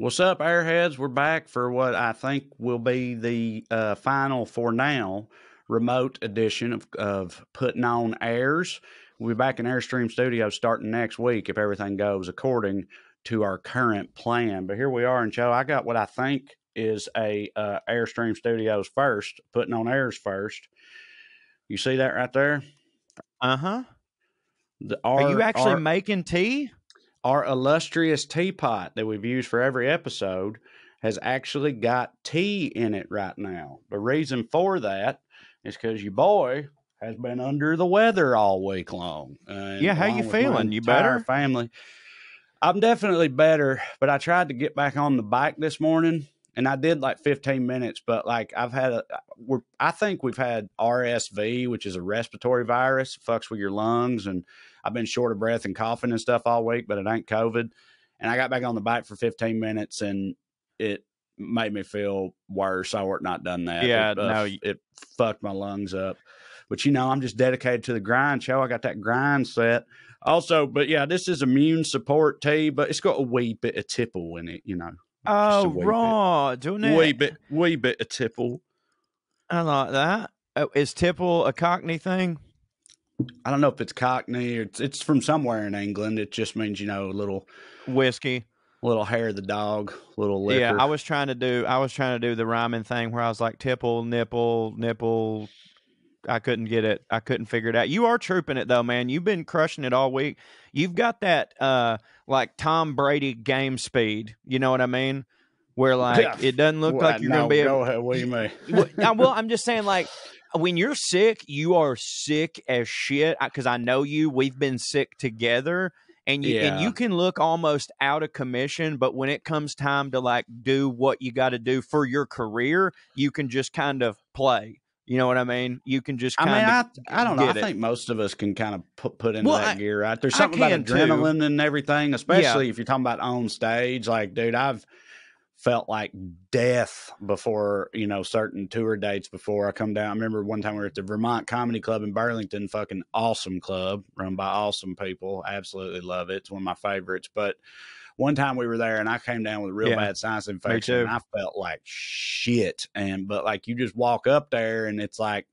What's up, Airheads? We're back for what I think will be the final, for now, remote edition of Puttin On Airs. We'll be back in Airstream Studios starting next week if everything goes according to our current plan. But here we are, and Joe, I got what I think is a Airstream Studios first, Puttin On Airs first. You see that right there? Uh-huh. Are you actually making tea? Our illustrious teapot that we've used for every episode has actually got tea in it right now. The reason for that is because your boy has been under the weather all week long. Yeah, how you feeling? You better? Family. I'm definitely better, but I tried to get back on the bike this morning, and I did like 15 minutes, but like I think we've had RSV, which is a respiratory virus, fucks with your lungs, and I've been short of breath and coughing and stuff all week, but it ain't COVID. And I got back on the bike for 15 minutes, and it made me feel worse. I would not done that. Yeah, it fucked my lungs up. But, I'm just dedicated to the grind show. I got that grind set. Also, but yeah, this is immune support tea, but it's got a wee bit of tipple in it, Oh, raw, doing it? Wee bit of tipple. I like that. Oh, is tipple a Cockney thing? I don't know if it's Cockney or it's from somewhere in England. It just means, a little whiskey, a little hair of the dog, little liquor. Yeah, I was trying to do the rhyming thing where I was like tipple, nipple. I couldn't get it. I couldn't figure it out. You are trooping it though, man. You've been crushing it all week. You've got that like Tom Brady game speed. You know what I mean? Where it doesn't look like you're going to be able. Go ahead. What do you mean? Well, I'm just saying, like, when you're sick, you are sick as shit. Because I know you. We've been sick together, and you can look almost out of commission. But when it comes time to like do what you got to do for your career, you can just kind of play. You know what I mean? You can just kind of. I don't know. I think most of us can kind of put into that gear, right? There's something about adrenaline and everything, especially if you're talking about on stage. Like, dude, I've felt like death before, certain tour dates before I come down. I remember one time we were at the Vermont Comedy Club in Burlington, fucking awesome club, run by awesome people. I absolutely love it. It's one of my favorites. But one time we were there and I came down with a real bad sinus infection and I felt like shit. But like you just walk up there and it's like,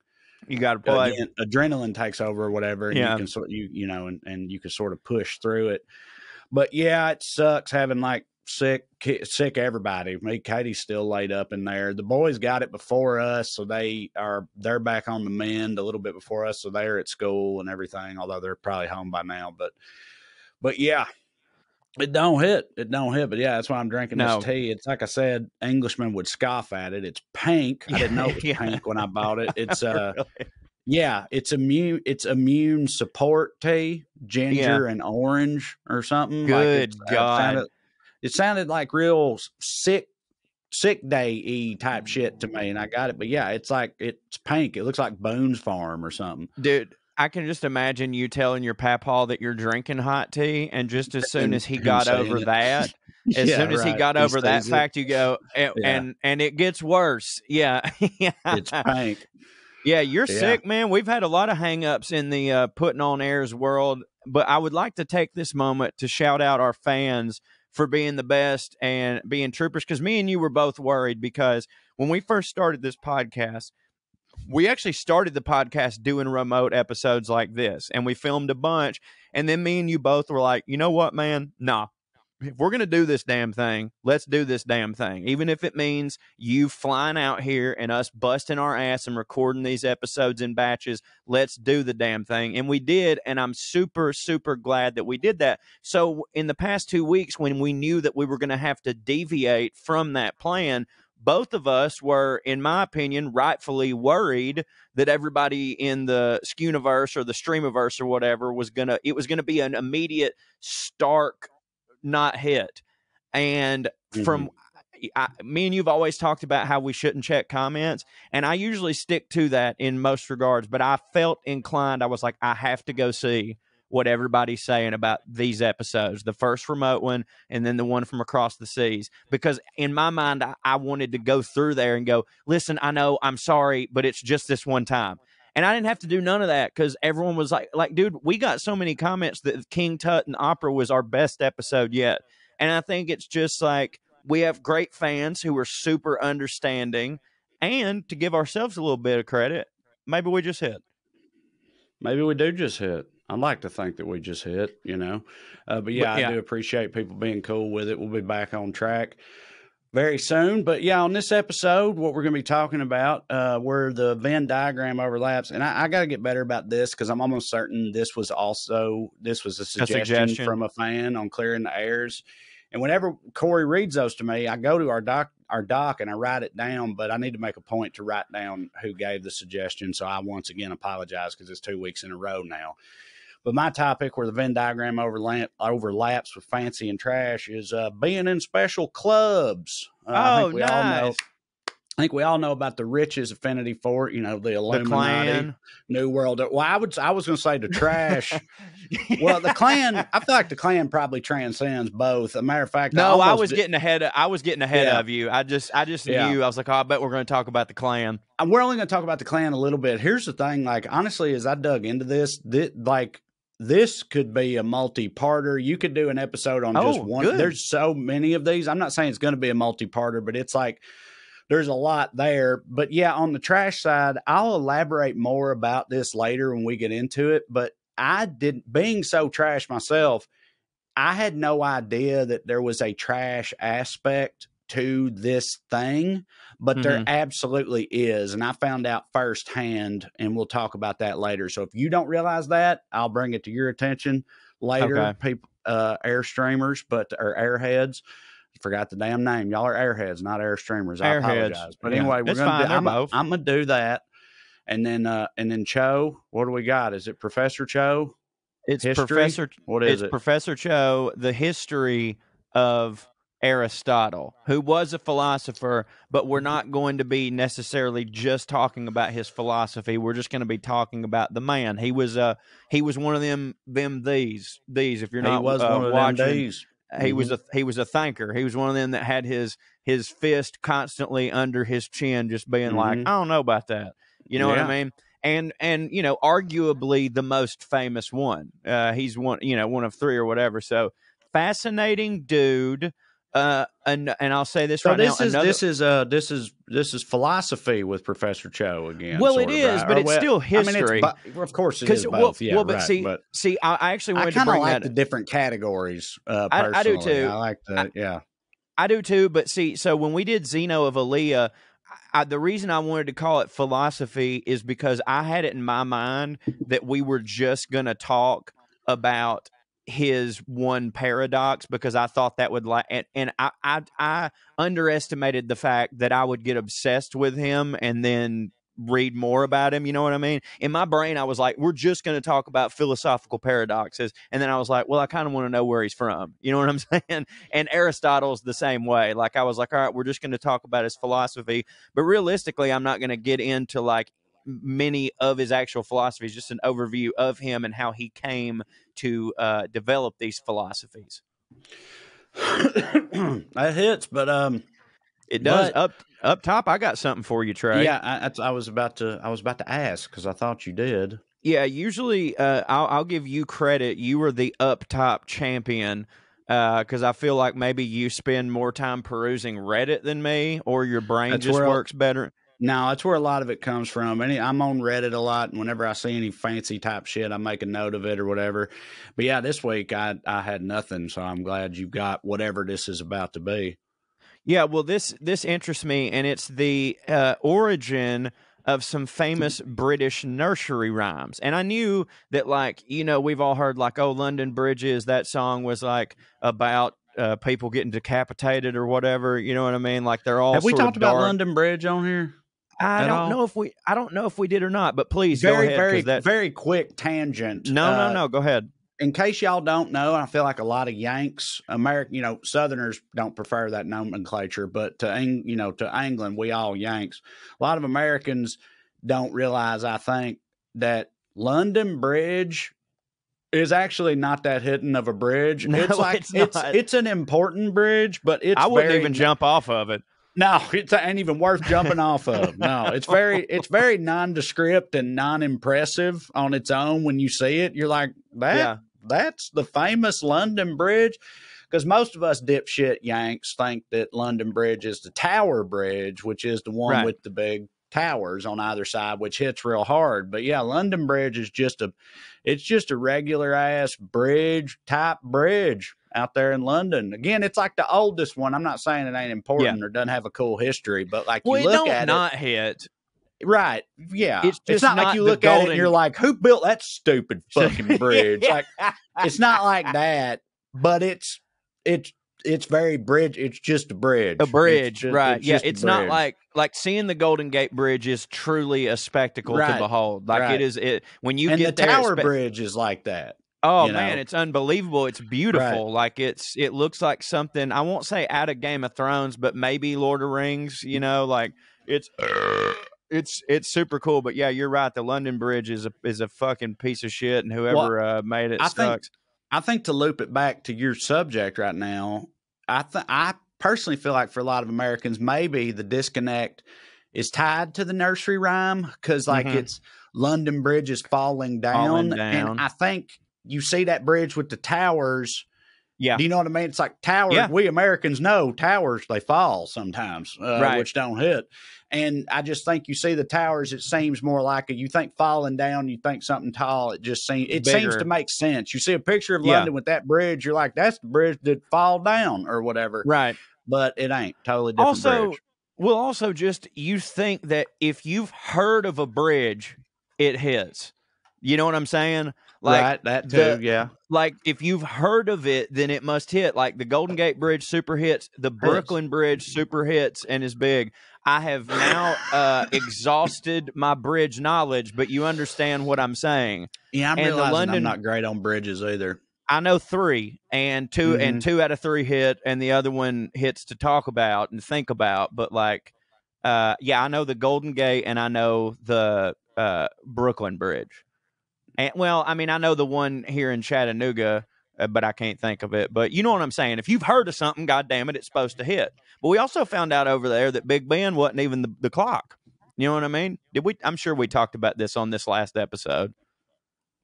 you got to play. Again, adrenaline takes over or whatever. And you can and you can sort of push through it. But yeah, it sucks having like sick everybody. Me, Katie's still laid up in there. The boys got it before us, so they're back on the mend a little bit before us, so they're at school and everything, although they're probably home by now. But yeah, it don't hit. But yeah, that's why I'm drinking this tea. It's like I said, Englishmen would scoff at it. It's pink. I didn't know it was pink when I bought it. It's really? Yeah, it's immune support tea, ginger and orange or something. Good God. It sounded like real sick day-y type shit to me, and I got it. But yeah, it's pink. It looks like Boone's Farm or something. Dude, I can just imagine you telling your papaw that you're drinking hot tea, and just as soon as he got over that, that fact, you go, and it gets worse. Yeah. It's pink. Yeah, you're sick, man. We've had a lot of hang-ups in the Puttin On Airs world, but I would like to take this moment to shout out our fans for being the best and being troopers, because me and you were both worried, because when we first started this podcast, we actually started the podcast doing remote episodes like this, and we filmed a bunch, and then me and you both were like, you know what, man? Nah. If we're going to do this damn thing, let's do this damn thing. Even if it means you flying out here and us busting our ass and recording these episodes in batches, let's do the damn thing. And we did, and I'm super, super glad that we did that. So in the past 2 weeks, when we knew that we were going to have to deviate from that plan, both of us were, in my opinion, rightfully worried that everybody in the Skewniverse or the Streamiverse or whatever was going to be an immediate, stark not hit. And from me and you've always talked about how we shouldn't check comments, and I usually stick to that in most regards, but I felt inclined. I was like, I have to go see what everybody's saying about these episodes, the first remote one and then the one from across the seas, because in my mind I wanted to go through there and go, listen, I know, I'm sorry, but it's just this one time. And I didn't have to do none of that, because everyone was like, dude, we got so many comments that King Tut and Opera was our best episode yet. And I think it's just like, we have great fans who are super understanding, and to give ourselves a little bit of credit, maybe we just hit. Maybe we do just hit. I'd like to think that we just hit, but yeah, I do appreciate people being cool with it. We'll be back on track very soon. But yeah, on this episode, what we're going to be talking about, where the Venn diagram overlaps, and I got to get better about this because I'm almost certain this was a suggestion from a fan on Clearing the Airs. And whenever Corey reads those to me, I go to our doc and I write it down, but I need to make a point to write down who gave the suggestion. So I once again apologize because it's 2 weeks in a row now. But my topic where the Venn diagram overlaps with fancy and trash is being in special clubs. I think we all know about the Rich's affinity for it, the Illuminati, New World. Well, I was going to say the trash. Well, the Klan, I feel like the Klan probably transcends both. As a matter of fact, I was getting ahead of you. I just knew. I was like, I bet we're going to talk about the Klan. We're only going to talk about the Klan a little bit. Here's the thing, honestly, as I dug into this could be a multi-parter. You could do an episode on just one. Good. There's so many of these. I'm not saying it's going to be a multi-parter, but it's there's a lot there. But yeah, on the trash side, I'll elaborate more about this later when we get into it. But being so trash myself, I had no idea that there was a trash aspect to this thing, but there absolutely is. And I found out firsthand, and we'll talk about that later. So if you don't realize that, I'll bring it to your attention later, people, Airstreamers, or Airheads. Forgot the damn name. Y'all are Airheads, not Airstreamers. I apologize. But anyway, I'm going to do that. And then Cho, what do we got? Is it Professor Cho? It's history? Professor. What is it? Professor Cho, the history of Aristotle, who was a philosopher, but we're not going to be necessarily just talking about his philosophy. We're just going to be talking about the man. He was one of these. If you're not watching, he was a thinker. He was one of them that had his fist constantly under his chin, just being like, I don't know about that. You know what I mean? And arguably the most famous one. He's one of three or whatever. So fascinating dude. And I'll say this now. This is philosophy with Professor Cho again. Well, it is, but it's still history. Of course, it is both. I actually wanted to bring that. The different categories. Personally, I do too. I like that. I do too. But see, so when we did Zeno of Aaliyah, the reason I wanted to call it philosophy is because I had it in my mind that we were just going to talk about his one paradox, because I thought that would and I underestimated the fact that I would get obsessed with him and then read more about him. You know what I mean? In my brain, I was like, we're just going to talk about philosophical paradoxes. And then I was like, well, I kind of want to know where he's from. You know what I'm saying? And Aristotle's the same way. I was like, all right, we're just going to talk about his philosophy. But realistically, I'm not going to get into many of his actual philosophies, just an overview of him and how he came to develop these philosophies. That hits, but it does. Up top, I got something for you, Trae. Yeah, I was about to ask because I thought you did. Yeah, usually I'll give you credit. You were the up top champion because I feel like maybe you spend more time perusing Reddit than me, or your brain works better. No, that's where a lot of it comes from. I'm on Reddit a lot, and whenever I see any fancy type shit, I make a note of it or whatever. But yeah, this week I had nothing, so I'm glad you got whatever this is about to be. Yeah, well, this interests me, and it's the origin of some famous British nursery rhymes. And I knew that, we've all heard, London Bridges, that song was, about people getting decapitated or whatever. You know what I mean? They're all. Have we talked about London Bridge on here? I don't know if we did or not, but please go ahead. Very quick tangent. No, go ahead. In case y'all don't know, I feel like a lot of Yanks, Southerners don't prefer that nomenclature, but to England, we all Yanks. A lot of Americans don't realize, I think, that London Bridge is actually not that hidden of a bridge. No, it's an important bridge, but I wouldn't even jump off of it. No, it ain't even worth jumping off of. No, it's very nondescript and non-impressive on its own. When you see it, you're like, that's the famous London Bridge. because most of us dipshit Yanks think that London Bridge is the Tower Bridge, which is the one with the big towers on either side, which hits real hard. But yeah, London Bridge is just a regular ass type bridge out there in London. Again, it's like the oldest one. I'm not saying it ain't important or doesn't have a cool history, but like you look at it, hit. Right. Yeah. It's just not like you look at it and you're like, who built that stupid fucking bridge? Like, it's not like that, but it's very bridge. It's just a bridge. A bridge, right. It's not like seeing the Golden Gate Bridge is truly a spectacle to behold. Like when you get the Tower Bridge is like that. Oh, man, it's unbelievable. It's beautiful. Right. Like it looks like something, I won't say out of Game of Thrones, but maybe Lord of the Rings, like it's super cool. But yeah, you're right. The London Bridge is a fucking piece of shit, and whoever made it sucks. I think to loop it back to your subject right now, I personally feel like for a lot of Americans, maybe the disconnect is tied to the nursery rhyme because it's London Bridge is falling down. And I think you see that bridge with the towers. Yeah. Do you know what I mean? It's like towers. Yeah. We Americans know towers, they fall sometimes, which don't hit. And I just think you see the towers, it seems more like you think falling down, you think something tall. It just seems to make sense. You see a picture of London with that bridge, you're like, that's the bridge that fall down or whatever. Right. But it ain't. Totally different bridge. Well, also just you think that if you've heard of a bridge, it hits. You know what I'm saying? Like, right, that too, yeah. Like, if you've heard of it, then it must hit. Like, the Golden Gate Bridge super hits, the Brooklyn Bridge super hits and is big. I have now exhausted my bridge knowledge, but you understand what I'm saying. Yeah, I'm realizing I'm not great on bridges either. I know 3, and 2 out of 3 hit, and the other one hits to talk about and think about. But, like, I know the Golden Gate, and I know the Brooklyn Bridge. And, well, I mean, I know the one here in Chattanooga, but I can't think of it. But you know what I'm saying? If you've heard of something, goddamn it, it's supposed to hit. But we also found out over there that Big Ben wasn't even the clock. You know what I mean? I'm sure we talked about this on this last episode.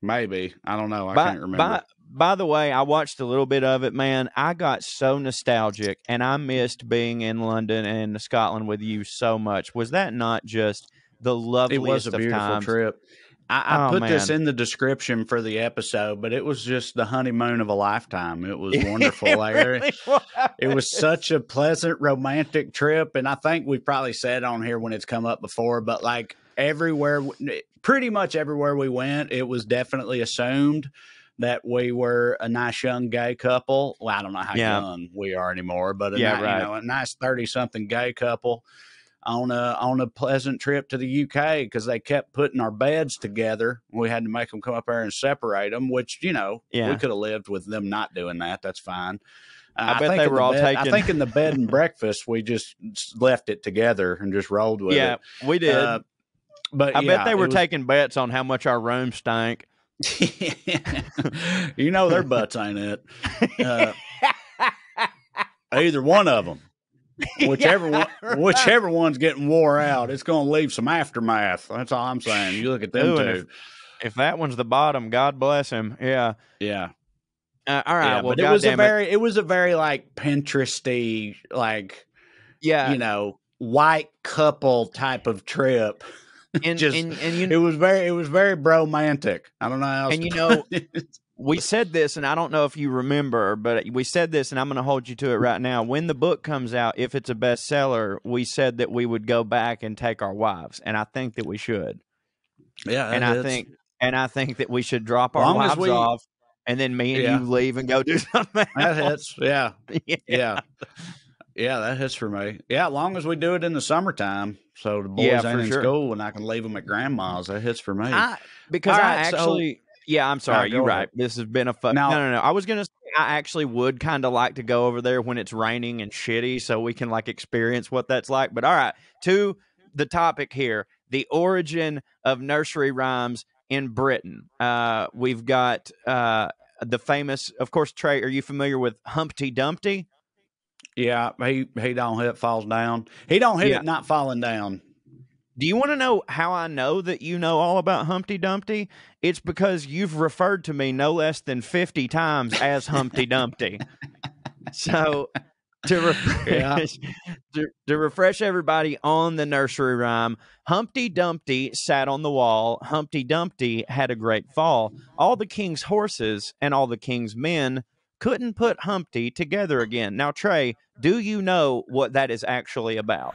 Maybe. I don't know. I can't remember. By the way, I watched a little bit of it, man. I got so nostalgic, and I missed being in London and Scotland with you so much. Was that not just the loveliest of times? It was a beautiful trip. I put this in the description for the episode, but it was just the honeymoon of a lifetime. It was wonderful. It was such a pleasant, romantic trip. And I think we probably said on here when it's come up before, but like pretty much everywhere we went, it was definitely assumed that we were a nice young gay couple. Well, I don't know how young we are anymore, but a nice 30-something gay couple on a pleasant trip to the UK because they kept putting our beds together. We had to make them come up there and separate them, which, we could have lived with them not doing that. That's fine. I bet they were all taking. I think in the bed and breakfast, we just left it together and just rolled with it. Yeah, we did. But I bet they were taking bets on how much our room stank. Their butts ain't it. Either one of them. Whichever one's getting wore out, it's going to leave some aftermath. That's all I'm saying. You look at them two. If that one's the bottom, God bless him. Yeah. Yeah. All right. Well, but it was a very like Pinteresty, like, white couple type of trip. It was very bromantic. I don't know how else to we said this, and I don't know if you remember, but we said this, and I'm going to hold you to it right now. When the book comes out, if it's a bestseller, we said that we would go back and take our wives, and I think that we should. Yeah, I think that we should drop our wives off, and then me and you leave and go do something. That hits. Yeah. Yeah, that hits for me. Yeah, as long as we do it in the summertime, so the boys ain't in school, and I can leave them at grandma's. That hits for me. Yeah, I'm sorry. You're right. This has been a fun. No. I was going to say I actually would kind of like to go over there when it's raining and shitty so we can like experience what that's like. But all right, to the topic here, the origin of nursery rhymes in Britain. We've got the famous, of course, Trae, are you familiar with Humpty Dumpty? Yeah, he don't hit, falls down. He don't hit it not falling down. Do you want to know how I know that you know all about Humpty Dumpty? It's because you've referred to me no less than 50 times as Humpty Dumpty. So to refresh, to refresh everybody on the nursery rhyme, Humpty Dumpty sat on the wall. Humpty Dumpty had a great fall. All the king's horses and all the king's men couldn't put Humpty together again. Now, Trae, do you know what that is actually about?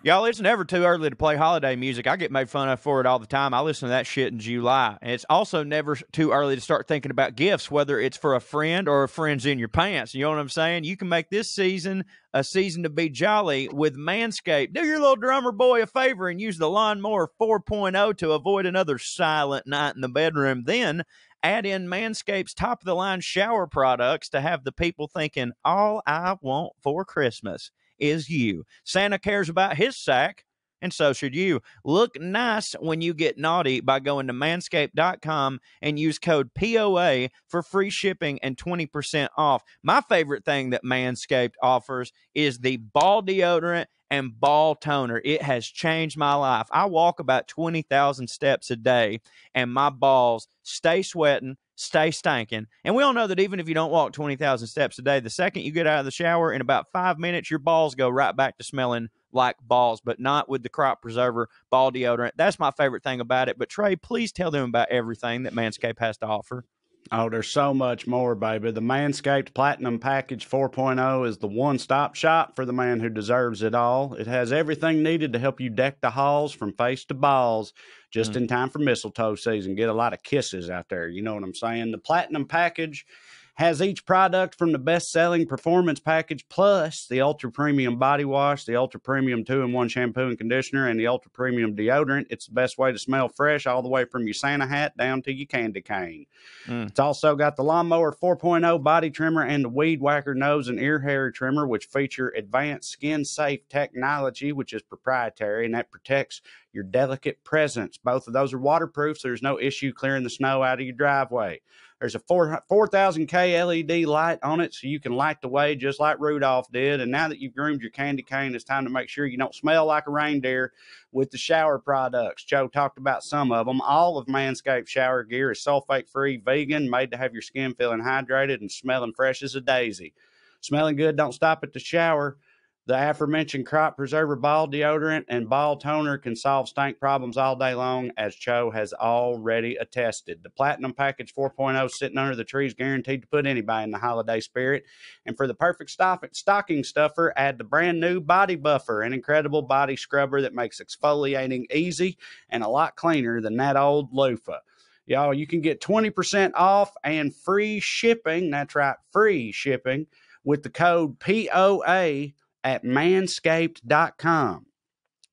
Y'all, it's never too early to play holiday music. I get made fun of for it all the time. I listen to that shit in July. And it's also never too early to start thinking about gifts, whether it's for a friend or a friend's in your pants. You know what I'm saying? You can make this season a season to be jolly with Manscaped. Do your little drummer boy a favor and use the Lawnmower 4.0 to avoid another silent night in the bedroom. Then add in Manscaped's top-of-the-line shower products to have the people thinking, all I want for Christmas is you. Santa cares about his sack, and so should you. Look nice when you get naughty by going to manscaped.com and use code POA for free shipping and 20% off. My favorite thing that Manscaped offers is the ball deodorant and ball toner. It has changed my life. I walk about 20,000 steps a day, and my balls stay sweating, stay stinking. And we all know that even if you don't walk 20,000 steps a day, the second you get out of the shower, in about 5 minutes, your balls go right back to smelling like balls, but not with the crop preserver ball deodorant. That's my favorite thing about it. But Trae, please tell them about everything that Manscaped has to offer. Oh, there's so much more, baby. The Manscaped Platinum Package 4.0 is the one-stop shop for the man who deserves it all. It has everything needed to help you deck the halls from face to balls just in time for mistletoe season. Get a lot of kisses out there. You know what I'm saying? The Platinum Package has each product from the best-selling Performance Package plus the Ultra Premium Body Wash, the Ultra Premium 2-in-1 Shampoo and Conditioner, and the Ultra Premium Deodorant. It's the best way to smell fresh all the way from your Santa hat down to your candy cane. It's also got the Lawnmower 4.0 Body Trimmer and the Weed Whacker Nose and Ear Hair Trimmer, which feature advanced skin-safe technology, which is proprietary, and that protects your delicate presence. Both of those are waterproof, so there's no issue clearing the snow out of your driveway. There's a 4,000K LED light on it, so you can light the way just like Rudolph did. And now that you've groomed your candy cane, it's time to make sure you don't smell like a reindeer with the shower products. Joe talked about some of them. All of Manscaped shower gear is sulfate-free, vegan, made to have your skin feeling hydrated and smelling fresh as a daisy. Smelling good don't stop at the shower. The aforementioned crop preserver ball deodorant and ball toner can solve stink problems all day long, as Cho has already attested. The Platinum Package 4.0 sitting under the tree is guaranteed to put anybody in the holiday spirit. And for the perfect stocking stuffer, add the brand new Body Buffer, an incredible body scrubber that makes exfoliating easy and a lot cleaner than that old loofah. Y'all, you can get 20% off and free shipping. That's right, free shipping with the code POA at manscaped.com.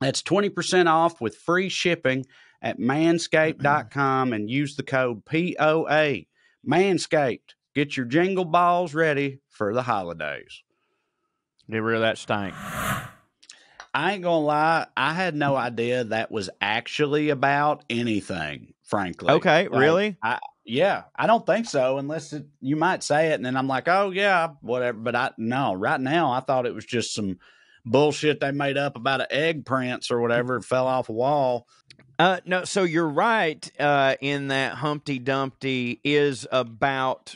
That's 20% off with free shipping at manscaped.com and use the code POA. Manscaped, get your jingle balls ready for the holidays. Get rid of that stank. I ain't gonna lie, I had no idea that was actually about anything, frankly. Okay, really? Yeah, I don't think so, unless you might say it, and then I'm like, oh, yeah, whatever. But right now, I thought it was just some bullshit they made up about an egg prince or whatever. It fell off a wall. No, so you're right in that Humpty Dumpty is about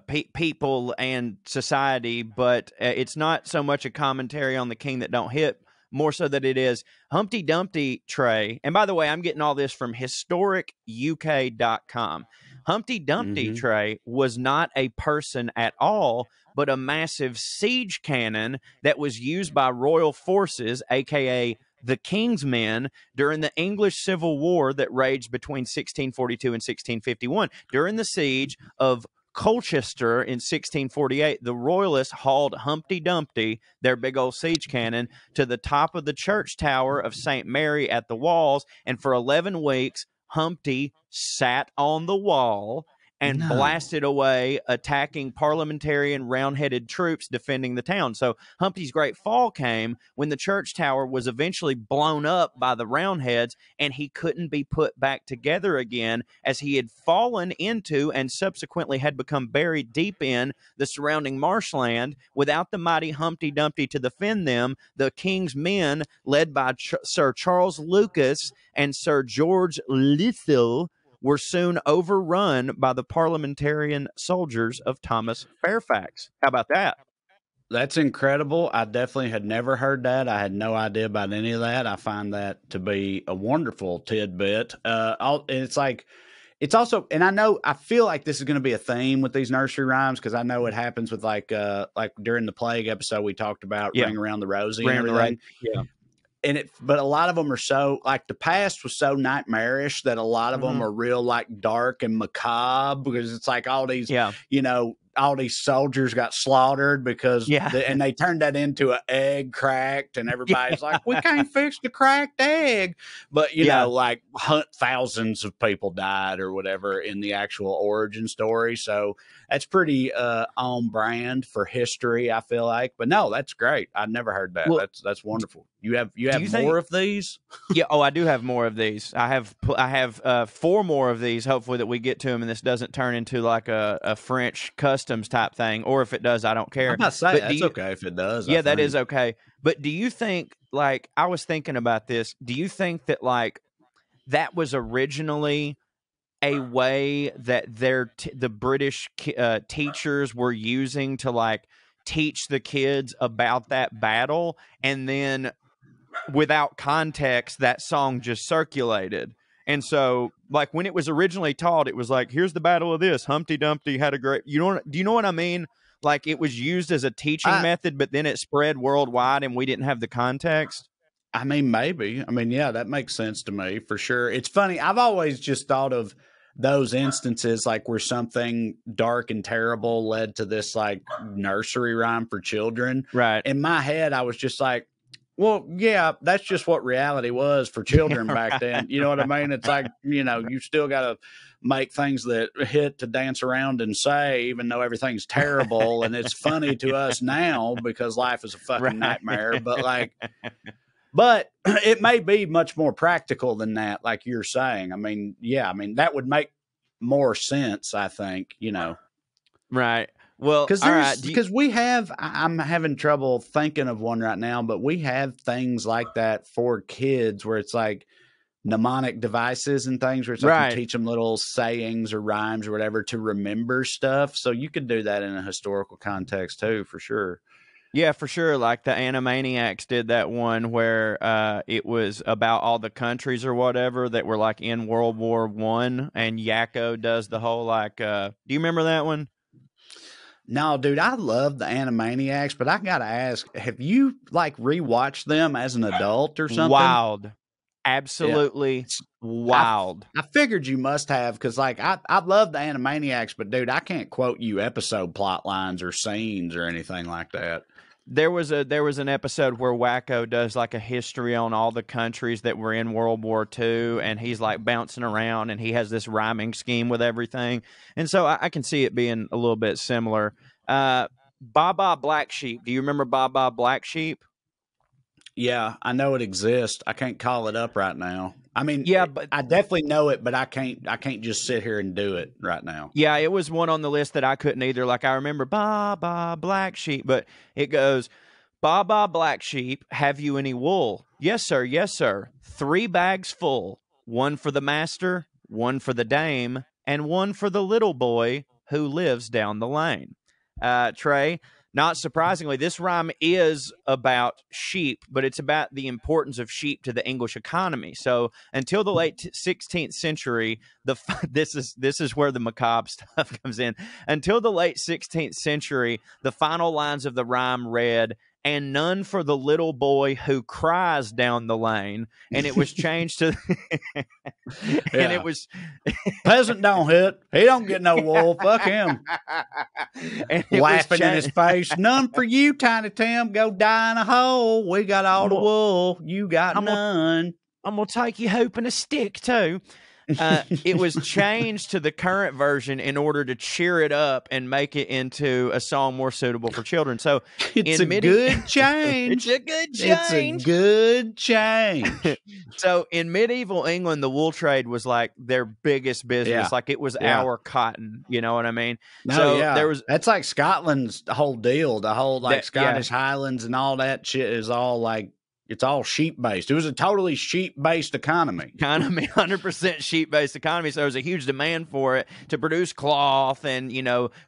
people and society, but it's not so much a commentary on the king that don't hit, more so that it is Humpty Dumpty, Trae. And by the way, I'm getting all this from historicuk.com. Humpty Dumpty, Trae, was not a person at all, but a massive siege cannon that was used by royal forces, a.k.a. the King's Men, during the English Civil War that raged between 1642 and 1651. During the siege of Colchester in 1648, the royalists hauled Humpty Dumpty, their big old siege cannon, to the top of the church tower of St. Mary at the Walls, and for 11 weeks, Humpty sat on the wall and blasted away, attacking parliamentarian round-headed troops defending the town. So Humpty's great fall came when the church tower was eventually blown up by the Roundheads, and he couldn't be put back together again, as he had fallen into and subsequently had become buried deep in the surrounding marshland. Without the mighty Humpty Dumpty to defend them, the King's Men, led by Sir Charles Lucas and Sir George Lithell, were soon overrun by the parliamentarian soldiers of Thomas Fairfax. How about that? That's incredible. I definitely had never heard that. I had no idea about any of that. I find that to be a wonderful tidbit. It's like, it's also, and I feel like this is going to be a theme with these nursery rhymes, because I know it happens with like during the plague episode we talked about Ring Around the Rosie and everything. But a lot of them are so, like, the past was so nightmarish that a lot of them are real like dark and macabre, because it's like all these, all these soldiers got slaughtered because and they turned that into an egg cracked, and everybody's like, we can't fix the cracked egg. But, like thousands of people died or whatever in the actual origin story. So that's pretty on brand for history, I feel like. But no, that's great. I've never heard that. Well, that's wonderful. You have more of these? Yeah. Oh, I do have more of these. I have 4 more of these, hopefully, that we get to them and this doesn't turn into like a French customs type thing. Or if it does, I don't care. I'm not saying that's okay if it does. Yeah, that is okay. But do you think, like, I was thinking about this, do you think that, like, that was originally a way that the British teachers were using to, like, teach the kids about that battle, and then without context that song just circulated? And so, like, when it was originally taught, it was like, here's the battle of this, Humpty Dumpty had a great, do you know what I mean? Like, it was used as a teaching method, but then it spread worldwide and we didn't have the context. I mean, maybe. I mean, yeah, that makes sense to me for sure. It's funny. I've always just thought of those instances like where something dark and terrible led to this like nursery rhyme for children. Right. In my head, I was just like, well, yeah, that's just what reality was for children back then. You know what I mean? It's like, you still got to make things that hit to dance around and say, even though everything's terrible. And it's funny to us now because life is a fucking nightmare. But it may be much more practical than that, like you're saying. I mean, that would make more sense, I think, Right. Well, because we have, I'm having trouble thinking of one right now, but we have things like that for kids where it's like mnemonic devices and things where it's like you teach them little sayings or rhymes or whatever to remember stuff. So you could do that in a historical context too, for sure. Yeah, for sure. Like the Animaniacs did that one where it was about all the countries or whatever that were like in World War I, and Yakko does the whole like, do you remember that one? No, dude, I love the Animaniacs, but I gotta ask, have you like rewatched them as an adult or something? Wild. Absolutely wild. I figured you must have, because like I love the Animaniacs, but dude, I can't quote you episode plot lines or scenes or anything like that. There was an episode where Wacko does like a history on all the countries that were in World War II, and he's like bouncing around, and he has this rhyming scheme with everything. And so I can see it being a little bit similar. Baba Black Sheep. Do you remember Baba Black Sheep? Yeah, I know it exists. I can't call it up right now. I mean, yeah, but I definitely know it, but I can't just sit here and do it right now. Yeah, it was one on the list that I couldn't either. Like, I remember Baba Black Sheep, but it goes, Baba Black Sheep, have you any wool? Yes, sir. Yes, sir. 3 bags full. 1 for the master, 1 for the dame, and 1 for the little boy who lives down the lane. Trae, not surprisingly, this rhyme is about sheep, but it's about the importance of sheep to the English economy. So until the late 16th century, this is where the macabre stuff comes in. Until the late 16th century, the final lines of the rhyme read, and none for the little boy who cries down the lane. And it was changed to and it was peasant don't hit. He don't get no wool. Fuck him. And laughing in his face. None for you, Tiny Tim. Go die in a hole. We got all the wool. You got none. I'm gonna take you hooping a stick too. It was changed to the current version in order to cheer it up and make it into a song more suitable for children. So it's a good change. It's a good change. It's a good change. So in medieval England, the wool trade was like their biggest business. Yeah. Like it was our cotton. You know what I mean? No, so there was. That's like Scotland's whole deal. The whole like Scottish Highlands and all that shit is all like. It's all sheep based. It was a totally sheep based economy. 100% sheep based economy. So there was a huge demand for it to produce cloth, and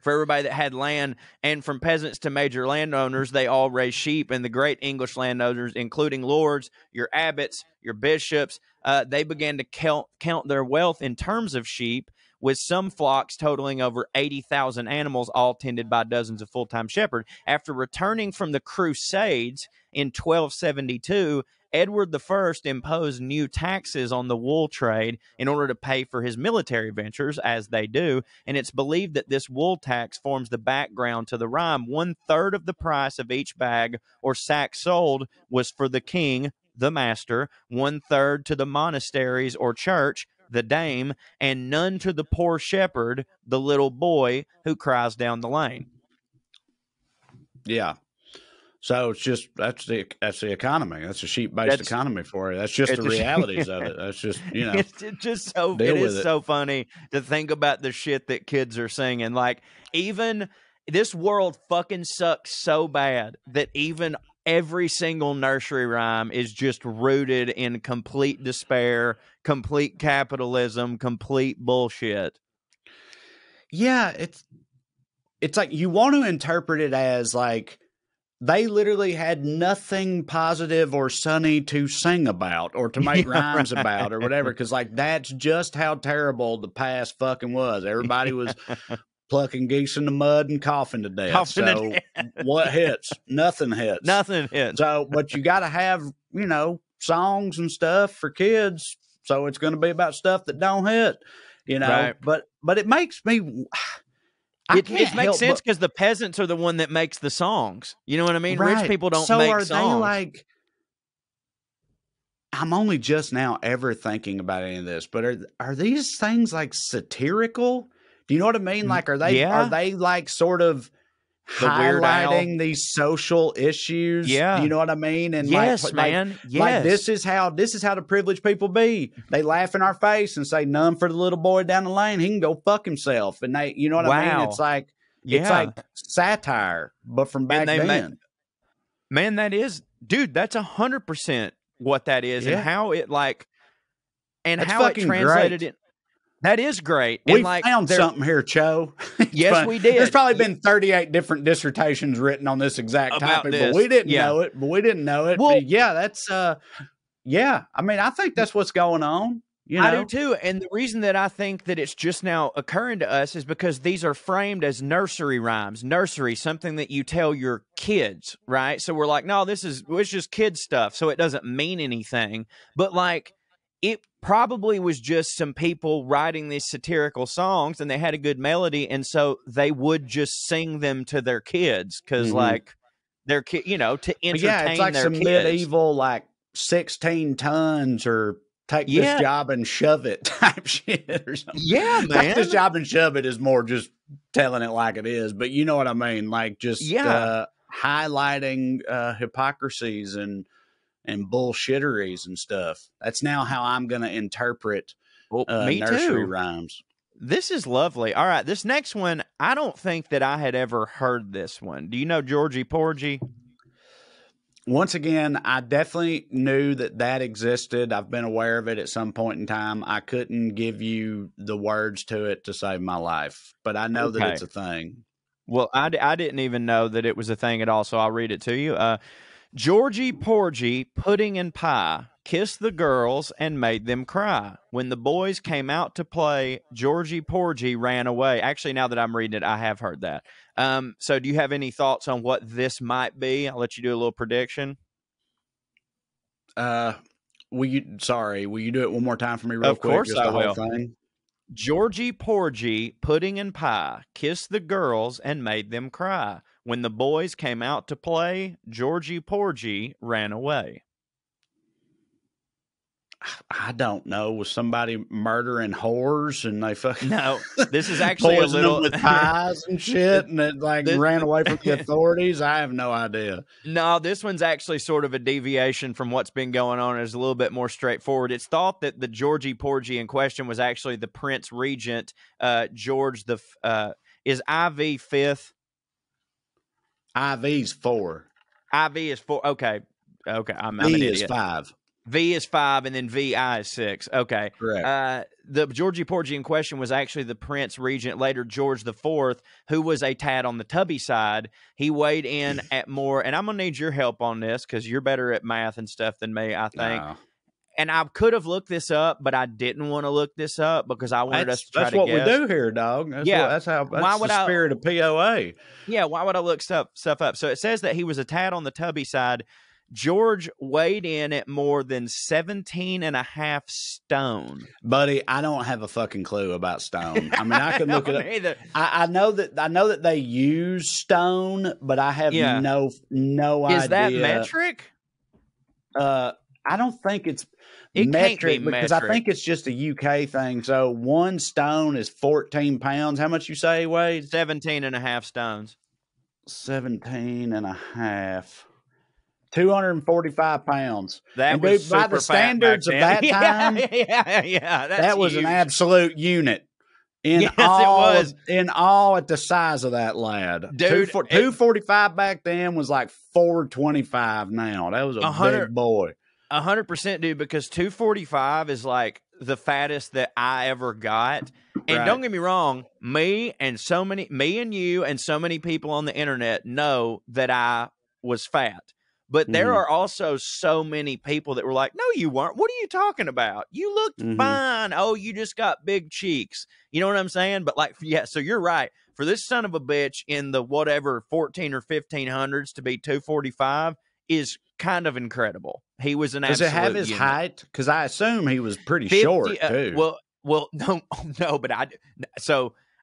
for everybody that had land, and from peasants to major landowners, they all raised sheep. And the great English landowners, including lords, your abbots, your bishops, they began to count their wealth in terms of sheep, with some flocks totaling over 80,000 animals, all tended by dozens of full-time shepherds. After returning from the Crusades in 1272, Edward I imposed new taxes on the wool trade in order to pay for his military ventures, as they do, and it's believed that this wool tax forms the background to the rhyme. 1/3 of the price of each bag or sack sold was for the king, the master, 1/3 to the monasteries or church, the dame, and none to the poor shepherd, the little boy who cries down the lane. Yeah. So it's just that's the economy. That's a sheep based economy for you. That's just the realities of it. That's just it's just so it is so funny to think about the shit that kids are singing. Like, even this world fucking sucks so bad that even every single nursery rhyme is just rooted in complete despair, complete capitalism, complete bullshit. Yeah, it's like you want to interpret it as like they literally had nothing positive or sunny to sing about or to make rhymes about or whatever, because like that's just how terrible the past fucking was. Everybody was plucking geese in the mud and coughing to death. What hits? Nothing hits. Nothing hits. So, but you got to have, songs and stuff for kids. So it's going to be about stuff that don't hit, Right. But it makes me... It makes sense because the peasants are the one that makes the songs. You know what I mean? Right. Rich people don't so make are songs. They like... I'm only just now ever thinking about any of this, but are these things like satirical? Do you know what I mean? Like, are they like sort of highlighting these social issues? Yeah. Do you know what I mean? And yes, man. Yes. Like this is how the privileged people be. They laugh in our face and say, "None for the little boy down the lane. He can go fuck himself." And they, you know what I mean? It's like it's like satire, but from back then. Man, that is, dude. That's 100% what that is, and how it how it translated it. That is great. We found something here, Cho. Yes, we did. There's probably been 38 different dissertations written on this exact topic, but we didn't know it. Well, but yeah, that's I mean, I think that's what's going on. I do too. And the reason that I think that it's just now occurring to us is because these are framed as nursery rhymes. Nursery, something that you tell your kids, right? So we're like, no, it's just kid stuff, so it doesn't mean anything. But like, it probably was just some people writing these satirical songs, and they had a good melody, and so they would just sing them to their kids because, like, their kid, to entertain it's like their some kids. Medieval, like 16 tons or take this job and shove it type shit or something. Yeah, man. Take this job and shove it is more just telling it like it is, but you know what I mean? Like just highlighting hypocrisies and bullshitteries and stuff. That's now how I'm going to interpret nursery rhymes. This is lovely. All right, this next one, I don't think that I had ever heard this one. Do you know Georgie Porgy? Once again, I definitely knew that existed. I've been aware of it at some point in time. I couldn't give you the words to it to save my life, but I know that it's a thing. Well, I didn't even know that it was a thing at all, so I'll read it to you. Georgie Porgy, pudding and pie, kissed the girls and made them cry. When the boys came out to play, Georgie Porgy ran away. Actually, now that I'm reading it, I have heard that. So do you have any thoughts on what this might be? I'll let you do a little prediction. Will you do it one more time for me real quick? Of course I will. Whole thing? Georgie Porgy, pudding and pie, kissed the girls and made them cry. When the boys came out to play, Georgie Porgy ran away. I don't know. Was somebody murdering whores and they fucking no? This is actually a little with pies and shit, and it ran away from the authorities. I have no idea. No, this one's actually sort of a deviation from what's been going on. It's a little bit more straightforward. It's thought that the Georgie Porgy in question was actually the Prince Regent, George the is IV fifth. IV's 4. IV is 4. Okay. Okay, I'm V an is idiot. 5. V is 5, and then VI is 6. Okay. Correct. The Georgie Porgy in question was actually the Prince Regent, later George IV, who was a tad on the tubby side. He weighed in at more, and I'm going to need your help on this because you're better at math and stuff than me, I think. And I could have looked this up, but I didn't want to look this up because I wanted us to try to guess. That's what we do here, dog. That's the spirit of POA. Yeah, why would I look stuff up? So it says that he was a tad on the tubby side. George weighed in at more than 17.5 stone. Buddy, I don't have a fucking clue about stone. I mean, I could look it up. Either. I know that they use stone, but I have no idea. Is that metric? I don't think it metric because I think it's just a UK thing. So 1 stone is 14 pounds. How much you say he weighed? 17.5 stones. 17.5. 245 pounds. That was by the standards of that time. That was huge. An absolute unit. It was at the size of that lad. Dude, 245 back then was like 425 now. That was a big boy. 100%, dude, because 245 is like the fattest that I ever got. And don't get me wrong, me and you and so many people on the internet know that I was fat. But there are also so many people that were like, no, you weren't. What are you talking about? You looked fine. Oh, you just got big cheeks. You know what I'm saying? But like, yeah, so you're right. For this son of a bitch in the whatever 14 or 1500s to be 245 is kind of incredible. He was an absolute Does it have his unit. height? Because I assume he was pretty short, too. Well, no, but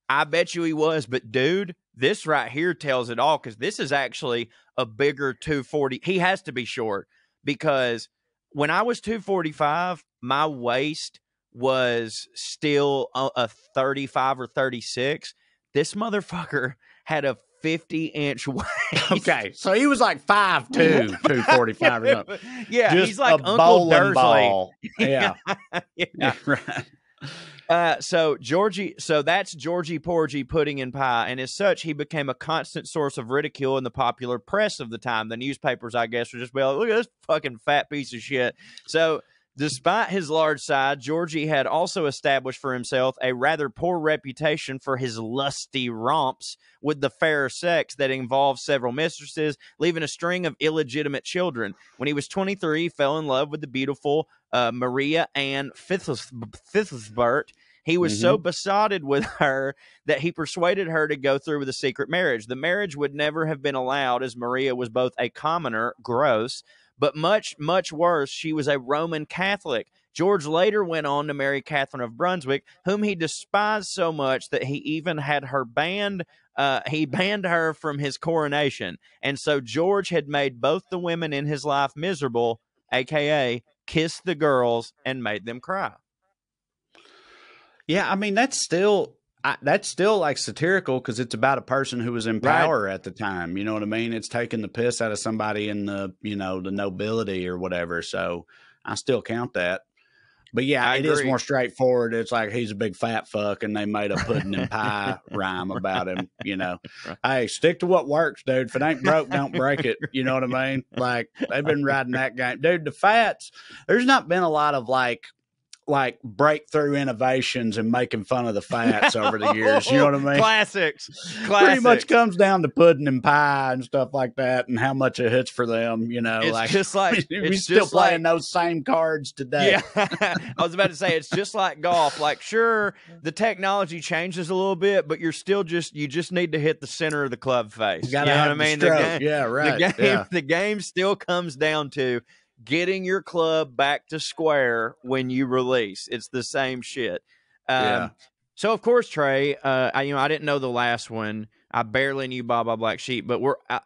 I bet you he was. But, dude, this right here tells it all because this is actually a bigger 240. He has to be short because when I was 245, my waist was still a 35 or 36. This motherfucker had a 50-inch waist. Okay, so he was like 5'2", 245 or something. Yeah, just he's like a Uncle Dursley. Ball. Yeah. Yeah. Right. So that's Georgie Porgy pudding in pie, and as such, he became a constant source of ridicule in the popular press of the time. The newspapers, I guess, were just like, look at this fucking fat piece of shit. So, despite his large size, Georgie had also established for himself a rather poor reputation for his lusty romps with the fair sex that involved several mistresses, leaving a string of illegitimate children. When he was 23, he fell in love with the beautiful Maria Ann Fithsbert. He was so besotted with her that he persuaded her to go through with a secret marriage. The marriage would never have been allowed as Maria was both a commoner, gross, but much, much worse, she was a Roman Catholic. George later went on to marry Catherine of Brunswick, whom he despised so much that he even had her banned. He banned her from his coronation. And so George had made both the women in his life miserable, a.k.a. kissed the girls and made them cry. Yeah, I mean, that's still like satirical because it's about a person who was in power at the time. You know what I mean? It's taking the piss out of somebody in the, the nobility or whatever. So I still count that. But yeah, it is more straightforward. It's like he's a big fat fuck and they made a pudding and pie rhyme about him, Hey, stick to what works, dude. If it ain't broke, don't break it. You know what I mean? Like they've been riding that game. Dude, the fats, there's not been a lot of like breakthrough innovations and making fun of the fats over the years. You know what I mean? Classics. Pretty much comes down to pudding and pie and stuff like that and how much it hits for them, It's just like we're still playing those same cards today. Yeah. I was about to say it's just like golf. Like, sure, the technology changes a little bit, but you just need to hit the center of the club face. You know what I mean? The game still comes down to getting your club back to square when you release. It's the same shit. So of course, Trae, I didn't know the last one. I barely knew Baba Black Sheep, but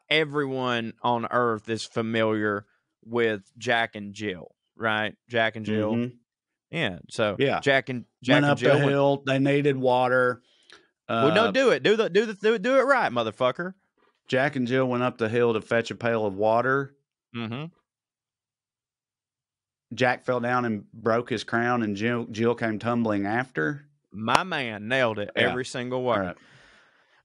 everyone on Earth is familiar with Jack and Jill, right? Jack and Jill. Mm-hmm. Yeah. So Jack and went up Jill the hill. They needed water. Well, no, do it. Do it right, motherfucker. Jack and Jill went up the hill to fetch a pail of water. Mm-hmm. Jack fell down and broke his crown, and Jill came tumbling after. My man nailed it every single word. Right.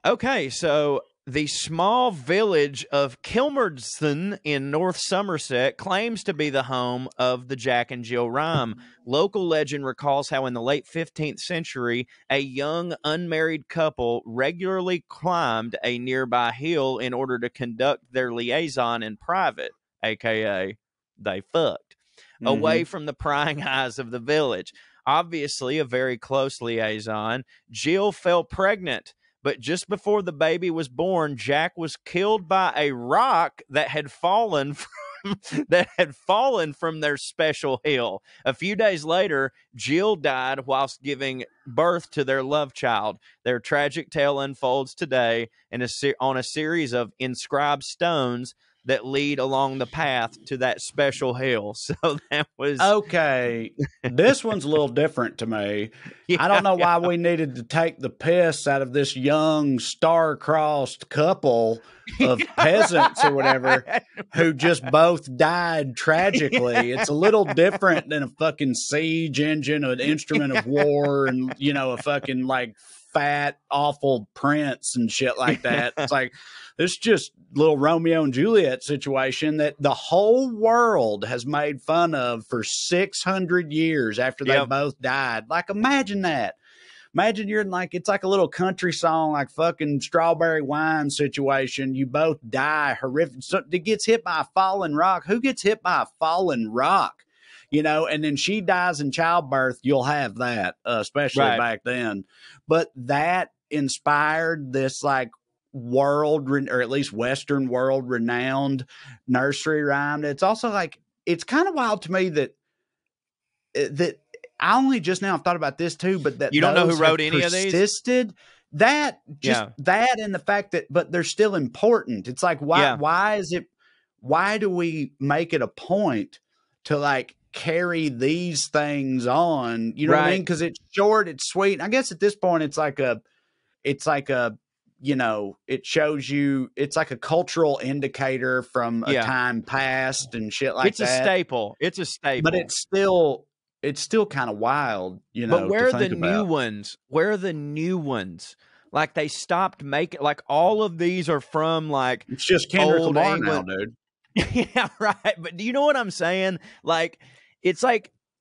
Okay, so The small village of Kilmerston in North Somerset claims to be the home of the Jack and Jill rhyme. Local legend recalls how in the late 15th century, a young unmarried couple regularly climbed a nearby hill in order to conduct their liaison in private, aka they fucked, away from the prying eyes of the village. Obviously, a very close liaison. Jill fell pregnant. But just before the baby was born, Jack was killed by a rock that had fallen from their special hill. A few days later, Jill died whilst giving birth to their love child. Their tragic tale unfolds today on a series of inscribed stones that lead along the path to that special hill. So that was okay. This one's a little different to me. I don't know why we needed to take the piss out of this young star-crossed couple of peasants or whatever who just both died tragically. It's a little different than a fucking siege engine, an instrument of war, and a fucking like fat, awful prince and shit like that. It's like this just little Romeo and Juliet situation that the whole world has made fun of for 600 years after they both died. Like, imagine that. Imagine you're in it's like a little country song, like fucking Strawberry Wine situation. You both die horrific. So it gets hit by a falling rock. Who gets hit by a falling rock? And then she dies in childbirth, you'll have that, especially back then. But that inspired this world, or at least Western world renowned nursery rhyme. It's also it's kind of wild to me that I only just now thought about this too, but that you don't know who wrote any of these. That and the fact that, but they're still important. It's like, why do we make it a point to carry these things on, what I mean? Because it's short, it's sweet. I guess at this point it shows you, it's like a cultural indicator from a time past and shit like that. It's a staple. But it's still kind of wild, But where are the new ones? Where are the new ones? They stopped making, all of these are from it's just Kendrick Lamar now, dude. Yeah, right. But do you know what I'm saying? It's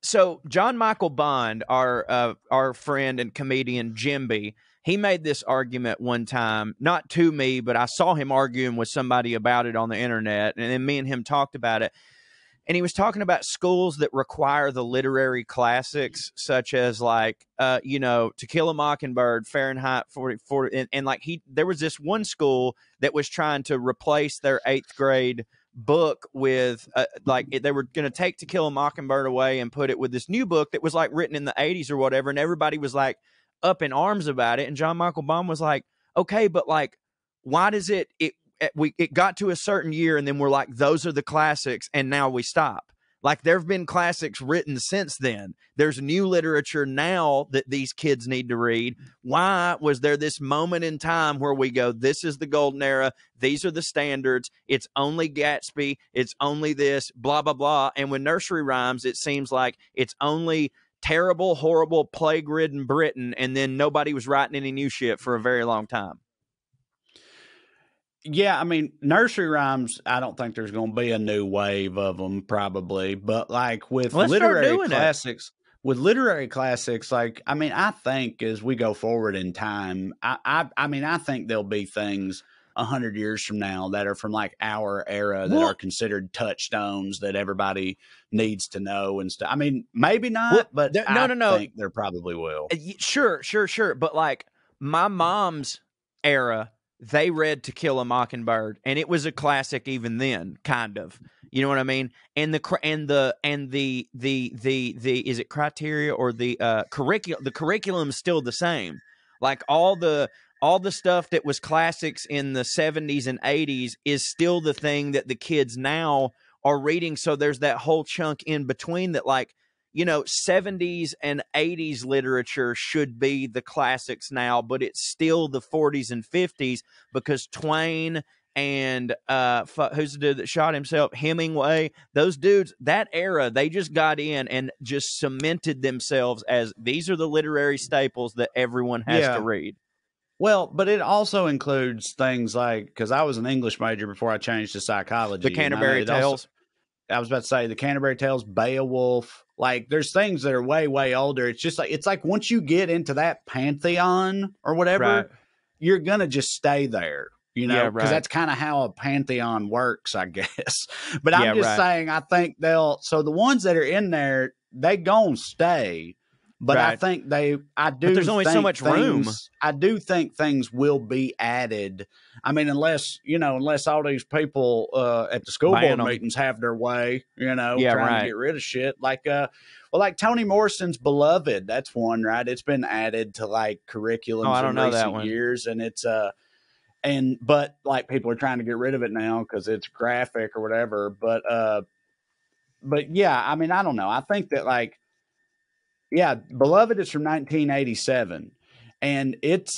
so John Michael Bond, our friend and comedian Jimby, he made this argument one time, not to me, but I saw him arguing with somebody about it on the internet, and then me and him talked about it. And he was talking about schools that require the literary classics, such as To Kill a Mockingbird, Fahrenheit 40, and there was this one school that was trying to replace their 8th grade book with they were going to take To Kill a Mockingbird away and put it with this new book that was written in the 80s or whatever, and everybody was up in arms about it. And John Michael Bond was like, okay, but why does it got to a certain year and then we're those are the classics and now we stop? There have been classics written since then. There's new literature now that these kids need to read. Why was there this moment in time where we go, this is the golden era, these are the standards, it's only Gatsby, it's only this, blah, blah, blah. And with nursery rhymes, it seems like it's only terrible, horrible, plague-ridden Britain, and then nobody was writing any new shit for a very long time. Yeah, I mean, nursery rhymes, I don't think there's going to be a new wave of them probably, but with literary classics, I think as we go forward in time, I think there'll be things 100 years from now that are from our era that are considered touchstones that everybody needs to know and stuff. I mean, maybe not, but I think there probably will. Sure. But my mom's era, they read To Kill a Mockingbird, and it was a classic even then, kind of. You know what I mean? And the is it criteria or the curriculum? The curriculum is still the same. All the stuff that was classics in the 70s and 80s is still the thing that the kids now are reading. So there's that whole chunk in between that 70s and 80s literature should be the classics now, but it's still the 40s and 50s because Twain and who's the dude that shot himself? Hemingway. Those dudes, that era, they just got in and just cemented themselves as these are the literary staples that everyone has to read. Well, but it also includes things like, because I was an English major before I changed to psychology. The Canterbury Tales. I was about to say the Canterbury Tales, Beowulf. Like, there's things that are way, way older. It's like once you get into that pantheon or whatever, you're gonna just stay there, because that's kind of how a pantheon works, I guess. But I'm just saying, I think so the ones that are in there, they gonna stay. But I think but there's only so much room. I do think things will be added. I mean, unless all these people at the school board meetings have their way, trying to get rid of shit. Like, like Toni Morrison's Beloved, that's one, right? It's been added to like curriculums in recent years, and it's but like people are trying to get rid of it now because it's graphic or whatever. But yeah, I mean, I don't know. I think that Beloved is from 1987, and it's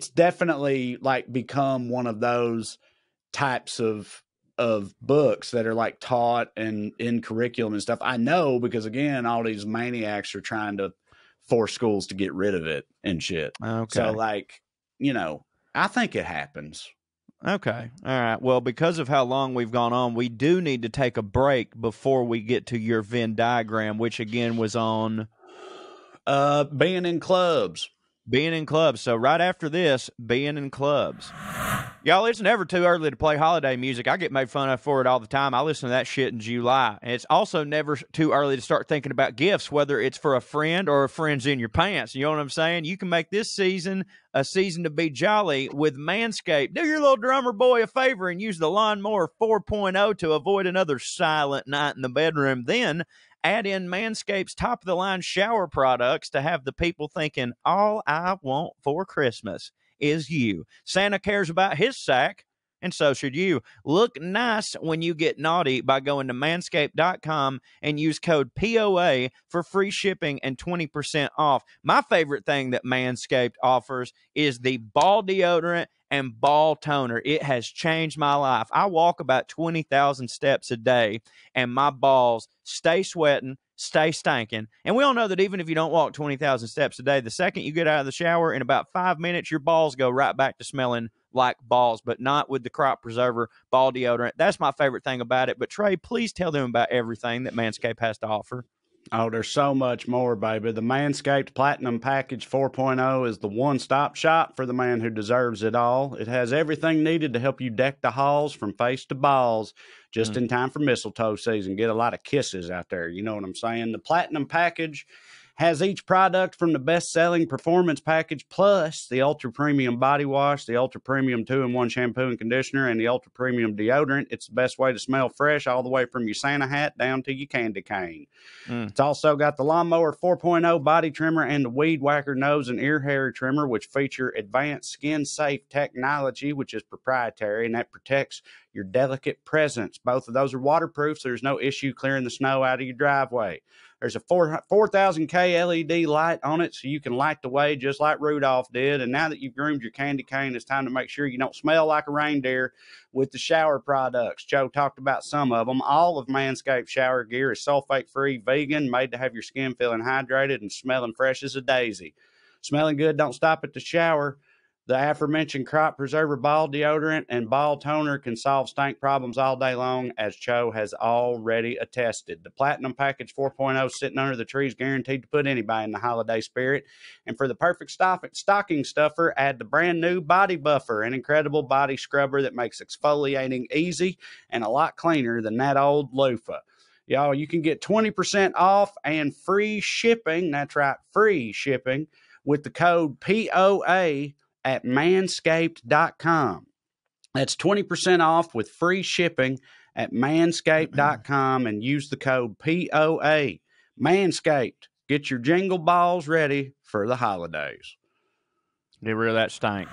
definitely like become one of those types of books that are like taught and in curriculum and stuff. I know because again, all these maniacs are trying to force schools to get rid of it and shit. Okay. So like, I think it happens. Okay. All right. Well, because of how long we've gone on, we do need to take a break before we get to your Venn diagram, which again was on being in clubs. Being in clubs. So right after this, being in clubs. Y'all, it's never too early to play holiday music. I get made fun of for it all the time. I listen to that shit in July. And it's also never too early to start thinking about gifts, whether it's for a friend or a friend's in your pants. You know what I'm saying? You can make this season a season to be jolly with Manscaped. Do your little drummer boy a favor and use the Lawnmower 4.0 to avoid another silent night in the bedroom. Then add in Manscaped's top-of-the-line shower products to have the people thinking, all I want for Christmas is you. Santa cares about his sack, and so should you. Look nice when you get naughty by going to manscaped.com and use code POA for free shipping and 20% off. My favorite thing that Manscaped offers is the ball deodorant and ball toner. It has changed my life. I walk about 20,000 steps a day, and my balls stay sweating, stay stinking. And we all know that even if you don't walk 20,000 steps a day, the second you get out of the shower, in about 5 minutes, your balls go right back to smelling like balls, but not with the crop preserver ball deodorant. That's my favorite thing about it. But Trae, please tell them about everything that Manscaped has to offer. Oh, there's so much more, baby. The Manscaped Platinum Package 4.0 is the one-stop shop for the man who deserves it all. It has everything needed to help you deck the halls from face to balls just in time for mistletoe season. Get a lot of kisses out there. You know what I'm saying? The Platinum Package has each product from the best-selling Performance Package plus the Ultra Premium Body Wash, the Ultra Premium 2-in-1 Shampoo and Conditioner, and the Ultra Premium Deodorant. It's the best way to smell fresh all the way from your Santa hat down to your candy cane. It's also got the Lawnmower 4.0 Body Trimmer and the Weed Whacker Nose and Ear Hair Trimmer, which feature advanced skin-safe technology, which is proprietary, and that protects your delicate presence. Both of those are waterproof, so there's no issue clearing the snow out of your driveway. There's a 4,000K LED light on it, so you can light the way just like Rudolph did. And now that you've groomed your candy cane, it's time to make sure you don't smell like a reindeer with the shower products. Joe talked about some of them. All of Manscaped shower gear is sulfate-free, vegan, made to have your skin feeling hydrated and smelling fresh as a daisy. Smelling good don't stop at the shower. The aforementioned crop preserver ball deodorant and ball toner can solve stink problems all day long, as Cho has already attested. The Platinum Package 4.0 sitting under the tree is guaranteed to put anybody in the holiday spirit. And for the perfect stocking stuffer, add the brand new Body Buffer, an incredible body scrubber that makes exfoliating easy and a lot cleaner than that old loofah. Y'all, you can get 20% off and free shipping. That's right, free shipping with the code POA at manscaped.com. That's 20% off with free shipping at manscaped.com and use the code POA. Manscaped, get your jingle balls ready for the holidays. Get rid of that stank.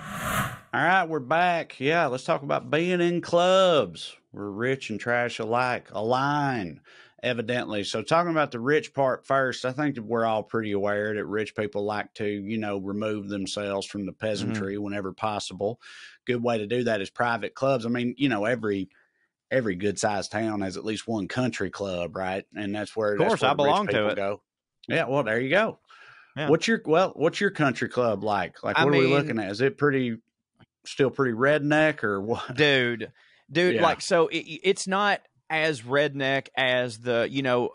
All right, we're back. Yeah, let's talk about being in clubs. We're rich and trash alike, align, evidently. So talking about the rich part first, I think that we're all pretty aware that rich people like to, remove themselves from the peasantry whenever possible. Good way to do that is private clubs. I mean, every good-sized town has at least one country club, right? And that's where, of course, I belong to it. Go. Yeah, well, there you go. Yeah. What's your country club like? Like, what are we looking at? Is it still pretty redneck or what? Dude, Yeah. like, so it's not as redneck as the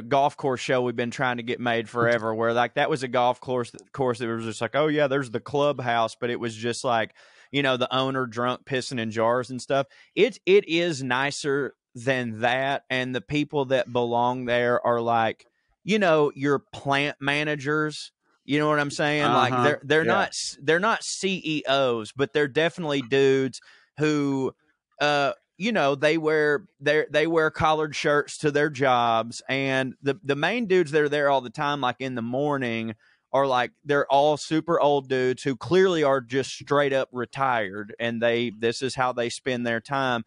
golf course show we've been trying to get made forever, where like that was a golf course that was just like, oh yeah, there's the clubhouse, but it was just like, the owner drunk pissing in jars and stuff. It is nicer than that, and the people that belong there are like, your plant managers. You know what I'm saying? Like they're not CEOs, but they're definitely dudes who they wear collared shirts to their jobs, and the main dudes that are there all the time, like in the morning, are like, they're all super old dudes who clearly are just straight up retired, and this is how they spend their time.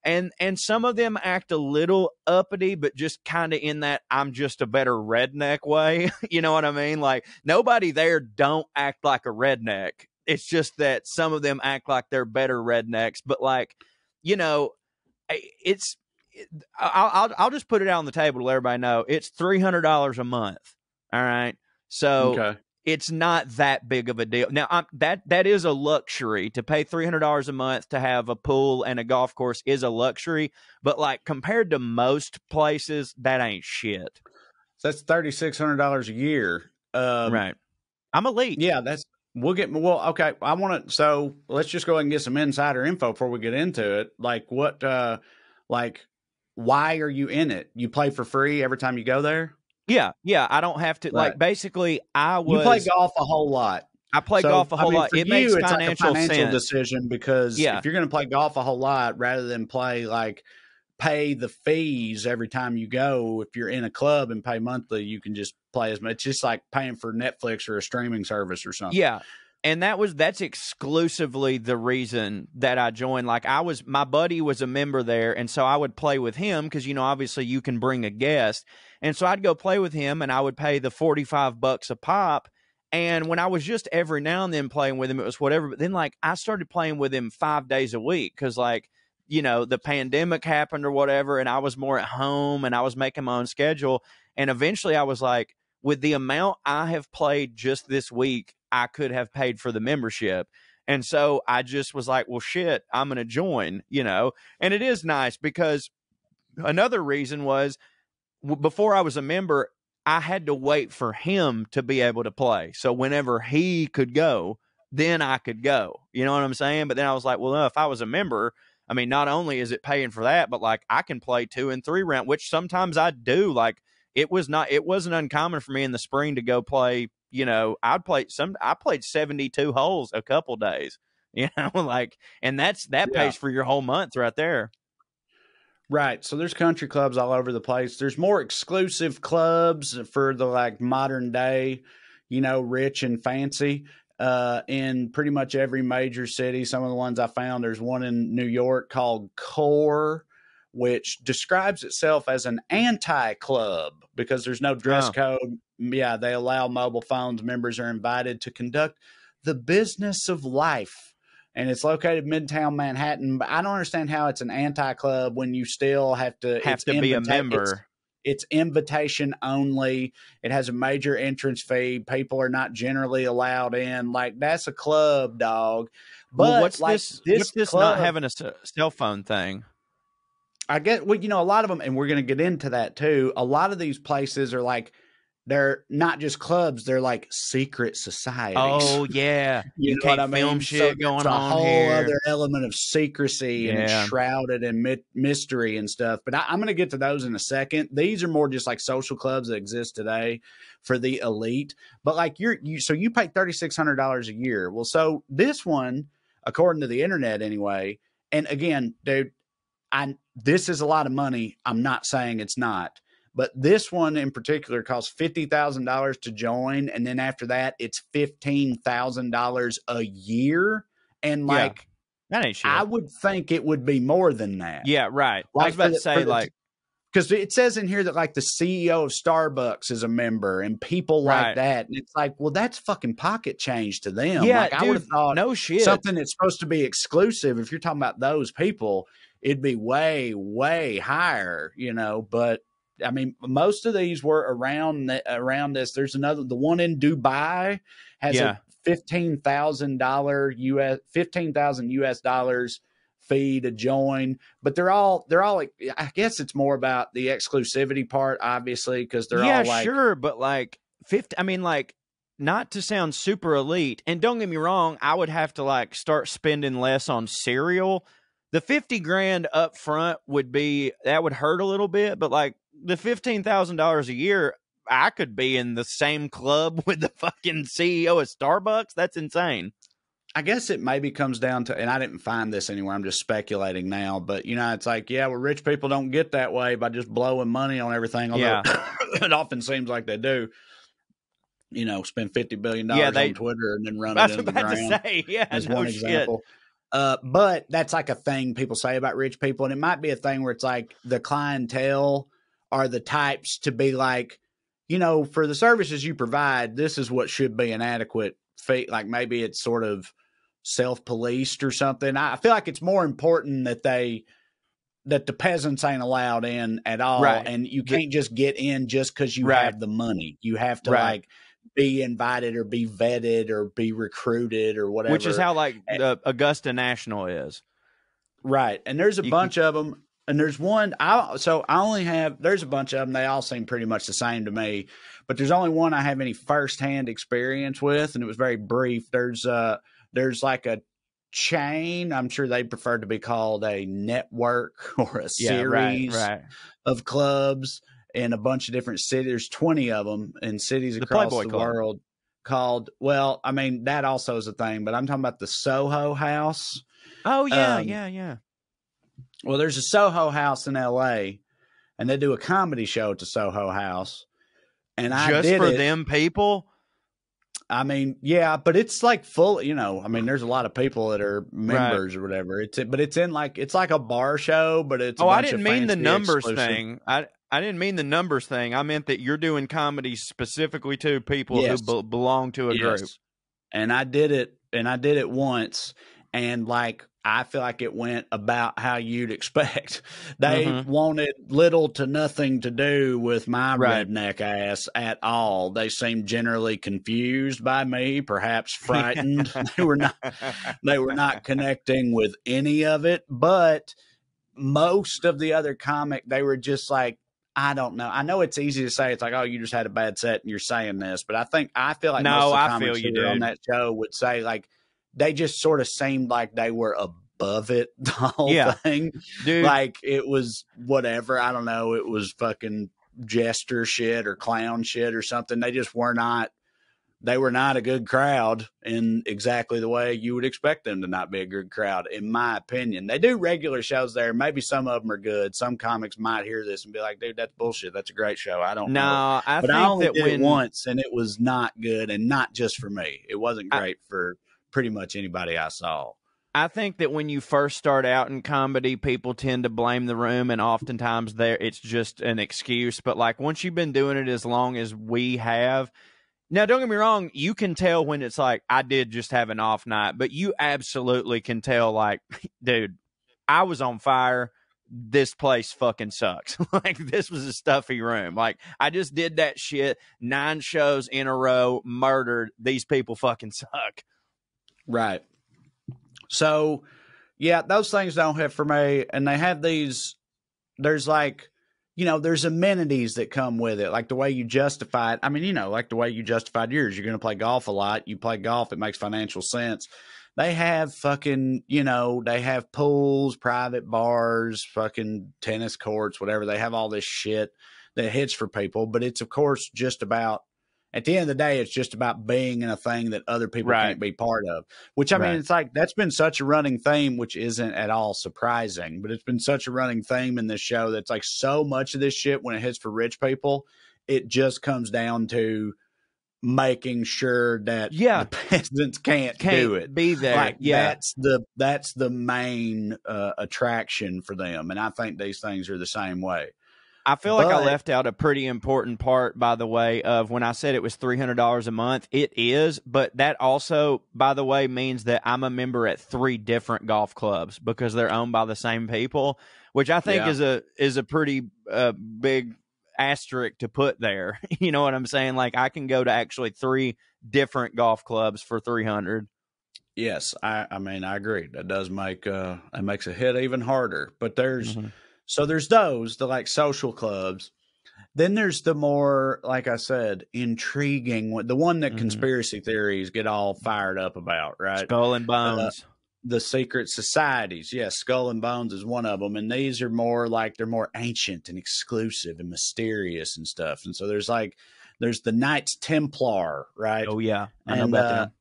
And some of them act a little uppity, but just kind of in that I'm just a better redneck way. You know what I mean? Like, nobody there don't act like a redneck. It's just that some of them act like they're better rednecks. But like, I'll just put it out on the table to let everybody know it's $300 a month. All right. So it's not that big of a deal. Now, that is a luxury. To pay $300 a month to have a pool and a golf course is a luxury, but like compared to most places, that ain't shit. So that's $3,600 a year. Right. I'm elite. Yeah, okay. So let's just go ahead and get some insider info before we get into it. Like why are you in it? You play for free every time you go there? Yeah. I don't have to. Right. Like, basically, you play golf a whole lot. I play golf a whole lot. It makes financial sense. Decision because if you're going to play golf a whole lot, rather than pay the fees every time you go, if you're in a club and pay monthly, you can just play as much. It's just like paying for Netflix or a streaming service or something. Yeah. And that's exclusively the reason that I joined. Like, my buddy was a member there, and so I would play with him because, obviously you can bring a guest. And so I'd go play with him, and I would pay the $45 a pop. And when I was just every now and then playing with him, it was whatever. But then, like, I started playing with him 5 days a week because, like, the pandemic happened or whatever, and I was more at home, and I was making my own schedule. And eventually I was like, with the amount I have played just this week, I could have paid for the membership. And so I just was like, well, shit, I'm going to join, and it is nice because another reason was before I was a member, I had to wait for him to be able to play. So whenever he could go, then I could go, you know what I'm saying? But then I was like, well, no, if I was a member, I mean, not only is it paying for that, but like I can play 2 and 3 round, which sometimes I do. Like, it wasn't uncommon for me in the spring to go play. I played 72 holes a couple days, like, and that pays for your whole month right there. Right. So there's country clubs all over the place. There's more exclusive clubs for the like modern day, rich and fancy, in pretty much every major city. Some of the ones I found, there's one in New York called Core, which describes itself as an anti-club because there's no dress code. Yeah, they allow mobile phones. Members are invited to conduct the business of life. And it's located in Midtown Manhattan. But I don't understand how it's an anti-club when you still have to be a member. It's invitation only. It has a major entrance fee. People are not generally allowed in. Like, that's a club, dog. But what's this club, not having a cell phone thing? I get, a lot of them, and we're going to get into that too. A lot of these places are like, they're not just clubs; they're like secret societies. Oh yeah, you know what I mean? Film shit going on here. It's a whole other element of secrecy and shrouded in mystery and stuff. But I'm going to get to those in a second. These are more just like social clubs that exist today for the elite. But like so you pay $3,600 a year. Well, so this one, according to the internet, anyway. And again, dude, this is a lot of money. I'm not saying it's not. But this one in particular costs $50,000 to join. And then after that, it's $15,000 a year. And like, that ain't shit. I would think it would be more than that. Yeah, right. Like, I was about to say, like, because it says in here that like the CEO of Starbucks is a member and people like that. And it's like, well, that's fucking pocket change to them. Yeah, like, I would have thought no shit. Something that's supposed to be exclusive. If you're talking about those people, it'd be way, way higher, but I mean, most of these were around this. There's another, the one in Dubai has a $15,000 US dollars fee to join, but they're all like, I guess it's more about the exclusivity part, obviously, because they're all like, sure, but like 50, I mean, like, not to sound super elite, and don't get me wrong, I would have to like start spending less on cereal. The 50 grand up front would hurt a little bit, but like the $15,000 a year, I could be in the same club with the fucking CEO of Starbucks. That's insane. I guess it maybe comes down to, and I didn't find this anywhere, I'm just speculating now, but it's like, well, rich people don't get that way by just blowing money on everything. Although it often seems like they do. Spend $50 billion on Twitter and then run it into the ground. As one example. But that's like a thing people say about rich people. And it might be a thing where it's like the clientele are the types to be like, for the services you provide, this is what should be an adequate fee. Like maybe it's sort of self-policed or something. I feel like it's more important that the peasants ain't allowed in at all. Right. And you can't just get in just because you have the money. You have to like be invited or be vetted or be recruited or whatever. Which is how like the Augusta National is. Right. And there's a bunch of them. And there's one, there's a bunch of them. They all seem pretty much the same to me, but there's only one I have any firsthand experience with. And it was very brief. There's like a chain. I'm sure they prefer to be called a network or a series of clubs in a bunch of different cities. There's 20 of them in cities across the world called, well, I mean, that also is a thing, but I'm talking about the Soho House. Oh, yeah. Well, there's a Soho House in L.A., and they do a comedy show at the Soho House. And I did for them people? I mean, yeah, but it's like full, I mean, there's a lot of people that are members or whatever. It's like a bar show, but it's I didn't mean the numbers thing. I didn't mean the numbers thing. I meant that you're doing comedy specifically to people who belong to a group. And I did it once, and like I feel like it went about how you'd expect. They wanted little to nothing to do with my redneck ass at all. They seemed generally confused by me, perhaps frightened. They were not connecting with any of it. But most of the other comic, they were just like, I don't know. I know it's easy to say. It's like, oh, you just had a bad set and you're saying this. But I feel like most of the comics who were on that show would say like, they just sort of seemed like they were above it, the whole thing. Dude. Like it was whatever. I don't know. It was fucking jester shit or clown shit or something. They just were not a good crowd in exactly the way you would expect them to not be a good crowd, in my opinion. They do regular shows there. Maybe some of them are good. Some comics might hear this and be like, dude, that's bullshit. That's a great show. I don't know. But I only did it once, and it was not good, and not just for me. It wasn't great for pretty much anybody I saw. I think that when you first start out in comedy, people tend to blame the room, and oftentimes it's just an excuse. But like once you've been doing it as long as we have, now don't get me wrong, you can tell when it's like, I did just have an off night, but you absolutely can tell like, dude, I was on fire. This place fucking sucks. Like this was a stuffy room. Like I just did that shit 9 shows in a row, murdered. These people fucking suck. Right. So, yeah, those things don't hit for me. And they have these, there's like, there's amenities that come with it. Like the way you justify it. I mean, like the way you justified yours. You're going to play golf a lot. You play golf. It makes financial sense. They have fucking, they have pools, private bars, fucking tennis courts, whatever. They have all this shit that hits for people. But it's, of course, just about, at the end of the day, it's just about being in a thing that other people can't be part of, which I mean, it's like, that's been such a running theme, which isn't at all surprising, but it's been such a running theme in this show. That's like so much of this shit when it hits for rich people, it just comes down to making sure that the peasants can't do it. Be there. Like that's the main attraction for them. And I think these things are the same way. I feel like I left out a pretty important part, by the way, of when I said it was $300 a month. It is, but that also, by the way, means that I'm a member at 3 different golf clubs because they're owned by the same people, which I think is a pretty big asterisk to put there. You know what I'm saying? Like I can go to actually 3 different golf clubs for 300. Yes, I mean I agree. That does make it makes a hit even harder. But there's those the like social clubs. Then there's the more, like I said, intriguing one, the one that conspiracy theories get all fired up about, right? Skull and Bones. The secret societies. Yes, Skull and Bones is one of them. And these are more like they're more ancient and exclusive and mysterious and stuff. And so there's the Knights Templar, right? Oh, yeah. I know about them.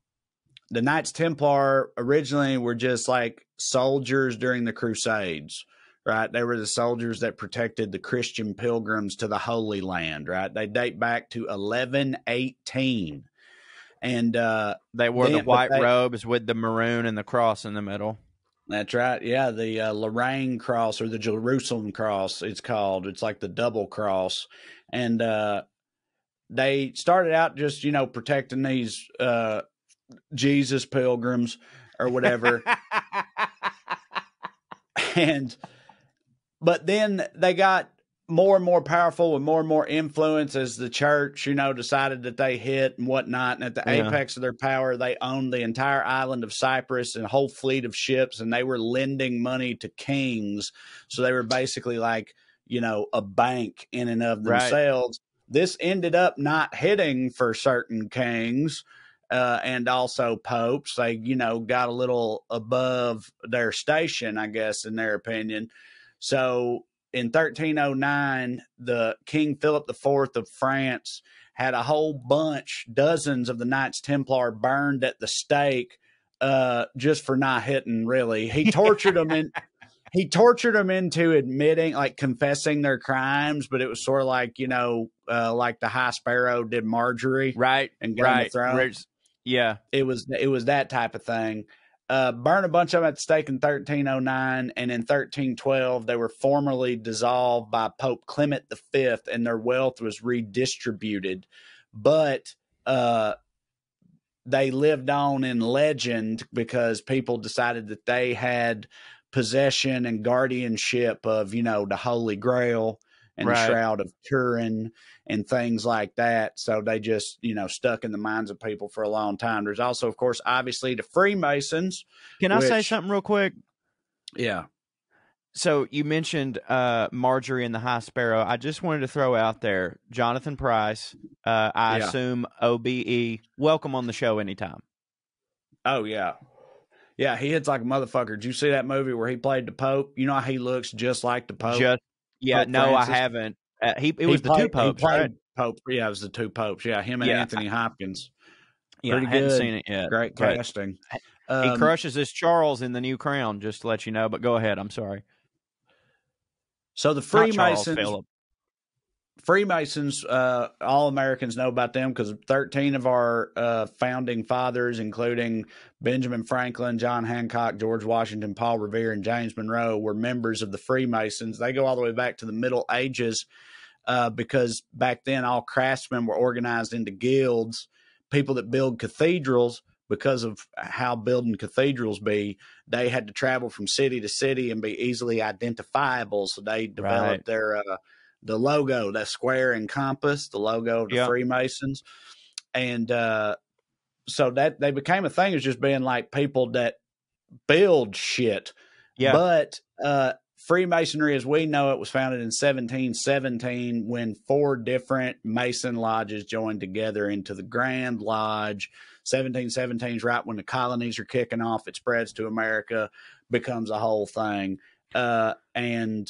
The Knights Templar originally were just like soldiers during the Crusades. Right, they were the soldiers that protected the Christian pilgrims to the Holy Land. Right, they date back to 1118, and they wore the white robes with the maroon and the cross in the middle. That's right. Yeah, the Lorraine cross or the Jerusalem cross. It's called. It's like the double cross, and they started out just protecting these Jesus pilgrims or whatever, But then they got more and more powerful with more and more influence as the church, decided that they hit and whatnot. And at the apex of their power, they owned the entire island of Cyprus and a whole fleet of ships, and they were lending money to kings. So they were basically like, a bank in and of themselves. Right. This ended up not hitting for certain kings and also popes. They, got a little above their station, I guess, in their opinion. So in 1309, the King Philip IV of France had a whole bunch, dozens of the Knights Templar burned at the stake just for not hitting, really. He tortured them into admitting, like confessing their crimes, but it was sort of like, like the High Sparrow did Marjorie. Right. And Game of Thrones. Yeah. It was that type of thing. Burned a bunch of them at the stake in 1309, and in 1312 they were formally dissolved by Pope Clement V, and their wealth was redistributed. But they lived on in legend because people decided that they had possession and guardianship of, the Holy Grail and the Shroud of Turin and things like that. So they just, stuck in the minds of people for a long time. There's also, of course, obviously the Freemasons. Can I say something real quick? Yeah. So you mentioned Marjorie and the High Sparrow. I just wanted to throw out there, Jonathan Pryce, I assume OBE, welcome on the show anytime. Oh, yeah. Yeah, he hits like a motherfucker. Did you see that movie where he played the Pope? You know how he looks just like the Pope? Yeah, Pope no, Francis. I haven't. It was the two popes, right? Pope. Yeah, it was the two popes. Yeah, him and Anthony Hopkins. Yeah, I hadn't seen it yet. Great casting. He crushes his Charles in The New Crown, just to let you know. But go ahead. I'm sorry. So the Freemasons, all Americans know about them because 13 of our founding fathers, including Benjamin Franklin, John Hancock, George Washington, Paul Revere, and James Monroe, were members of the Freemasons. They go all the way back to the Middle Ages because back then all craftsmen were organized into guilds. People that build cathedrals, because of how building cathedrals be, they had to travel from city to city and be easily identifiable. So they developed their the logo, that square and compass, the logo of the Freemasons. And so that they became a thing as just being like people that build shit. Yeah. But Freemasonry, as we know it, was founded in 1717 when 4 different Mason lodges joined together into the Grand Lodge. 1717 is right when the colonies are kicking off. It spreads to America, becomes a whole thing. And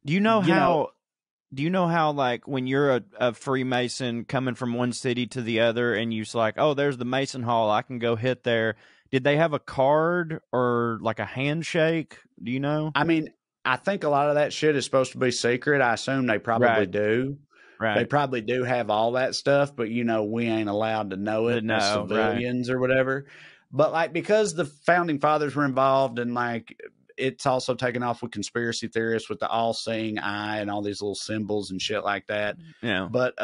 do you know how, like, when you're a Freemason coming from one city to the other and you're like, oh, there's the Mason Hall, I can go hit there. Did they have a card or like a handshake? Do you know? I mean, I think a lot of that shit is supposed to be secret. I assume they probably do. Right. They probably do have all that stuff, but, we ain't allowed to know it as civilians or whatever. But, like, because the founding fathers were involved and, like, it's also taken off with conspiracy theorists with the all-seeing eye and all these little symbols and shit like that. Yeah. But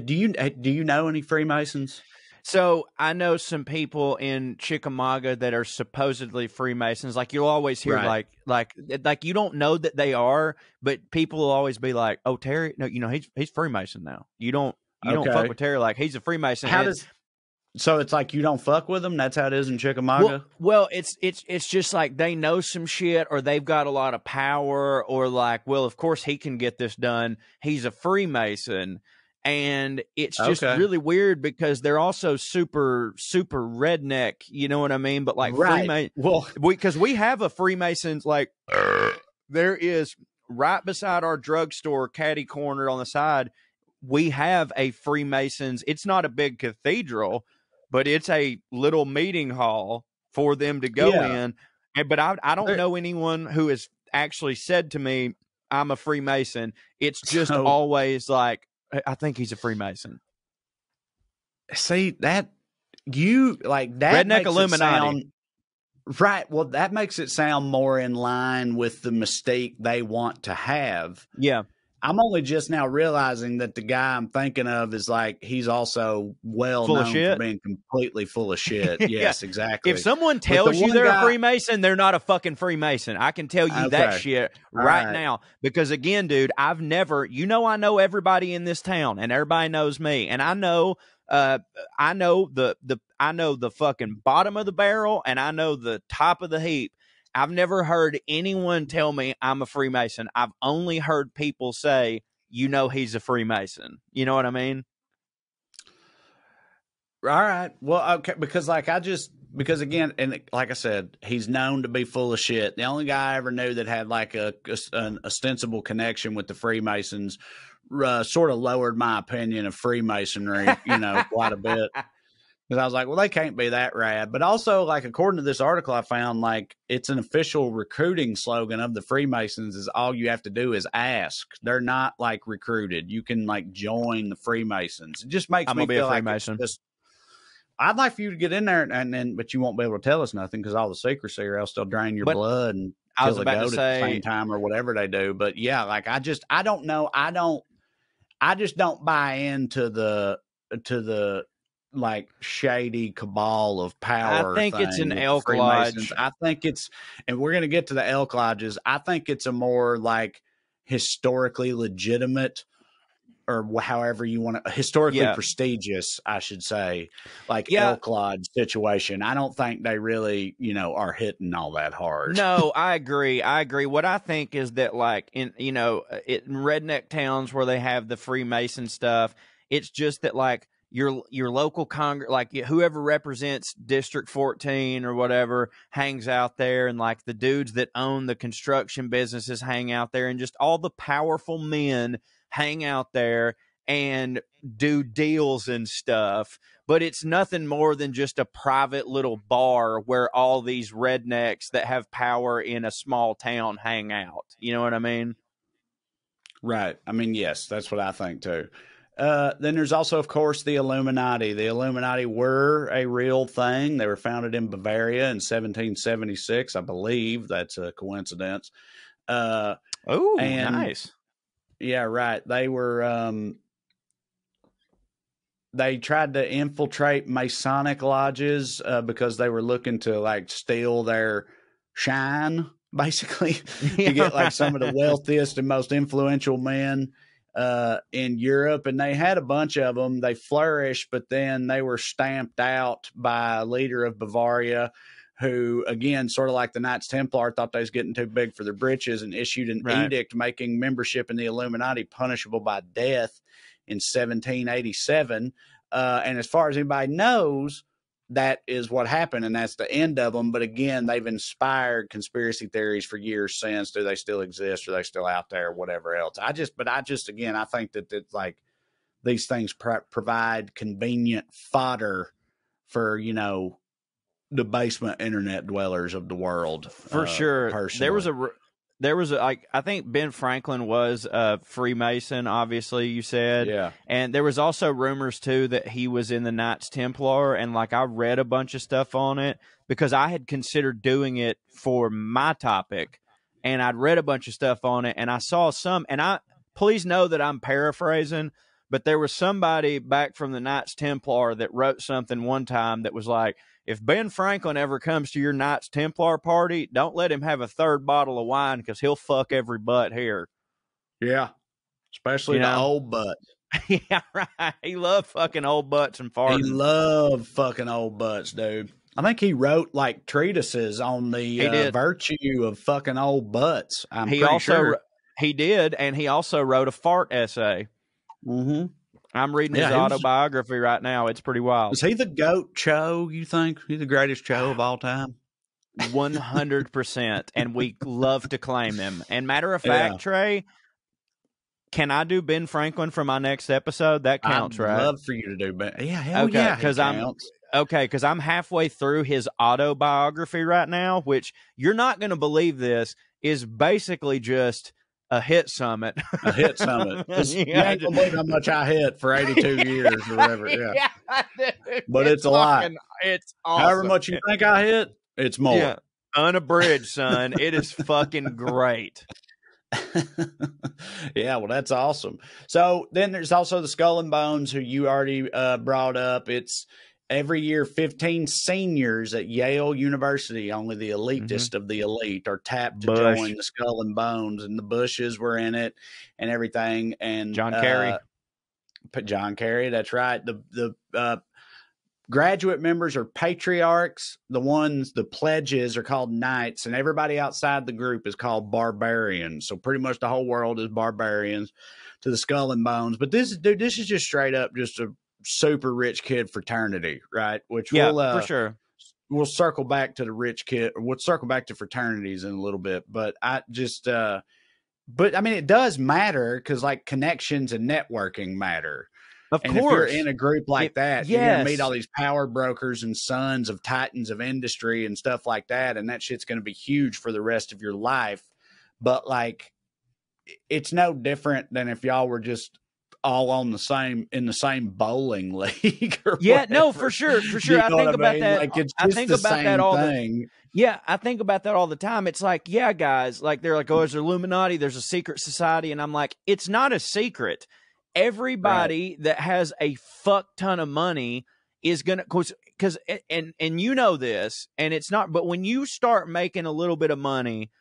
do you know any Freemasons? So I know some people in Chickamauga that are supposedly Freemasons. Like you'll always hear Right. like you don't know that they are, but people will always be like, "Oh, Terry, no, he's Freemason now. You don't fuck with Terry like he's a Freemason." So it's like you don't fuck with them? That's how it is in Chickamauga? Well, it's just like they know some shit, or they've got a lot of power, or like, well, of course he can get this done. He's a Freemason. And it's just really weird because they're also super redneck, you know what I mean? But like Freemason, because we have a Freemasons, like there is right beside our drugstore, caddy corner on the side, we have a Freemasons. It's not a big cathedral, but it's a little meeting hall for them to go in. But I don't know anyone who has actually said to me, I'm a Freemason. It's just always like, I think he's a Freemason. See, that you like that redneck Illuminati. Right. Well, that makes it sound more in line with the mistake they want to have. Yeah. I'm only just now realizing that the guy I'm thinking of is like, he's also well known for being completely full of shit. Yes, exactly. If someone tells you they're a Freemason, they're not a fucking Freemason. I can tell you that shit right now. Because again, dude, I've never, I know everybody in this town and everybody knows me. And I know the fucking bottom of the barrel and I know the top of the heap. I've never heard anyone tell me I'm a Freemason. I've only heard people say, he's a Freemason. You know what I mean? All right. Well, okay. Because again, and like I said, he's known to be full of shit. The only guy I ever knew that had like an ostensible connection with the Freemasons sort of lowered my opinion of Freemasonry, quite a bit. Because I was like, well, they can't be that rad. But also, like, according to this article I found, like, it's an official recruiting slogan of the Freemasons is all you have to do is ask. They're not, like, recruited. You can, like, join the Freemasons. It just makes me feel like I'd like for you to get in there, but you won't be able to tell us nothing because all the secrecy, or else they'll drain your blood and kill the goat at the same time or whatever they do. But, yeah, like, I don't know. I just don't buy into the like shady cabal of power. I think it's an elk lodge. I think it's, and we're going to get to the elk lodges. I think it's a more like historically legitimate, or however you want to, historically prestigious, I should say, like elk lodge situation. I don't think they really, are hitting all that hard. No, I agree. What I think is that like in redneck towns where they have the Freemason stuff, it's just that like, your local like whoever represents District 14 or whatever hangs out there, and like the dudes that own the construction businesses hang out there, and just all the powerful men hang out there and do deals and stuff. But it's nothing more than just a private little bar where all these rednecks that have power in a small town hang out. You know what I mean? Right. I mean, yes, that's what I think too. Then there's also, of course, the Illuminati. The Illuminati were a real thing. They were founded in Bavaria in 1776, I believe. That's a coincidence. Nice. Yeah, right. They were. They tried to infiltrate Masonic lodges because they were looking to like steal their shine, basically, to get like some of the wealthiest and most influential men in Europe. And they had a bunch of them. They flourished, but then they were stamped out by a leader of Bavaria who, again, sort of like the Knights Templar, thought they was getting too big for their britches and issued an edict making membership in the Illuminati punishable by death in 1787. And as far as anybody knows, that is what happened, and that's the end of them. But again, they've inspired conspiracy theories for years since. Do they still exist? Are they still out there? Whatever else. I think that like these things provide convenient fodder for, the basement internet dwellers of the world. For sure. Personally. There was I think Ben Franklin was a Freemason, obviously, you said. Yeah. And there was also rumors, too, that he was in the Knights Templar. And, like, I read a bunch of stuff on it because I had considered doing it for my topic. And I'd read a bunch of stuff on it. And I saw some. And please know that I'm paraphrasing but there was somebody back from the Knights Templar that wrote something one time that was like, if Ben Franklin ever comes to your Knights Templar party, don't let him have a third bottle of wine because he'll fuck every butt here. Yeah, especially the old butts. Yeah, right. He loved fucking old butts and farting. He loved fucking old butts, dude. I think he wrote like treatises on the virtue of fucking old butts. I'm pretty sure. He did, and he also wrote a fart essay. Mm-hmm. I'm reading his autobiography right now. It's pretty wild. Is he the GOAT Cho, you think? He's the greatest Cho of all time? 100%. And we love to claim him. And matter of fact, Trae, can I do Ben Franklin for my next episode? That counts, right? I'd love for you to do Ben. Yeah, hell yeah, because I'm halfway through his autobiography right now, which you're not going to believe this, is basically just a hit summit. A hit summit. You ain't gonna believe how much I hit for 82 years or whatever. Yeah, dude, but it's a lot. It's awesome. However much you think I hit, it's more. Yeah. Unabridged, son. It is fucking great. Yeah, well, that's awesome. So then there's also the Skull and Bones, who you already brought up. It's every year 15 seniors at Yale University, only the elitist of the elite, are tapped to join the Skull and Bones, and the Bushes were in it and everything. And John Kerry. John Kerry, that's right. The graduate members are patriarchs. The pledges are called knights, and everybody outside the group is called barbarians. So pretty much the whole world is barbarians to the Skull and Bones. But this is just straight up just a super rich kid fraternity, right? Which for sure. We'll circle back to the rich kid. We'll circle back to fraternities in a little bit, but but I mean, it does matter because like connections and networking matter. Of course, if you're in a group like that, you're gonna meet all these power brokers and sons of titans of industry and stuff like that, and that shit's gonna be huge for the rest of your life. But like, it's no different than if y'all were just all on the same bowling league. Or whatever. No, for sure. You know I think about that. Like it's just I think the about same that all thing. I think about that all the time. It's like, guys, like they're like, oh, there's Illuminati, there's a secret society, and I'm like, it's not a secret. Everybody that has a fuck ton of money is gonna, because and you know this, and it's not. But when you start making a little bit of money,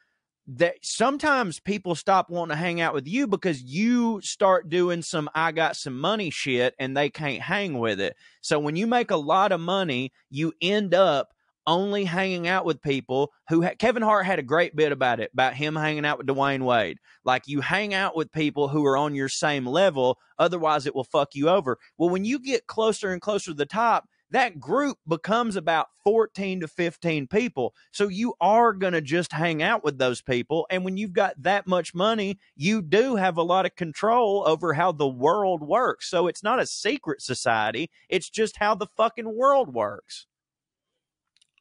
that sometimes people stop wanting to hang out with you because you start doing some I got some money shit and they can't hang with it. So when you make a lot of money, you end up only hanging out with people who Kevin Hart had a great bit about it, about him hanging out with Dwayne Wade. Like, you hang out with people who are on your same level, otherwise it will fuck you over. Well, when you get closer and closer to the top, that group becomes about 14 to 15 people. So you are going to just hang out with those people. And when you've got that much money, you do have a lot of control over how the world works. So it's not a secret society. It's just how the fucking world works.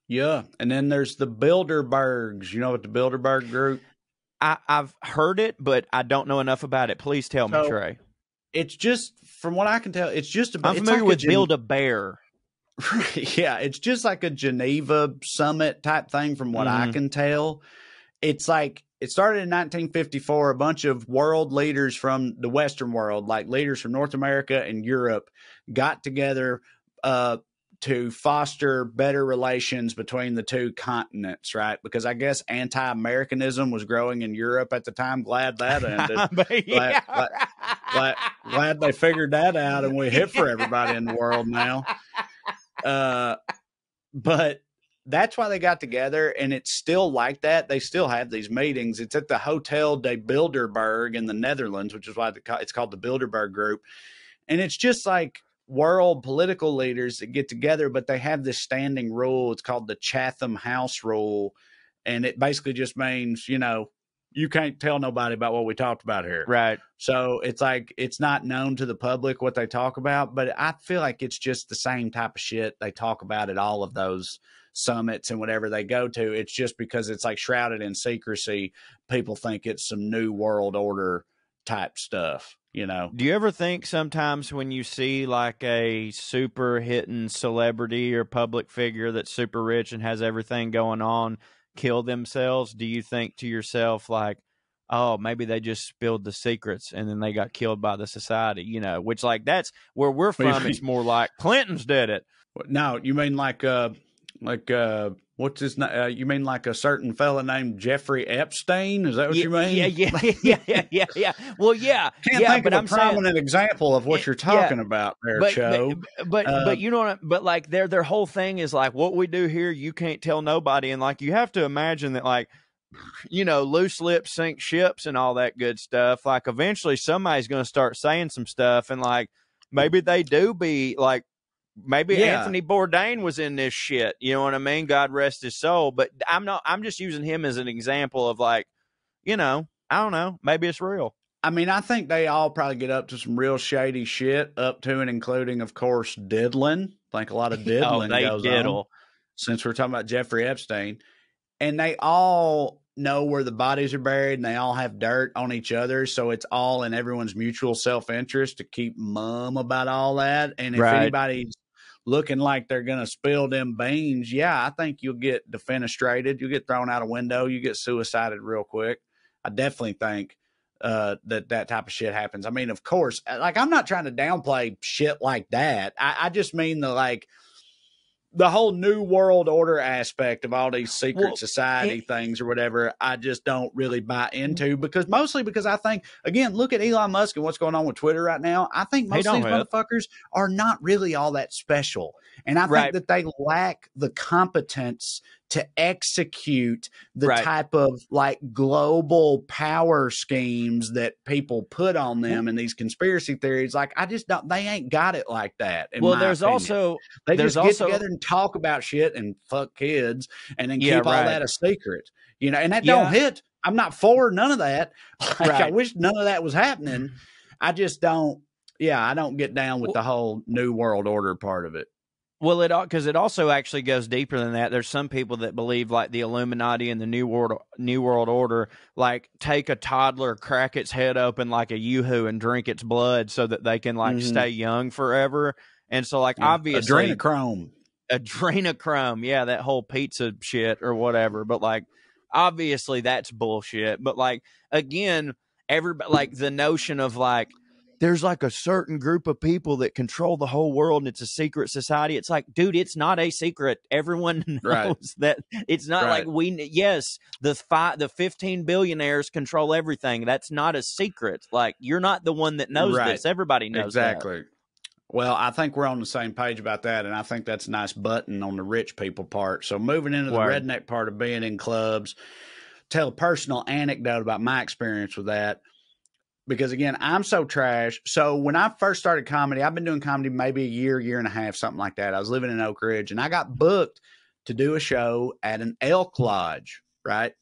Yeah. And then there's the Bilderbergs. You know what the Bilderberg group? I've heard it, but I don't know enough about it. Please tell me, Trae. It's just, from what I can tell, it's just I'm familiar with Build-A-Bear. Yeah, it's just like a Geneva summit type thing from what I can tell. It's like, it started in 1954. A bunch of world leaders from the Western world, like leaders from North America and Europe, got together to foster better relations between the two continents, right? Because I guess anti-Americanism was growing in Europe at the time. Glad that ended. Glad they figured that out, and we hit for everybody in the world now. But that's why they got together, and it's still like that. They still have these meetings. It's at the Hotel de Bilderberg in the Netherlands, which is why it's called the Bilderberg Group. And it's just like world political leaders that get together, but they have this standing rule. It's called the Chatham House Rule. And it basically just means, you can't tell nobody about what we talked about here. Right. So it's like, it's not known to the public what they talk about, but I feel like it's just the same type of shit they talk about at all of those summits and whatever they go to. It's just because it's like shrouded in secrecy. People think it's some new world order type stuff, Do you ever think sometimes when you see like a super hitting celebrity or public figure that's super rich and has everything going on kill themselves, do you think to yourself like, oh, maybe they just spilled the secrets and then they got killed by the society, you know, which like that's where we're from. It's more like Clinton's did it. No, you mean like what's his name? You mean like a certain fella named Jeffrey Epstein? Is that what you mean? Yeah. Well, yeah. Can't think of a prominent example of what you're talking about there, Cho. But you know what? But like their whole thing is like, what we do here, you can't tell nobody, and like you have to imagine that, like, you know, loose lips sink ships and all that good stuff. Like eventually somebody's going to start saying some stuff, and like maybe they do be like. Maybe Anthony Bourdain was in this shit. You know what I mean? God rest his soul. But I'm just using him as an example of like, you know, I don't know. Maybe it's real. I mean, I think they all probably get up to some real shady shit, up to and including, of course, diddling. I think a lot of diddling goes on. Since we're talking about Jeffrey Epstein. And they all know where the bodies are buried, and they all have dirt on each other. So it's all in everyone's mutual self-interest to keep mum about all that. And if anybody's looking like they're going to spill them beans, yeah, I think you'll get defenestrated. You'll get thrown out a window. You get suicided real quick. I definitely think that type of shit happens. I mean, of course, like I'm not trying to downplay shit like that. I just mean the whole new world order aspect of all these secret society things or whatever, I just don't really buy into mostly because I think, again, look at Elon Musk and what's going on with Twitter right now. I think most of these motherfuckers are not really all that special. And I think that they lack the competence to execute the type of like global power schemes that people put on them in these conspiracy theories. Like, I just don't, they ain't got it like that. Well, there's also, they just get together and talk about shit and fuck kids and then keep all that a secret, you know, and that don't hit. I'm not for none of that. Like, I wish none of that was happening. I just don't, I don't get down with the whole new world order part of it. Well, because it also actually goes deeper than that. There's some people that believe like the Illuminati and the New World Order, like take a toddler, crack its head open like a yoo-hoo and drink its blood so that they can like stay young forever. And so like obviously adrenochrome, yeah, that whole pizza shit or whatever. But like obviously that's bullshit. But like again, everybody like the notion of like, there's like a certain group of people that control the whole world and it's a secret society. It's like, dude, it's not a secret. Everyone knows that it's not like the 15 billionaires control everything. That's not a secret. Like, you're not the one that knows this. Everybody knows that. Well, I think we're on the same page about that, and I think that's a nice button on the rich people part. So moving into the redneck part of being in clubs, tell a personal anecdote about my experience with that. Because, again, I'm so trash. So when I first started comedy, I've been doing comedy maybe a year and a half, something like that. I was living in Oak Ridge, and I got booked to do a show at an elk lodge, right?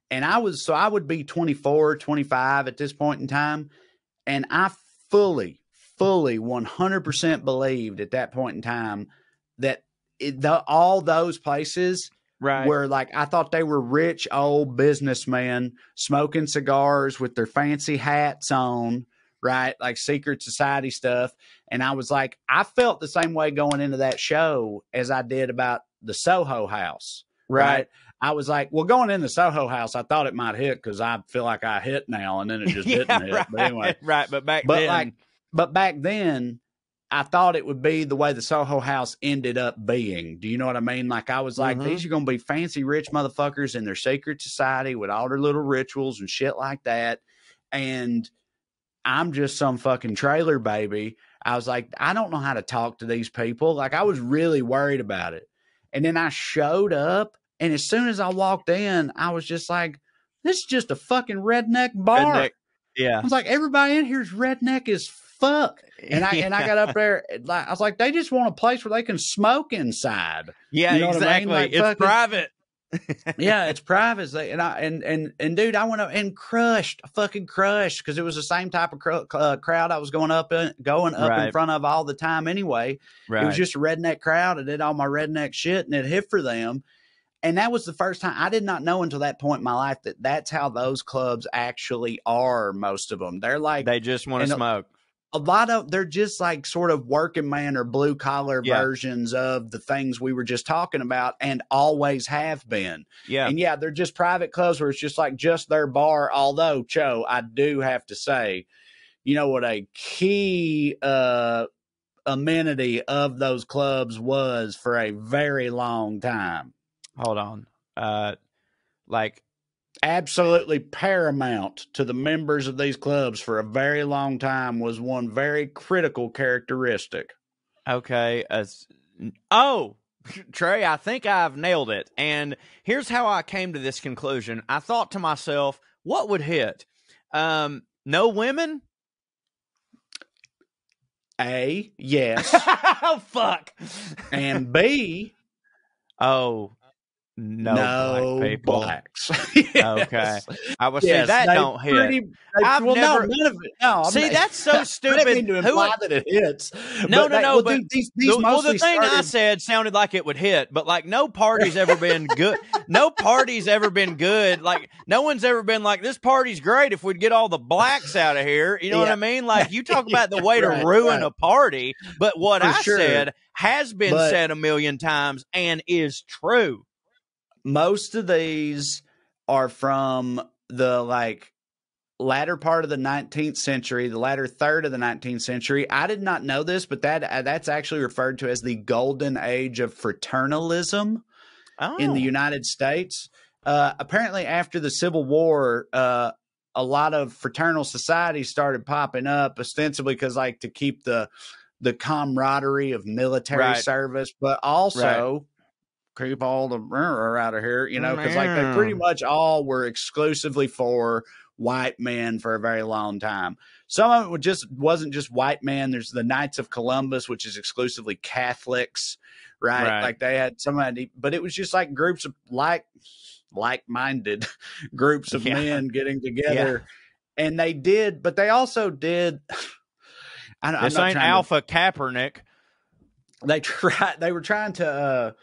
And I would be 24, 25 at this point in time. And I fully 100% believed at that point in time that all those places where like I thought they were rich old businessmen smoking cigars with their fancy hats on, right? Like secret society stuff. And I was like, I felt the same way going into that show as I did about the Soho House, right? I was like, well, going in the Soho House, I thought it might hit because I feel like I hit now, and then it just didn't hit. But anyway, but back then, I thought it would be the way the Soho House ended up being. Do you know what I mean? Like, I was like, these are going to be fancy rich motherfuckers in their secret society with all their little rituals and shit like that. And I'm just some fucking trailer baby. I was like, I don't know how to talk to these people. Like, I was really worried about it. And then I showed up, and as soon as I walked in, I was just like, this is just a fucking redneck bar. I was like, everybody in here is redneck as fuck. And I got up there, I was like, they just want a place where they can smoke inside. Yeah, you know exactly. Like, it's private. It's privacy. And dude, I went up and fucking crushed, because it was the same type of crowd I was going up in front of all the time anyway. It was just a redneck crowd. I did all my redneck shit, and it hit for them. And that was the first time. I did not know until that point in my life that that's how those clubs actually are. Most of them, they're like, they just want to smoke. a lot of, they're just like sort of working man or blue collar versions of the things we were just talking about and always have been. Yeah. And they're just private clubs where it's just like just their bar. Although, Cho, I do have to say, you know what a key amenity of those clubs was for a very long time? Hold on. Like, absolutely paramount to the members of these clubs for a very long time was one very critical characteristic. Okay. Trae, I think I've nailed it. And here's how I came to this conclusion. I thought to myself, what would hit? No women? A, yes. Oh, fuck. And B, no black people. Blacks. Yes. Okay. I would say that don't hit. I've never. None of it. No, see, that's so stupid. I didn't mean to imply that it hits. No. But these the thing I said sounded like it would hit, but like no party's ever been good. No party's ever been good. Like no one's ever been like, this party's great if we'd get all the blacks out of here. You know what I mean? Like you talk about the way to ruin a party, but what I said has been said a million times and is true. Most of these are from the latter part of the 19th century, the latter third of the 19th century. I did not know this, but that's actually referred to as the golden age of fraternalism in the United States. Apparently, after the Civil War, a lot of fraternal societies started popping up, ostensibly because to keep the camaraderie of military service, but also keep all the out of here, because they pretty much all were exclusively for white men for a very long time. Some of it wasn't just white men. There's the Knights of Columbus, which is exclusively Catholics, right? Like they had somebody, but it was just like groups of like-minded groups of men getting together, and they also did. This ain't Alpha Kaepernick. They were trying to.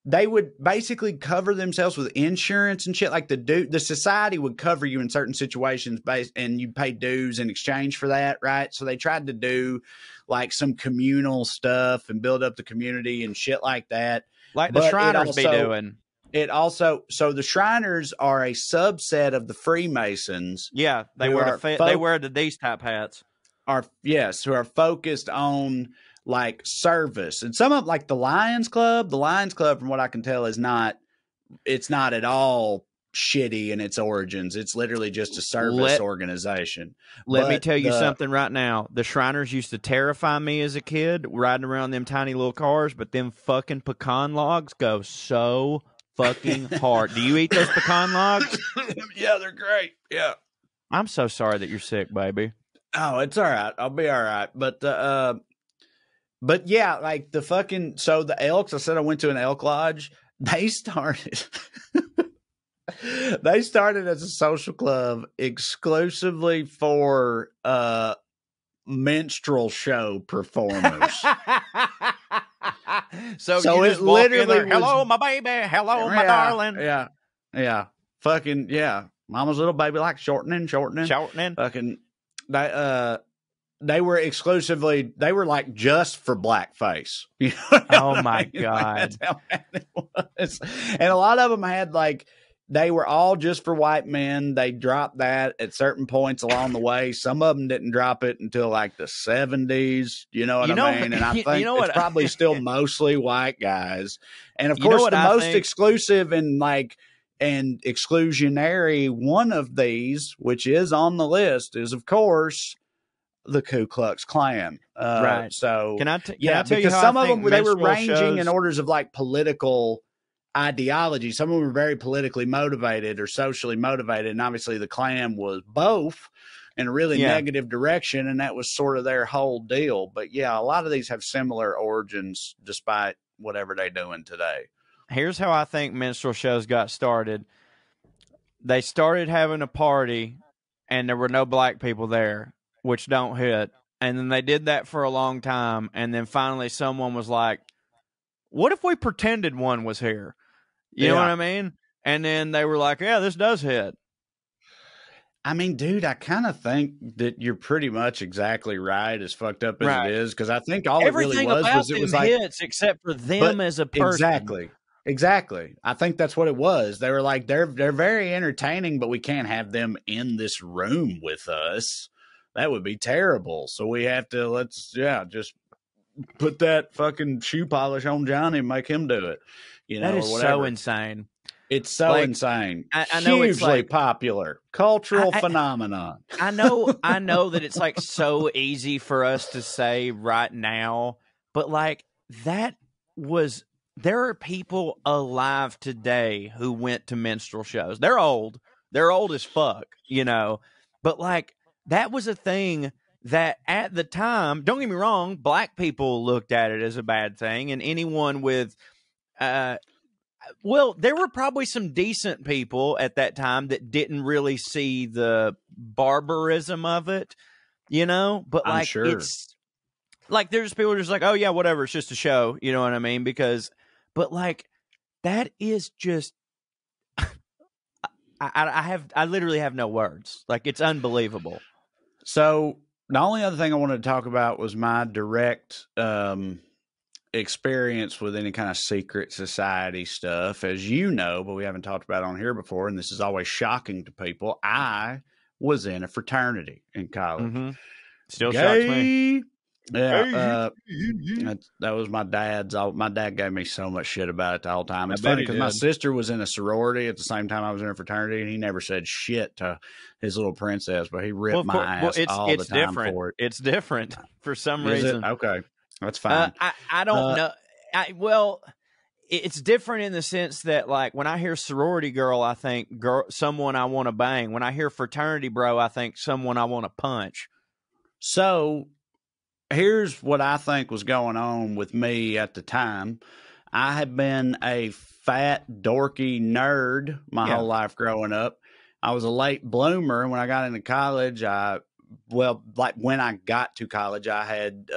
They would basically cover themselves with insurance and shit. Like the society would cover you in certain situations and you pay dues in exchange for that, right? So they tried to do like some communal stuff and build up the community and shit like that. Like the Shriners be doing. So the Shriners are a subset of the Freemasons. Yeah, they wear these type hats. Who are focused on like service. And some of like the Lions Club, from what I can tell, it's not at all shitty in its origins. It's literally just a service organization. Let me tell you something right now. The Shriners used to terrify me as a kid, riding around them tiny little cars, but them fucking pecan logs go so fucking hard. Do you eat those pecan logs? Yeah, they're great. Yeah. I'm so sorry that you're sick, baby. Oh, it's all right. I'll be all right. But yeah, like the Elks, I said I went to an elk lodge. They started as a social club exclusively for minstrel show performers. So it literally hello, my baby. Hello, my darling. Yeah. Yeah. Fucking, yeah. Mama's little baby, like shortening. Fucking, they were like just for blackface. You know my God. That's how bad it was. And a lot of them had they were all just for white men. They dropped that at certain points along the way. Some of them didn't drop it until like the 70s. You know what I mean? And I think it's probably still mostly white guys. And of course, the most exclusive and exclusionary one of these, which is on the list, is of course the Ku Klux Klan. Right. So can I tell you how because some of them they were ranging shows in orders of like political ideology. Some of them were very politically motivated or socially motivated, and obviously the Klan was both in a really negative direction, and that was sort of their whole deal. But yeah, a lot of these have similar origins despite whatever they're doing today. Here's how I think minstrel shows got started. They started having a party, and there were no black people there, which don't hit. And then they did that for a long time, and then finally someone was like, what if we pretended one was here? You know what I mean? And then they were like, yeah, this does hit. I mean, dude, I kind of think that you're pretty much exactly right, as fucked up as it is, because I think all it really Everything was about it them was like, hits except for them as a person. Exactly. I think that's what it was. They were like, they're very entertaining, but we can't have them in this room with us. That would be terrible. So we have to just put that fucking shoe polish on Johnny and make him do it. That is or whatever. so insane. It's so insane. I know hugely it's like popular cultural phenomenon. I know that it's like so easy for us to say right now, but like there are people alive today who went to minstrel shows. They're old as fuck, but like that was a thing that at the time, don't get me wrong, black people looked at it as a bad thing, and anyone with well, there were probably some decent people at that time that didn't really see the barbarism of it, but like, sure. It's like, there's people just like, oh yeah, whatever. It's just a show. You know what I mean? But like, that is just, I literally have no words. Like, it's unbelievable. So the only other thing I wanted to talk about was my direct, experience with any kind of secret society stuff, as you know, but we haven't talked about it on here before, and this is always shocking to people. I was in a fraternity in college. Mm-hmm. Still shocks me. Yeah, that was my dad's. My dad gave me so much shit about it the whole time. It's funny because my sister was in a sorority at the same time I was in a fraternity, and he never said shit to his little princess, but he ripped my ass all the time for it. It's different for some reason. Okay. That's fine. I don't know. It's different in the sense that, like, when I hear sorority girl, I think someone I want to bang. When I hear fraternity bro, I think someone I want to punch. So here's what I think was going on with me at the time. I had been a fat, dorky nerd my whole life growing up. I was a late bloomer. When I got into college, when I got to college, I had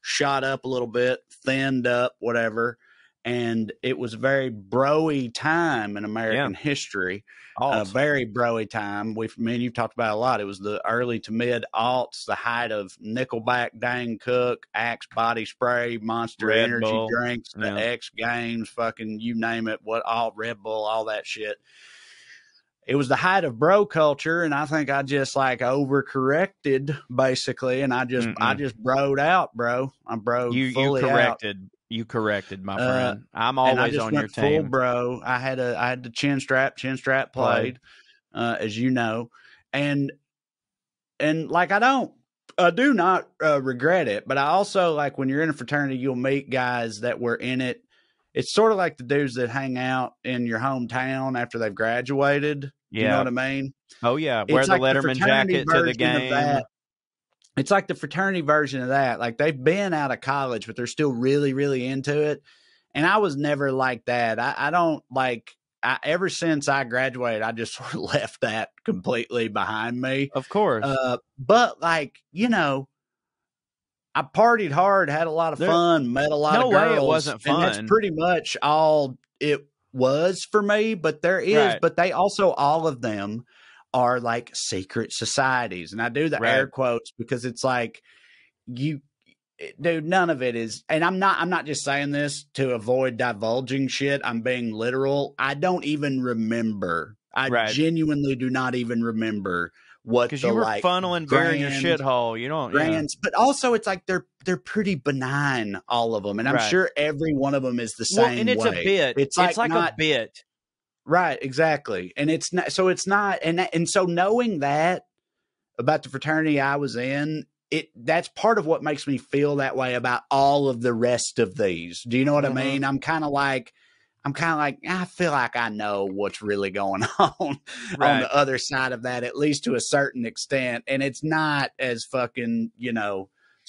shot up a little bit, thinned up, whatever. And it was a very bro-y time in American history. A very bro-y time. Me and you've talked about it a lot. It was the early to mid aughts, the height of Nickelback, Dane Cook, Axe body spray, Monster Red energy Bull. drinks, the X Games, fucking you name it, all Red Bull, all that shit. It was the height of bro culture, and I think I just like overcorrected basically, and I just broed out, bro. I broed fully out. You corrected, my friend. I'm always on your team. Full bro. I had the chin strap played, as you know, and like I do not regret it, but I also like when you're in a fraternity, you'll meet guys that were in it. It's sort of like the dudes that hang out in your hometown after they've graduated. Yeah. You know what I mean? Oh, yeah. Wear the Letterman jacket to the game. It's like the fraternity version of that. Like they've been out of college, but they're still really, really into it. And I was never like that. I don't like, ever since I graduated, I just sort of left that completely behind me. Of course. But like, I partied hard, had a lot of fun, met a lot of girls. No way it wasn't fun. And that's pretty much all it was for me. But but they also, all of them are like secret societies. And I do the air quotes because it's like, dude, none of it is. And I'm not just saying this to avoid divulging shit. I'm being literal. I don't even remember. I genuinely do not even remember what, because you were funneling beer in your shithole. You don't, but also it's like they're pretty benign, all of them, and I'm sure every one of them is the same. And it's way. A bit. It's like a bit, right? Exactly, and it's not. So it's not, and so knowing that about the fraternity I was in, that's part of what makes me feel that way about all of the rest of these. Do you know what I mean? I'm kind of like, I feel like I know what's really going on the other side of that, at least to a certain extent. And it's not as fucking,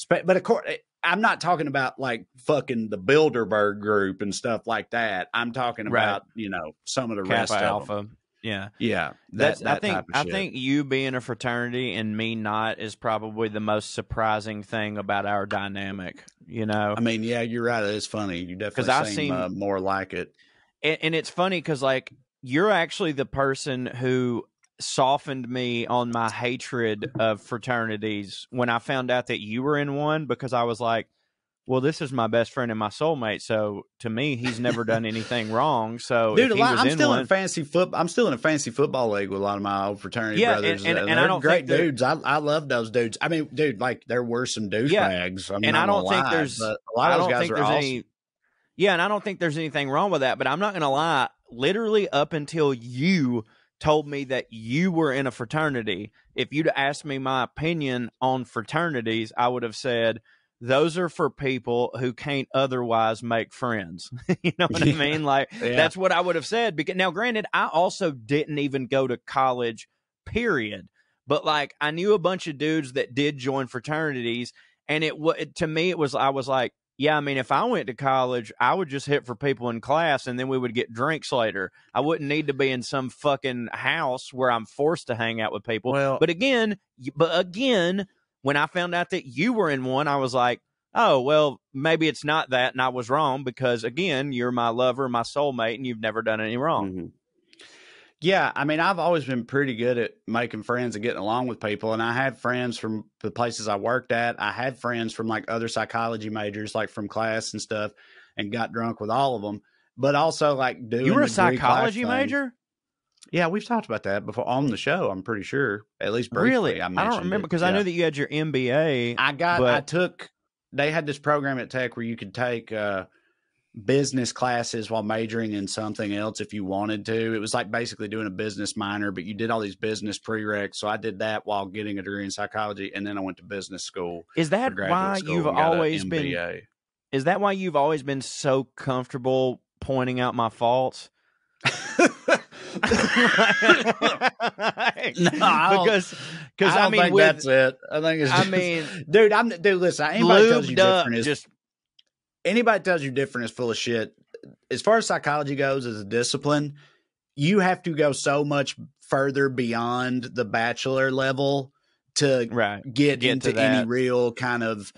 but of course, I'm not talking about like fucking the Bilderberg group and stuff like that. I'm talking about, some of the Kappa rest Alpha. of them. Yeah. Yeah. I think you being a fraternity and me not is probably the most surprising thing about our dynamic, I mean, yeah, you're right. It is funny. You definitely seem more like it. And it's funny because, like, you're actually the person who softened me on my hatred of fraternities when I found out that you were in one, because I was like, well, this is my best friend and my soulmate. So to me, he's never done anything wrong. So dude, if he was I'm in still one, in fantasy football. I'm still in a fantasy football league with a lot of my old fraternity brothers. And they're I don't great think dudes. I love those dudes. I mean, dude, like there were some douchebags. Yeah, and I don't think there's but a lot of those guys are awesome. And I don't think there's anything wrong with that. But I'm not going to lie. Literally, up until you told me that you were in a fraternity, if you'd asked me my opinion on fraternities, I would have said, those are for people who can't otherwise make friends. You know what I mean? Like, that's what I would have said. Because now, granted, I also didn't even go to college, period. But like, I knew a bunch of dudes that did join fraternities, and to me, I was like, yeah, I mean, if I went to college, I would just hit for people in class, and then we would get drinks later. I wouldn't need to be in some fucking house where I'm forced to hang out with people. Well, but again, when I found out that you were in one, I was like, oh, well, maybe it's not that, and I was wrong because, again, you're my lover, my soulmate, and you've never done any wrong. Mm-hmm. Yeah, I mean, I've always been pretty good at making friends and getting along with people, and I had friends from the places I worked at. I had friends from, like, other psychology majors, like from class and stuff, and got drunk with all of them. But also, like, doing You were a psychology major? Yeah, we've talked about that before on the show, I'm pretty sure. At least briefly. Really? I don't remember, because I knew that you had your MBA. They had this program at Tech where you could take business classes while majoring in something else if you wanted to. It was like basically doing a business minor, but you did all these business prereqs. So I did that while getting a degree in psychology, and then I went to business school. Is that why you've always been? Is that why you've always been so comfortable pointing out my faults? Because I mean, that's it. I think it's just, dude, listen, anybody tells you different is anybody tells you different is full of shit. As far as psychology goes as a discipline, you have to go so much further beyond the bachelor level to get into any real kind of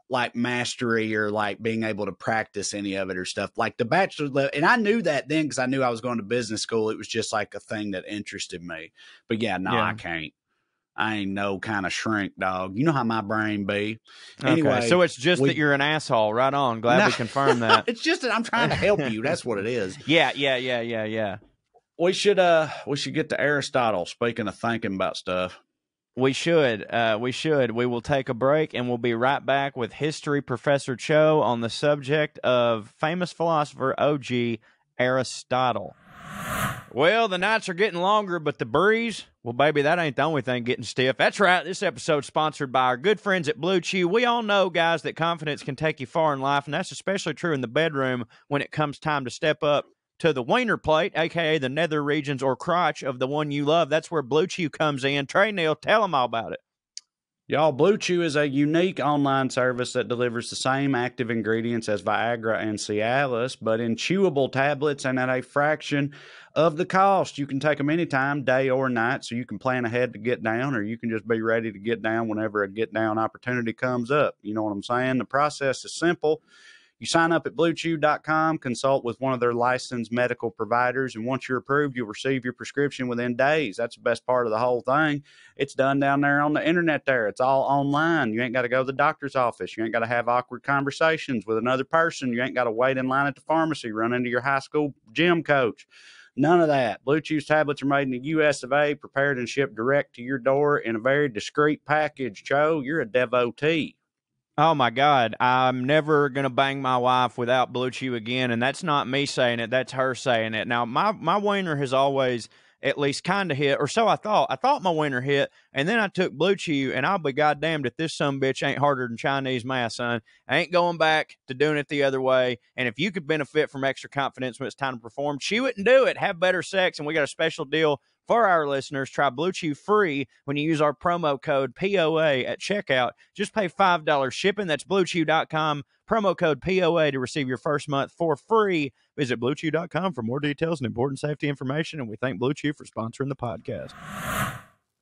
like mastery or like being able to practice any of it or stuff like the bachelor level. And I knew that then because I knew I was going to business school. It was just like a thing that interested me. But I can't. I ain't no kind of shrink, dog. You know how my brain be. Anyway, okay, so it's just that you're an asshole. Right on. Glad we confirmed that. It's just that I'm trying to help you. That's what it is. Yeah. We should get to Aristotle. Speaking of thinking about stuff. We should. We will take a break, and we'll be right back with History Professor Cho on the subject of famous philosopher OG Aristotle. Well, the nights are getting longer, but the breeze, well, baby, that ain't the only thing getting stiff. That's right. This episode's sponsored by our good friends at Blue Chew. We all know, guys, that confidence can take you far in life, and that's especially true in the bedroom when it comes time to step up to the wiener plate, a.k.a. the nether regions or crotch of the one you love. That's where Blue Chew comes in. Trae, Neil, tell them all about it. Y'all, Blue Chew is a unique online service that delivers the same active ingredients as Viagra and Cialis, but in chewable tablets and at a fraction of the cost. You can take them anytime, day or night, so you can plan ahead to get down, or you can just be ready to get down whenever a get down opportunity comes up. You know what I'm saying? The process is simple. You sign up at BlueChew.com, consult with one of their licensed medical providers, and once you're approved, you'll receive your prescription within days. That's the best part of the whole thing. It's done down there on the internet there. It's all online. You ain't got to go to the doctor's office. You ain't got to have awkward conversations with another person. You ain't got to wait in line at the pharmacy, run into your high school gym coach. None of that. Blue Chew's tablets are made in the U.S. of A., prepared and shipped direct to your door in a very discreet package. Joe, you're a devotee. Oh, my God. I'm never going to bang my wife without Blue Chew again, and that's not me saying it. That's her saying it. Now, my wiener has always at least kind of hit, or so I thought. I thought my wiener hit, and then I took Blue Chew, and I'll be goddamned if this sumbitch ain't harder than Chinese math, son. I ain't going back to doing it the other way, and if you could benefit from extra confidence when it's time to perform, chew it and do it. Have better sex, and we got a special deal for our listeners. Try Blue Chew free when you use our promo code POA at checkout. Just pay $5 shipping. That's BlueChew.com. Promo code POA to receive your first month for free. Visit BlueChew.com for more details and important safety information. And we thank Blue Chew for sponsoring the podcast.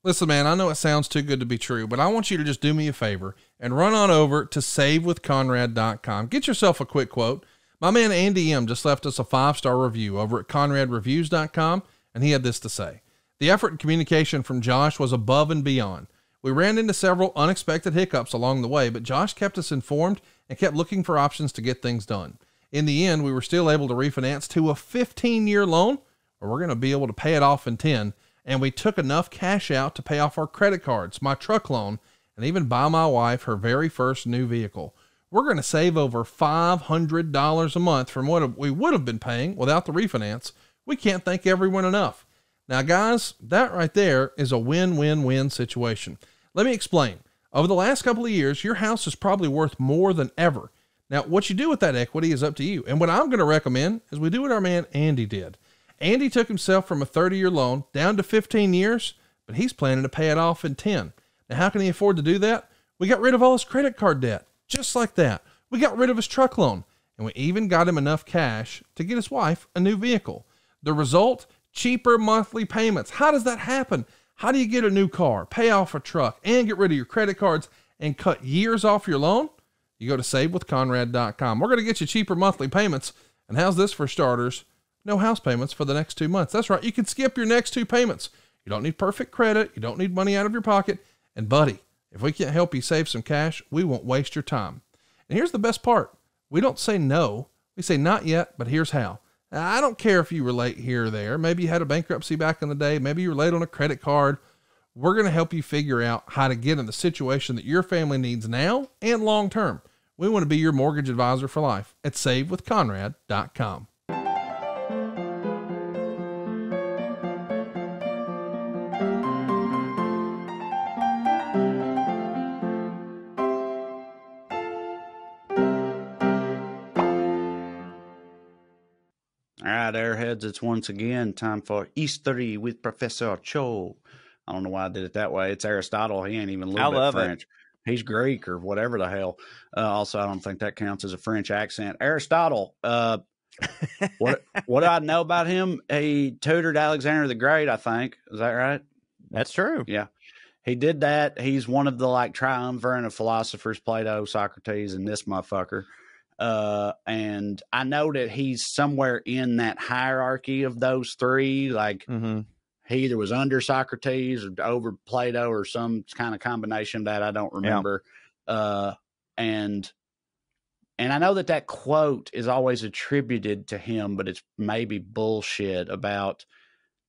Listen, man, I know it sounds too good to be true, but I want you to just do me a favor and run on over to SaveWithConrad.com. Get yourself a quick quote. My man Andy M. just left us a 5-star review over at ConradReviews.com, and he had this to say. The effort and communication from Josh was above and beyond. We ran into several unexpected hiccups along the way, but Josh kept us informed and kept looking for options to get things done. In the end, we were still able to refinance to a 15-year loan, where we're going to be able to pay it off in 10, and we took enough cash out to pay off our credit cards, my truck loan, and even buy my wife her very first new vehicle. We're going to save over $500 a month from what we would have been paying without the refinance. We can't thank everyone enough. Now, guys, that right there is a win-win-win situation. Let me explain. Over the last couple of years, your house is probably worth more than ever. Now, what you do with that equity is up to you. And what I'm going to recommend is we do what our man Andy did. Andy took himself from a 30-year loan down to 15 years, but he's planning to pay it off in 10. Now, how can he afford to do that? We got rid of all his credit card debt, just like that. We got rid of his truck loan, and we even got him enough cash to get his wife a new vehicle. The result? Cheaper monthly payments. How does that happen? How do you get a new car, pay off a truck, and get rid of your credit cards and cut years off your loan? You go to savewithconrad.com. We're going to get you cheaper monthly payments. And how's this for starters? No house payments for the next 2 months. That's right. You can skip your next 2 payments. You don't need perfect credit. You don't need money out of your pocket. And buddy, if we can't help you save some cash, we won't waste your time. And here's the best part. We don't say no. We say not yet, but here's how. Now, I don't care if you were late here or there. Maybe you had a bankruptcy back in the day. Maybe you were late on a credit card. We're going to help you figure out how to get in the situation that your family needs now and long term. We want to be your mortgage advisor for life at savewithconrad.com. All right, Airheads, it's once again time for History with Professor Cho. I don't know why I did it that way. It's Aristotle. He ain't even a little bit French. He's Greek or whatever the hell. Also, I don't think that counts as a French accent. Aristotle, what do I know about him? He tutored Alexander the Great, I think. Is that right? That's true. Yeah. He did that. He's one of the triumvirate of philosophers, Plato, Socrates, and this motherfucker. And I know that he's somewhere in that hierarchy of those three. He either was under Socrates or over Plato or some kind of combination of that. I don't remember. Yeah. And I know that quote is always attributed to him, but it's maybe bullshit about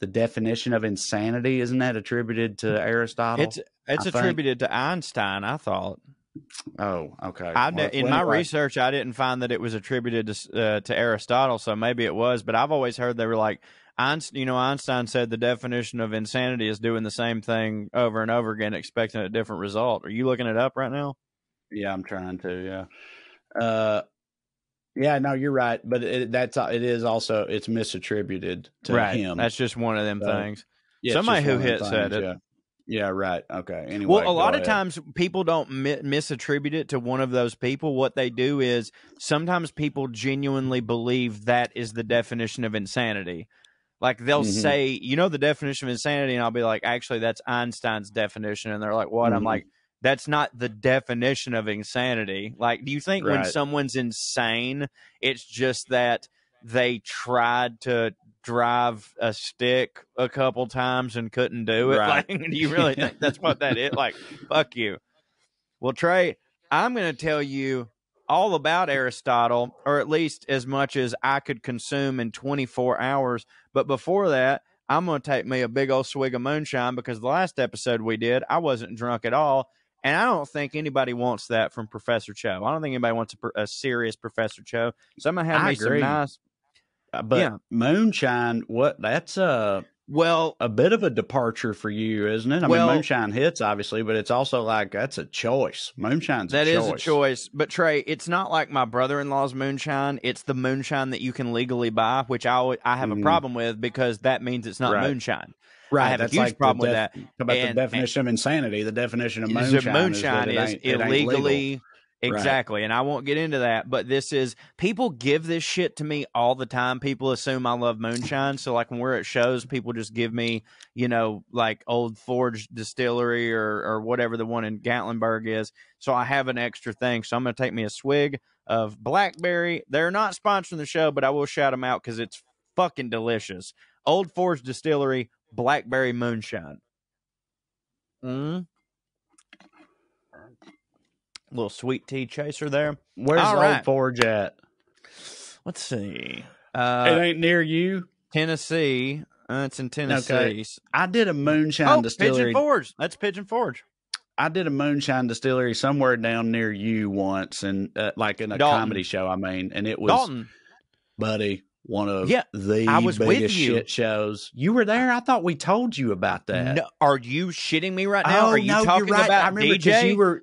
the definition of insanity. Isn't that attributed to Aristotle? It's attributed to Einstein, I thought. Oh, okay. In my research, I didn't find that it was attributed to Aristotle, so maybe it was. But I've always heard they were like, Einstein said the definition of insanity is doing the same thing over and over again, expecting a different result. Are you looking it up right now? Yeah, I'm trying to. Yeah. Yeah, no, you're right. But it's misattributed to him. That's just one of them things. Yeah, somebody who said it. Yeah. Yeah, right. Okay. Anyway, well, a lot of times people don't misattribute it to one of those people. What they do is sometimes people genuinely believe that is the definition of insanity. Like they'll say, the definition of insanity, and I'll be like, actually, that's Einstein's definition. And they're like, what? I'm like, that's not the definition of insanity. Like, do you think when someone's insane, it's just that they tried to drive a stick a couple times and couldn't do it? Like, do you really think that's what that is? Like, fuck you. Well, Trae, I'm going to tell you all about Aristotle, or at least as much as I could consume in 24 hours. But before that, I'm going to take me a big old swig of moonshine, because the last episode we did, I wasn't drunk at all. And I don't think anybody wants that from Professor Cho. I don't think anybody wants a serious Professor Cho. So I'm going to have some nice... But moonshine, that's a bit of a departure for you, isn't it? I mean, moonshine hits, obviously, but it's also like, that's a choice. Moonshine's a choice. That is a choice. But Trae, it's not like my brother-in-law's moonshine. It's the moonshine that you can legally buy, which I have a problem with, because that means it's not moonshine. Right. I have a huge problem with that. About the definition of insanity, the definition of moonshine is illegally... Exactly. Right. And I won't get into that, but people give this shit to me all the time. People assume I love moonshine. So like when we're at shows, people just give me, like Old Forge Distillery or whatever the one in Gatlinburg is. So I have an extra thing. So I'm going to take me a swig of Blackberry. They're not sponsoring the show, but I will shout them out because it's fucking delicious. Old Forge Distillery Blackberry Moonshine. Little sweet tea chaser there. Where's Old Forge at? Let's see. It ain't near you? Tennessee. It's in Tennessee. Okay. I did a moonshine distillery. Pigeon Forge. That's Pigeon Forge. I did a moonshine distillery somewhere down near you once, and like in a comedy show, I mean, and it was, Dalton. buddy, one of I was biggest with you. shit shows. You were there? I thought we told you about that. No, are you shitting me right now? Are you talking you're right. about I remember DJ? You were,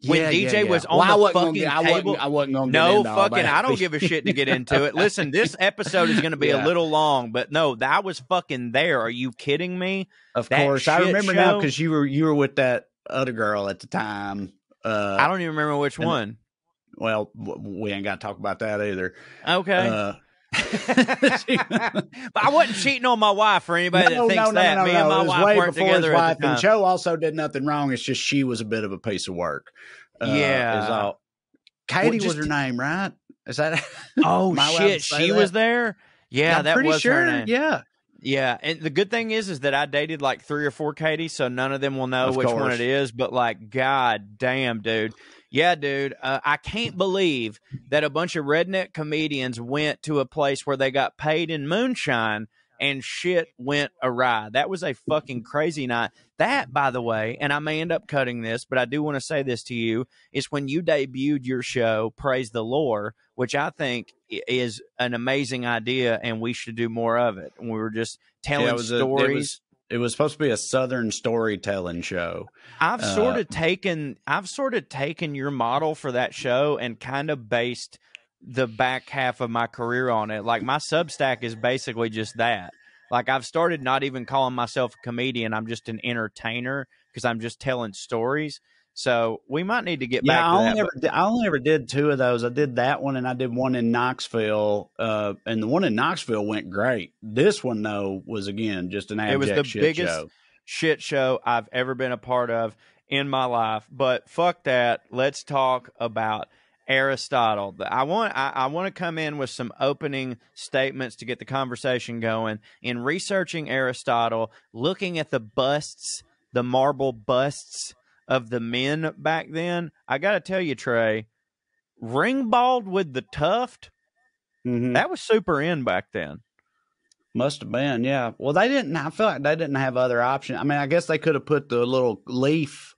when DJ was on the fucking table. I wasn't going to No, get into all fucking, that. I don't give a shit to get into it. Listen, this episode is going to be a little long, but no, I was fucking there. Are you kidding me? Of course. I remember now because you were with that other girl at the time. I don't even remember which one. Well, we ain't got to talk about that either. Okay. But I wasn't cheating on my wife for anybody that thinks that. Me and my wife weren't together at the time. And Joe also did nothing wrong. It's just she was a bit of a piece of work. Katie was her name, right? Is that? Oh shit, she was there. Yeah, that was her name. Yeah, and the good thing is that I dated like 3 or 4 Katies, so none of them will know which one it is. But like, god damn, dude. Yeah, dude. I can't believe that a bunch of redneck comedians went to a place where they got paid in moonshine and shit went awry. That was a fucking crazy night. That, by the way, and I may end up cutting this, but I do want to say this to you, is when you debuted your show, Praise the Lore, which I think is an amazing idea and we should do more of it. And we were just telling stories. It was supposed to be a Southern storytelling show. I've sort of taken your model for that show and kind of based the back half of my career on it. Like my Substack is basically just that. Like I've started not even calling myself a comedian. I'm just an entertainer because I'm just telling stories. So we might need to get back to that. I only ever did 2 of those. I did that one and I did one in Knoxville. And the one in Knoxville went great. This one, though, was, again, just an abject shit show. It was the biggest shit show I've ever been a part of in my life. But fuck that. Let's talk about Aristotle. I want to come in with some opening statements to get the conversation going. In researching Aristotle, looking at the busts, the marble busts of the men back then, I got to tell you, Trae, ringbald with the tuft, that was super in back then. Must have been, yeah. Well, I feel like they didn't have other options. I mean, I guess they could have put the little leaf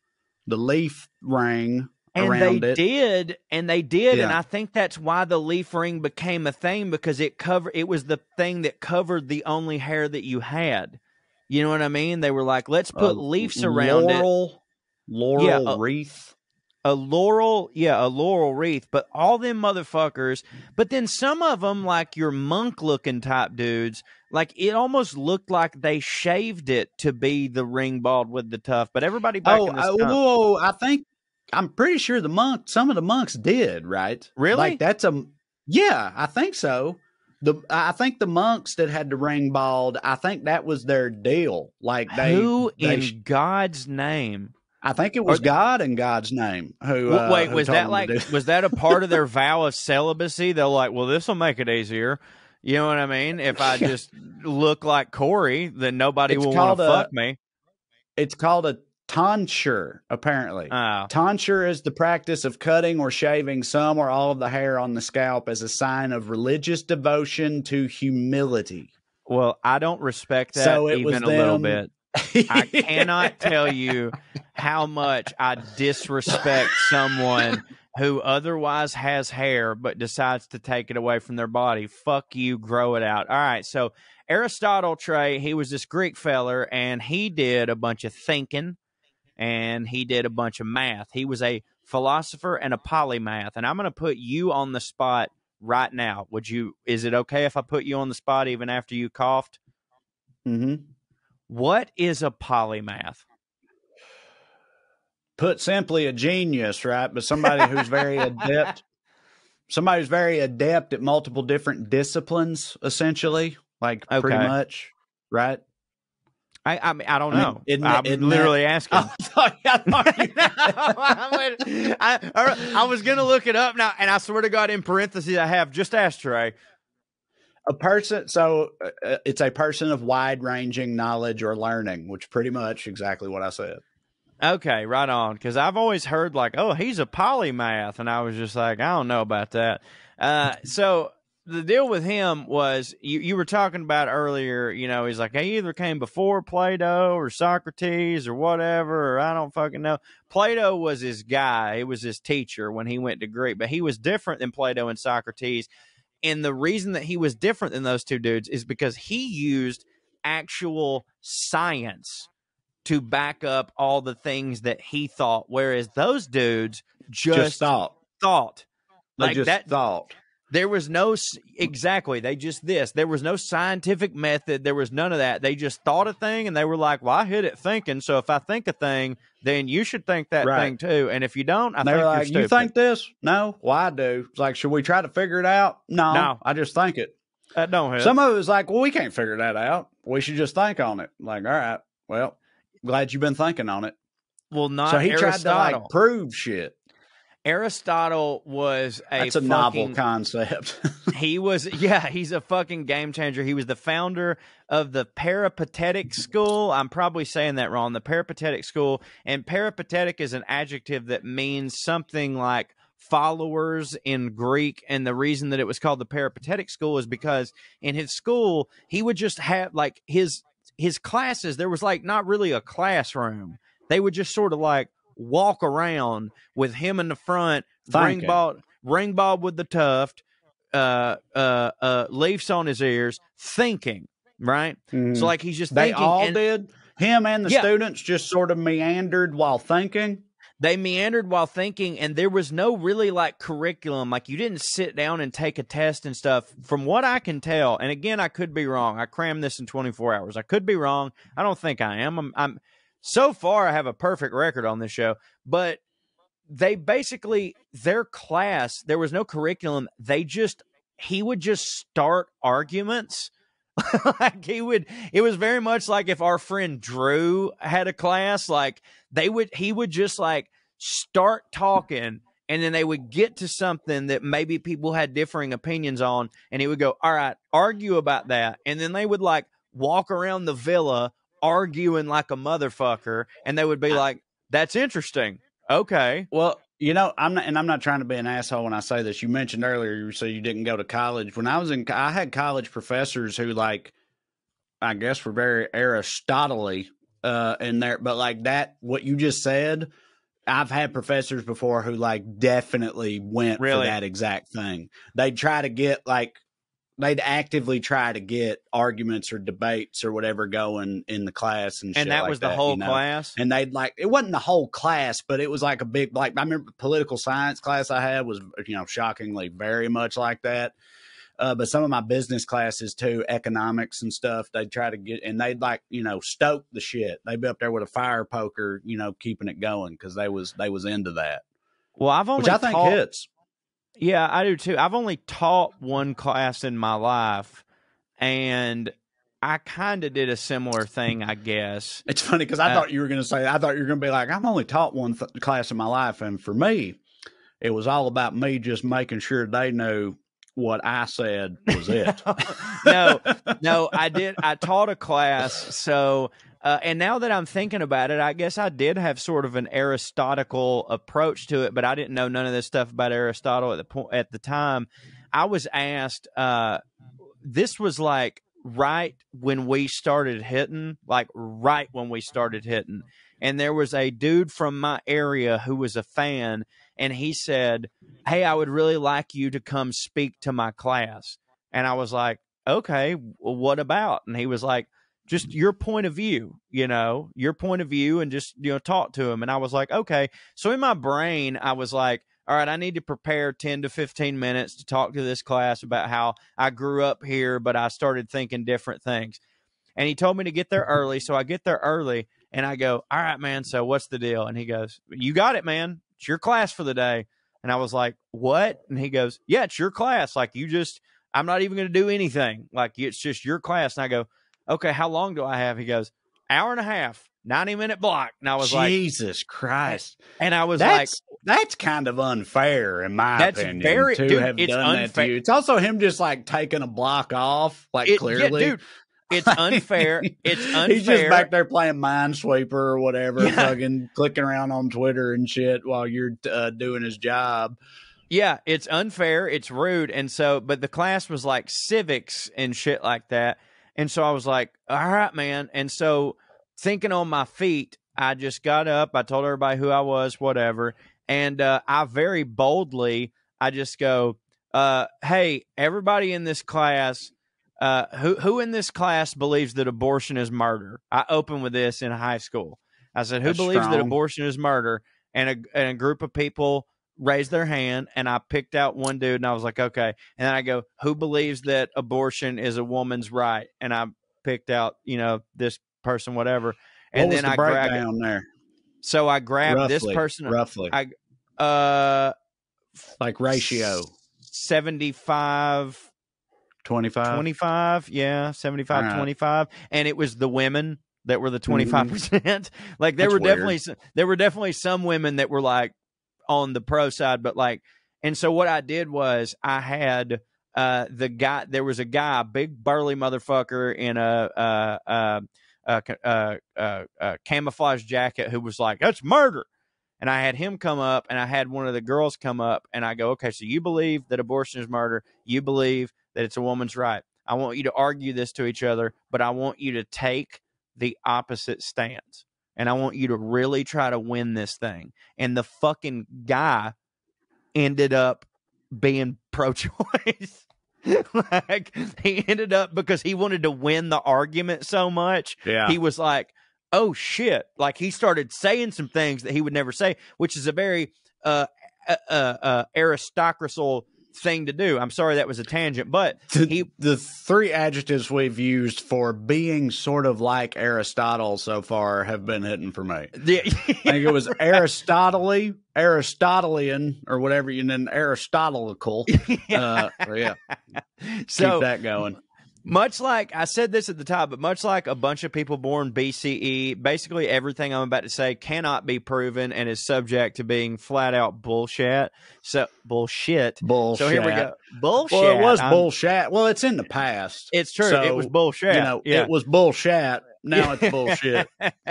ring around it. And they did, and I think that's why the leaf ring became a thing, because it was the thing that covered the only hair that you had. You know what I mean? They were like, let's put leaves around it. Laurel wreath. A laurel wreath, but all them motherfuckers, but then some of them, like your monk-looking type dudes, like it almost looked like they shaved it to be the ring bald with the tuft, but everybody back in this time. I'm pretty sure some of the monks did, right? Really? Like I think so. I think the monks that had the ring bald, I think that was their deal. Like who in God's name? I think it was God in God's name. Was that a part of their vow of celibacy? They're like, well, this will make it easier. You know what I mean? If I just look like Corey, then nobody will want to fuck me. It's called a tonsure, apparently. Tonsure is the practice of cutting or shaving some or all of the hair on the scalp as a sign of religious devotion to humility. Well, I don't respect that even a little bit. I cannot tell you how much I disrespect someone who otherwise has hair but decides to take it away from their body. Fuck you, grow it out. All right, so Aristotle, Trae, he was this Greek feller, and he did a bunch of thinking, and he did a bunch of math. He was a philosopher and a polymath, and I'm going to put you on the spot right now. Is it okay if I put you on the spot even after you coughed? Mm-hmm. What is a polymath? Put simply, a genius, right? But somebody who's very adept. Somebody who's very adept at multiple different disciplines, essentially, pretty much, right? I mean, I don't know. I'm literally asking. I was going to look it up now, and I swear to God, in parentheses, I have just asked Trae. A person, so it's a person of wide-ranging knowledge or learning, which pretty much exactly what I said. Okay, right on. Because I've always heard like, oh, he's a polymath, and I was just like, I don't know about that. So the deal with him was you were talking about earlier. You know, he's like, he either came before Plato or Socrates or whatever, or I don't fucking know. Plato was his guy. He was his teacher when he went to Greek, but he was different than Plato and Socrates. And the reason that he was different than those two dudes is because he used actual science to back up all the things that he thought, whereas those dudes just thought. Like that thought. There was no, exactly, they just there was no scientific method. There was none of that. They just thought a thing, and they were like, well, I hit it thinking, so if I think a thing, then you should think that thing too. And if you don't, I think you're stupid. You think this? No. Well, I do. It's like, should we try to figure it out? No. I just think it. That don't help. Some of it was like, well, we can't figure that out. We should just think on it. Like, all right, well, glad you've been thinking on it. Well, not so he Aristotle. Tried to like prove shit. Aristotle was That's a novel concept. He's a fucking game changer. He was the founder of the Peripatetic school. I'm probably saying that wrong. The Peripatetic school. And peripatetic is an adjective that means something like followers in Greek. And the reason that it was called the Peripatetic school is because in his school, he would just have like his classes. There was like not really a classroom. They would just sort of like walk around with him in the front, ring bob with the tuft, leaves on his ears, thinking, right? So like he's just thinking. They all did? Him and the students just sort of meandered while thinking? They meandered while thinking, and there was no really like curriculum. Like you didn't sit down and take a test and stuff. From what I can tell, and again, I could be wrong. I crammed this in 24 hours. I could be wrong. I don't think I am. I'm so far, I have a perfect record on this show, but they basically, their class, there was no curriculum. He would just start arguments. Like it was very much like if our friend Drew had a class, like he would just like start talking, and then they would get to something that maybe people had differing opinions on, and he would go, all right, argue about that. And then they would like walk around the villa arguing like a motherfucker, and they would be like, that's interesting. Okay. Well, you know, I'm not trying to be an asshole when I say this. You mentioned earlier, so you didn't go to college. When I had college professors who, like, I guess were very Aristotle-y in there, but like that, what you just said, I've had professors before who like definitely went for that exact thing. They'd try to get like, they'd actively try to get arguments or debates or whatever going in the class and shit. And that like was the whole class? And they'd like, it wasn't the whole class, but it was like a big, like, I remember the political science class I had was, you know, shockingly very much like that. But some of my business classes too, economics and stuff, they'd try to get, and they'd like, you know, stoke the shit. They'd be up there with a fire poker, you know, keeping it going because they was into that. Well, which I think hits. Yeah, I do too. I've only taught one class in my life, and I kind of did a similar thing, I guess. It's funny because I thought you were going to be like, I've only taught one class in my life, and for me, it was all about me just making sure they knew what I said was it. No, I did. I taught a class, so... and now that I'm thinking about it, I guess I did have sort of an Aristotelical approach to it, but I didn't know none of this stuff about Aristotle at the time. I was asked, this was like right when we started hitting, and there was a dude from my area who was a fan, and he said, hey, I would really like you to come speak to my class. And I was like, okay, well, what about? And he was like, just your point of view, and just, talk to him. And I was like, okay. So in my brain, I was like, all right, I need to prepare 10 to 15 minutes to talk to this class about how I grew up here, but I started thinking different things. And he told me to get there early. So I get there early and I go, all right, man. So what's the deal? And he goes, you got it, man. It's your class for the day. And I was like, what? And he goes, yeah, it's your class. Like I'm not even going to do anything. Like it's just your class. And I go, okay, how long do I have? He goes, hour and a half. 90-minute block. And I was Jesus Christ. And I was that's kind of unfair in my opinion have done that to you. It's also him just like taking a block off, clearly. Yeah, dude, it's unfair. It's unfair. He's just back there playing Minesweeper or whatever, fucking clicking around on Twitter and shit while you're doing his job. Yeah, it's unfair. It's rude. And so, but the class was like civics and shit like that. And so I was like, all right, man. And so thinking on my feet, I just got up. I told everybody who I was, whatever. And I very boldly, I just go, hey, everybody in this class, who in this class believes that abortion is murder? I opened with this in high school. I said, who believes that abortion is murder? And a group of people raised their hand, and I picked out one dude, and I was like, okay. And then I go, who believes that abortion is a woman's right? And I picked out, this person, whatever. And then I grabbed down there. So I grabbed this person. Roughly. Like ratio. 75. 25. Yeah. 75, right. 25. And it was the women that were the 25%. Like there were definitely some women that were like on the pro side, but and so what I did was I had there was a guy, a big burly motherfucker in a camouflage jacket who was like, that's murder. And I had him come up, and I had one of the girls come up, and I go, okay, so you believe that abortion is murder. You believe that it's a woman's right. I want you to argue this to each other, but I want you to take the opposite stance. And I want you to really try to win this thing. And the fucking guy ended up being pro-choice. He ended up, because he wanted to win the argument so much. Yeah. He was like, oh shit. Like he started saying some things that he would never say, which is a very aristocracal thing to do. I'm sorry that was a tangent, but the three adjectives we've used for being sort of like Aristotle so far have been hitting for me. Yeah. I think it was Aristotelian, or whatever, and then Aristotelical. Yeah. So keep that going. Much like, I said this at the top, but much like a bunch of people born BCE, basically everything I'm about to say cannot be proven and is subject to being flat out bullshit. So, bullshit. So here we go. Bullshit. Well, it was bullshit. Well, it's in the past. It's true. So, it was bullshit. It was bullshit. Now it's bullshit.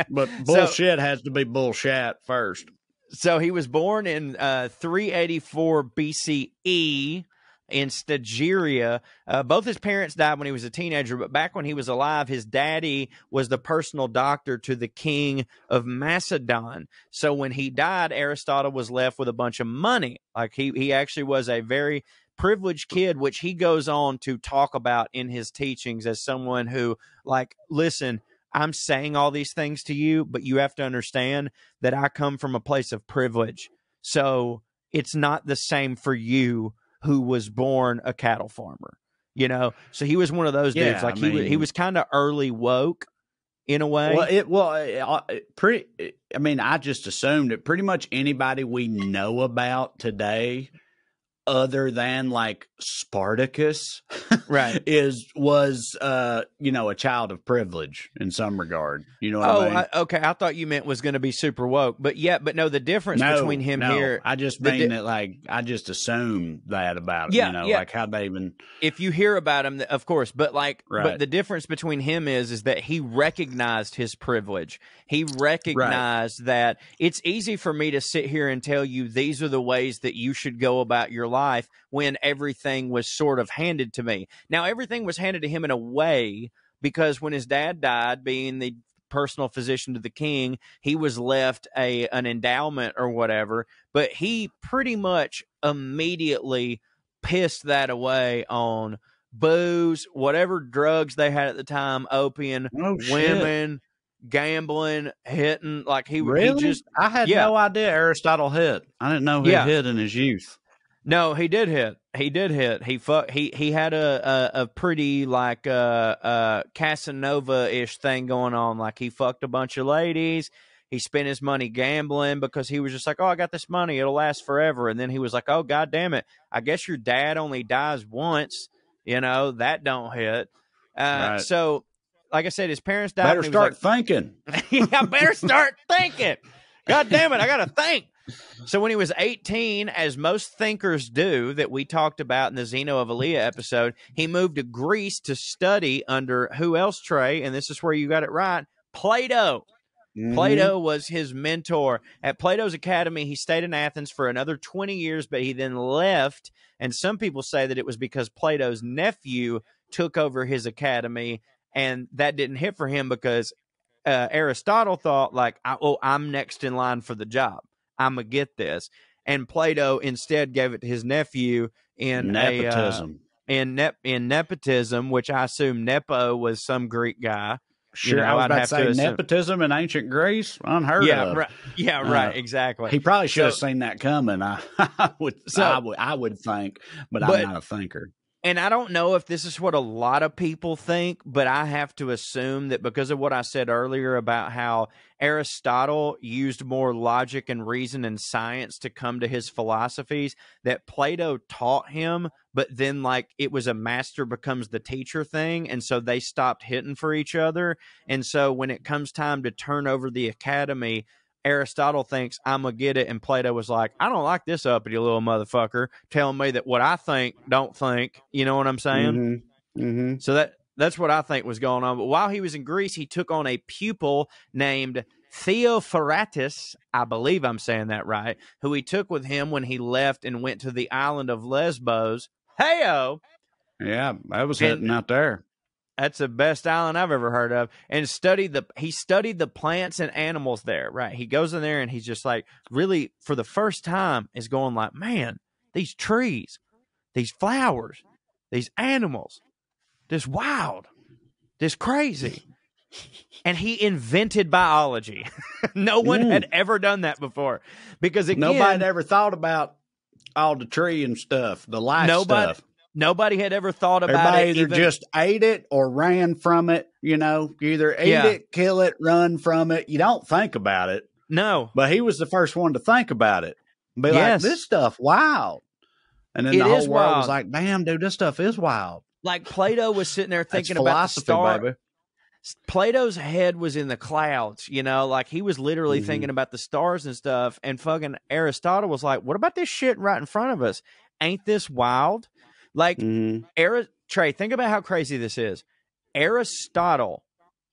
But bullshit has to be bullshit first. So he was born in 384 BCE. in Stagiria. Both his parents died when he was a teenager, but back when he was alive, his daddy was the personal doctor to the king of Macedon. So when he died, Aristotle was left with a bunch of money. Like he actually was a very privileged kid, which he goes on to talk about in his teachings as someone who, like, listen, I'm saying all these things to you, but you have to understand that I come from a place of privilege. So it's not the same for you who was born a cattle farmer, you know? So he was one of those dudes. Like, he was kind of early woke in a way. I just assumed that pretty much anybody we know about today, other than like Spartacus, right, was a child of privilege in some regard. You know what I mean? Okay. I thought you meant was going to be super woke, but no, the difference between him here. I just mean that, like, I just assume that about him, like how they even. If you hear about him, of course, but but the difference between him is that he recognized his privilege. He recognized that it's easy for me to sit here and tell you these are the ways that you should go about your life when everything was sort of handed to me. Now, everything was handed to him in a way because when his dad died, being the personal physician to the king, he was left an endowment or whatever, but he pretty much immediately pissed that away on booze, whatever drugs they had at the time, opium, women, gambling, hitting. Like he just. I had no idea Aristotle hit. I didn't know he hit in his youth. No, he did hit. He did hit. He had a pretty like Casanova-ish thing going on. Like he fucked a bunch of ladies. He spent his money gambling because he was just like, oh, I got this money. It'll last forever. And then he was like, oh, God damn it. I guess your dad only dies once. You know, that don't hit. Right. So like I said, his parents died. Better start thinking. Yeah, better start thinking. God damn it, I got to think. So when he was 18, as most thinkers do that we talked about in the Zeno of Aleia episode, he moved to Greece to study under who else, Trae? And this is where you got it right, Plato. Mm-hmm. Plato was his mentor. At Plato's Academy, he stayed in Athens for another 20 years, but he then left. And some people say that it was because Plato's nephew took over his academy, and that didn't hit for him because Aristotle thought, like, I'm next in line for the job. I'm going to get this. And Plato instead gave it to his nephew in nepotism. In nepotism, which I assume Nepo was some Greek guy. Sure, you know, I was about to say nepotism in ancient Greece, unheard of. Right, right, exactly. He probably should have seen that coming. I would think, but I'm not a thinker. And I don't know if this is what a lot of people think, but I have to assume that because of what I said earlier about how Aristotle used more logic and reason and science to come to his philosophies, that Plato taught him, but then like it was a master becomes the teacher thing. And so they stopped hitting for each other. And so when it comes time to turn over the academy, Aristotle thinks I'm going to get it. And Plato was like, I don't like this uppity little motherfucker telling me that what I think, don't think. You know what I'm saying? Mm-hmm. Mm-hmm. So that's what I think was going on. But while he was in Greece, he took on a pupil named Theophrastus, I believe I'm saying that right, who he took with him when he left and went to the island of Lesbos. Hey-o! Yeah, I was heading out there. That's the best island I've ever heard of. And he studied the plants and animals there, right? He goes in there and he's just like, really, for the first time, is going like, man, these trees, these flowers, these animals, this wild, this crazy. And he invented biology. No one had ever done that before. Because again, nobody had ever thought about all the tree and stuff, the life stuff. Nobody had ever thought about Everybody it. Either just ate it or ran from it. You know, you either eat it, kill it, run from it. You don't think about it. No. But he was the first one to think about it. Be like, this stuff, wild. And then the whole world was like, damn, dude, this stuff is wild. Like Plato was sitting there thinking about the star. Baby. Plato's head was in the clouds, you know, like he was literally thinking about the stars and stuff. And fucking Aristotle was like, what about this shit right in front of us? Ain't this wild? Like, Trae, think about how crazy this is. Aristotle,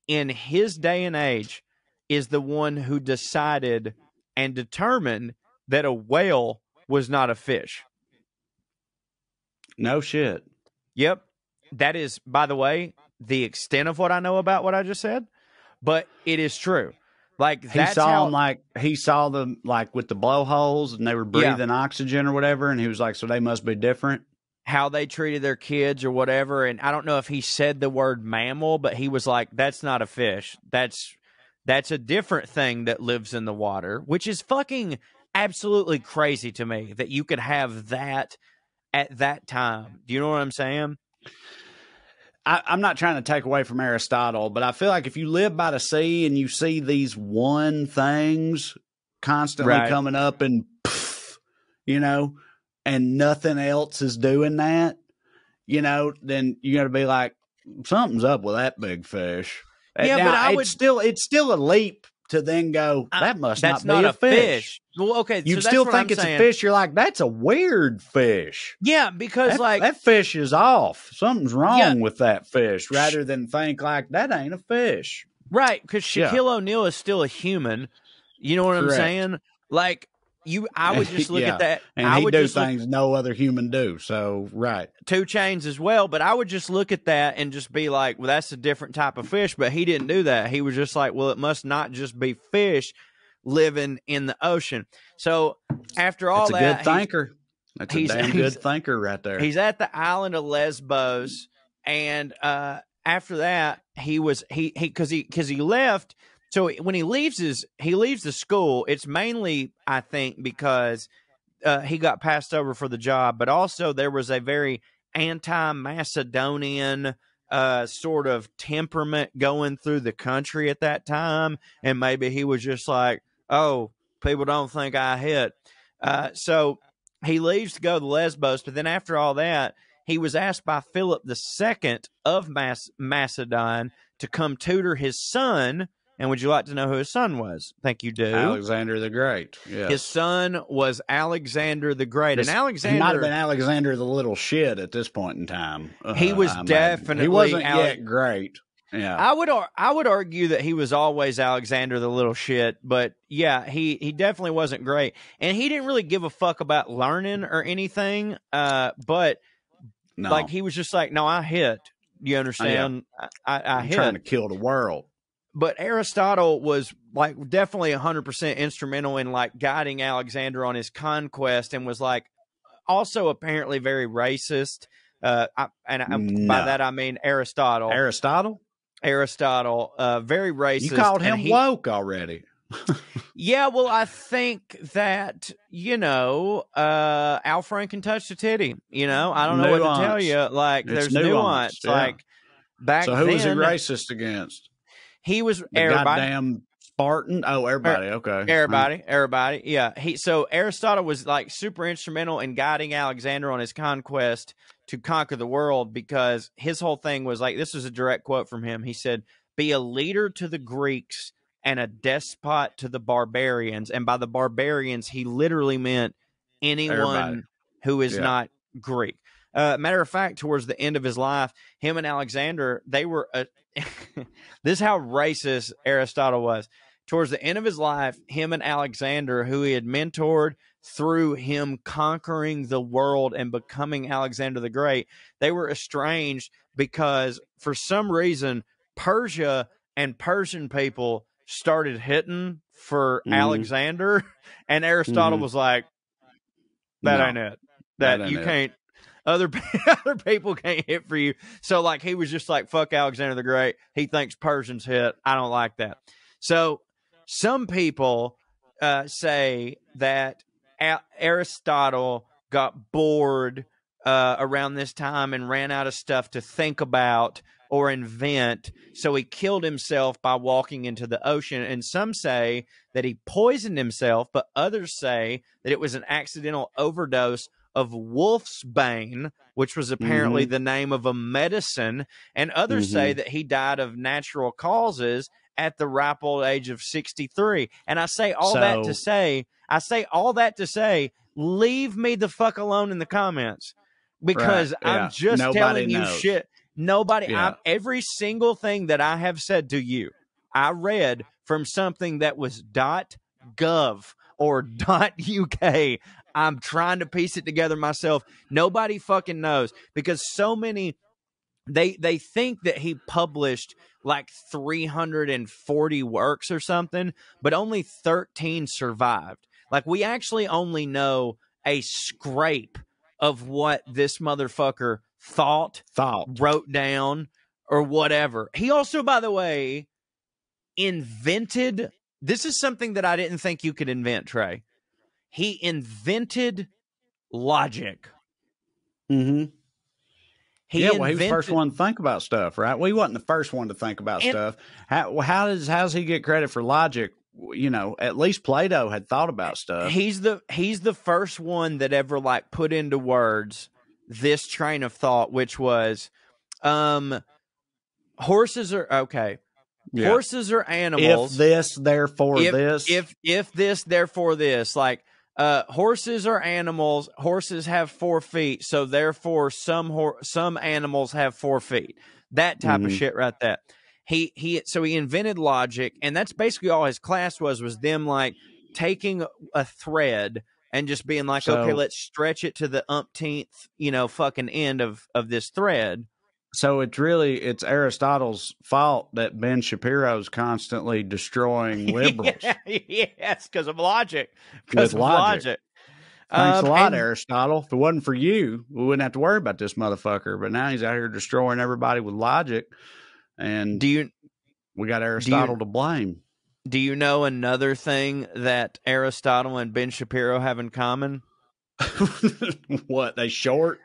in his day and age, is the one who decided and determined that a whale was not a fish. No shit. Yep. That is, by the way, the extent of what I know about what I just said, but it is true. Like that's he saw them like with the blowholes and they were breathing oxygen or whatever, and he was like, so they must be different. How they treated their kids or whatever. And I don't know if he said the word mammal, but he was like, that's not a fish. That's a different thing that lives in the water, which is fucking absolutely crazy to me that you could have that at that time. Do you know what I'm saying? I'm not trying to take away from Aristotle, but I feel like if you live by the sea and you see these one things constantly coming up and, you know, and nothing else is doing that, you know, then you got to be like, something's up with that big fish. Yeah, now, but it's still a leap to then go, that must not be a fish. Well, okay, you still think it's a fish. You're like, that's a weird fish. Yeah, because that fish is off. Something's wrong with that fish, rather than think like that ain't a fish. Right, because Shaquille O'Neal is still a human. You know what I'm saying? Like, I would just look at that. And he do things no other human do. So, 2 Chainz as well. But I would just look at that and just be like, well, that's a different type of fish. But he didn't do that. He was just like, well, it must not just be fish living in the ocean. So after all that's a good thinker. That's a damn good thinker right there. He's at the island of Lesbos. And after that, because he left. So when he leaves the school, it's mainly, I think, because he got passed over for the job, but also there was a very anti-Macedonian sort of temperament going through the country at that time, and maybe he was just like, oh, people don't think I hit. So he leaves to go to Lesbos, but then after all that, he was asked by Philip II of Macedon to come tutor his son. And would you like to know who his son was? I think you do. Alexander the Great. Yes. His son was Alexander the Great. And Alexander... He might have been Alexander the Little Shit at this point in time. He was definitely... He wasn't yet great. Yeah. I would argue that he was always Alexander the Little Shit. But, yeah, he definitely wasn't great. And he didn't really give a fuck about learning or anything. But, like, he was just like, no, I hit. You understand? I hit. Trying to kill the world. But Aristotle was like definitely 100% instrumental in like guiding Alexander on his conquest, and was like also apparently very racist. By that I mean Aristotle. Aristotle, very racist. You called him woke already. Yeah, well, I think that, Al Franken touched a titty. I don't know what to tell you. Like, there's nuance. Yeah. Like, back then. So who was he racist against? He was everybody. Goddamn Spartan. Oh, everybody. Okay. Everybody. Yeah. So Aristotle was like super instrumental in guiding Alexander on his conquest to conquer the world, because his whole thing was like, this is a direct quote from him. He said, "Be a leader to the Greeks and a despot to the barbarians." And by the barbarians, he literally meant anyone who is not Greek. Matter of fact, towards the end of his life, him and Alexander, they were this is how racist Aristotle was. Towards the end of his life, him and Alexander, who he had mentored through him conquering the world and becoming Alexander the Great, they were estranged because for some reason Persia and Persian people started hitting for Alexander, and Aristotle was like, that ain't it. That you can't. Other people can't hit for you. So, like, he was just like, fuck Alexander the Great. He thinks Persians hit. I don't like that. So, some people say that Aristotle got bored around this time and ran out of stuff to think about or invent. So, he killed himself by walking into the ocean. And some say that he poisoned himself, but others say that it was an accidental overdose of wolf's bane, which was apparently the name of a medicine, and others say that he died of natural causes at the ripe old age of 63. And I say all that to say, leave me the fuck alone in the comments, because I'm just telling you shit. Every single thing that I have said to you, I read from something that was .gov or .uk. I'm trying to piece it together myself. Nobody fucking knows, because so many, they think that he published like 340 works or something, but only 13 survived. Like, we actually only know a scrape of what this motherfucker thought, wrote down, or whatever. He also, by the way, invented, this is something that I didn't think you could invent, Trae. He invented logic. He was the first one to think about stuff, right? Well, he wasn't the first one to think about stuff. How does he get credit for logic? At least Plato had thought about stuff. He's the first one that ever like put into words this train of thought, which was, horses are okay. Yeah. Horses are animals. If this, therefore this. If this, therefore this. Like, horses are animals. Horses have 4 feet, so therefore some animals have 4 feet. That type of shit right there. So he invented logic, and that's basically all his class was them like taking a thread and just being like, okay, let's stretch it to the umpteenth, fucking end of this thread. So it's Aristotle's fault that Ben Shapiro's constantly destroying liberals. Yes, because of logic. Thanks a lot, Aristotle. If it wasn't for you, we wouldn't have to worry about this motherfucker. But now he's out here destroying everybody with logic, and we got Aristotle to blame. Do you know another thing that Aristotle and Ben Shapiro have in common? What, they short?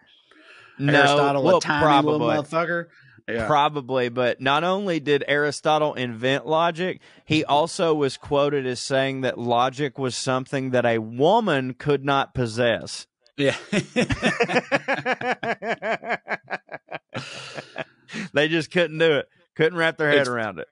No, Aristotle, a tiny little motherfucker? Yeah. Probably, but not only did Aristotle invent logic, he also was quoted as saying that logic was something that a woman could not possess. Yeah. They just couldn't do it. Couldn't wrap their head around it.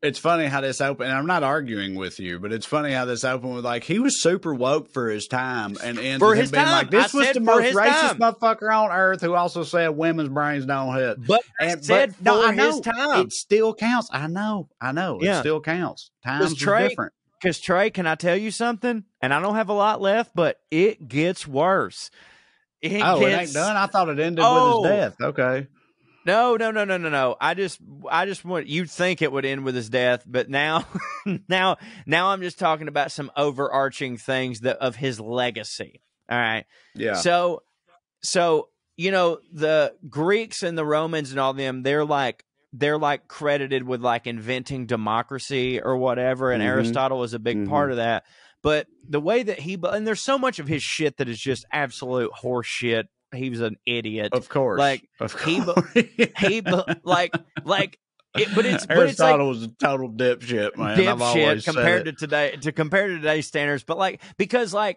It's funny how this opened, and I'm not arguing with you, but it's funny how this opened with like, he was super woke for his time, and ends with him being like, this was the most racist motherfucker on earth who also said women's brains don't hit. But his time. It still counts. I know. Yeah. It still counts. Times are different. Because Trae, can I tell you something? And I don't have a lot left, but it gets worse. It ain't done? I thought it ended with his death. Okay. No. I just want, you'd think it would end with his death, but now I'm just talking about some overarching things of his legacy. All right. Yeah. So, the Greeks and the Romans and all them, they're like credited with like inventing democracy or whatever. And Aristotle was a big part of that. But the way that and there's so much of his shit that is just absolute horse shit. He was an idiot. Of course. Like, of course. Aristotle was a total dipshit, man. Dipshit compared to today's standards. But because all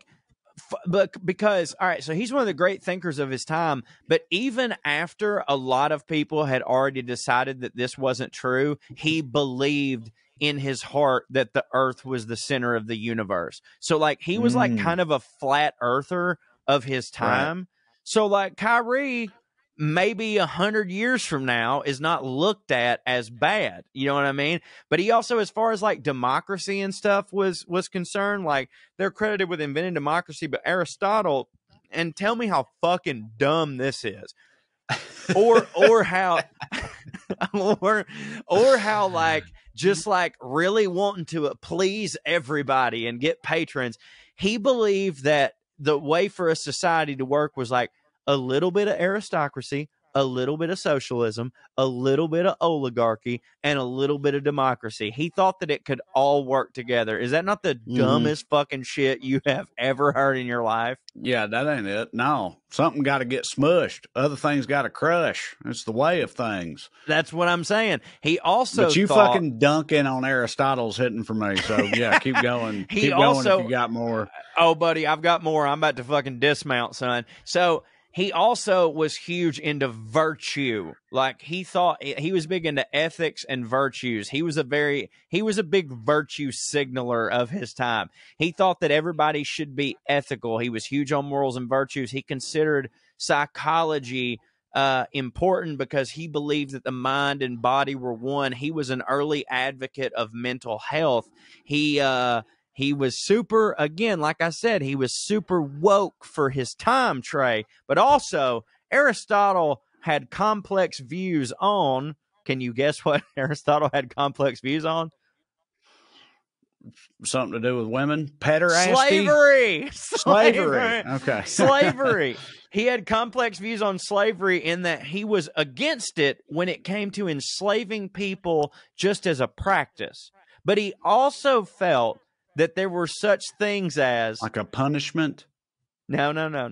right, so he's one of the great thinkers of his time. But even after a lot of people had already decided that this wasn't true, he believed in his heart that the earth was the center of the universe. So like, he was like kind of a flat earther of his time. Right. So like, Kyrie, maybe 100 years from now, is not looked at as bad. You know what I mean? But he also, as far as like democracy and stuff was concerned, like, they're credited with inventing democracy, but Aristotle, and tell me how fucking dumb this is. Or how or how like, just like really wanting to please everybody and get patrons. He believed that the way for a society to work was like a little bit of aristocracy, a little bit of socialism, a little bit of oligarchy, and a little bit of democracy. He thought that it could all work together. Is that not the dumbest fucking shit you have ever heard in your life? Yeah, that ain't it. No, something got to get smushed. Other things got to crush. It's the way of things. That's what I'm saying. He also But you fucking dunking on Aristotle's hitting for me. So, yeah, keep going. Keep going if you got more. Oh, buddy, I've got more. I'm about to fucking dismount, son. So, he also was huge into virtue. Like, he thought he was big into ethics and virtues. He was a big virtue signaler of his time. He thought that everybody should be ethical. He was huge on morals and virtues. He considered psychology important because he believed that the mind and body were one. He was an early advocate of mental health. He was super, again, like I said, he was super woke for his time, Trae. But also, Aristotle had complex views on, can you guess what Aristotle had complex views on? Something to do with women? Pederasty? Slavery. Okay. Slavery. He had complex views on slavery in that he was against it when it came to enslaving people just as a practice. But he also felt that there were such things as... Like a punishment? No.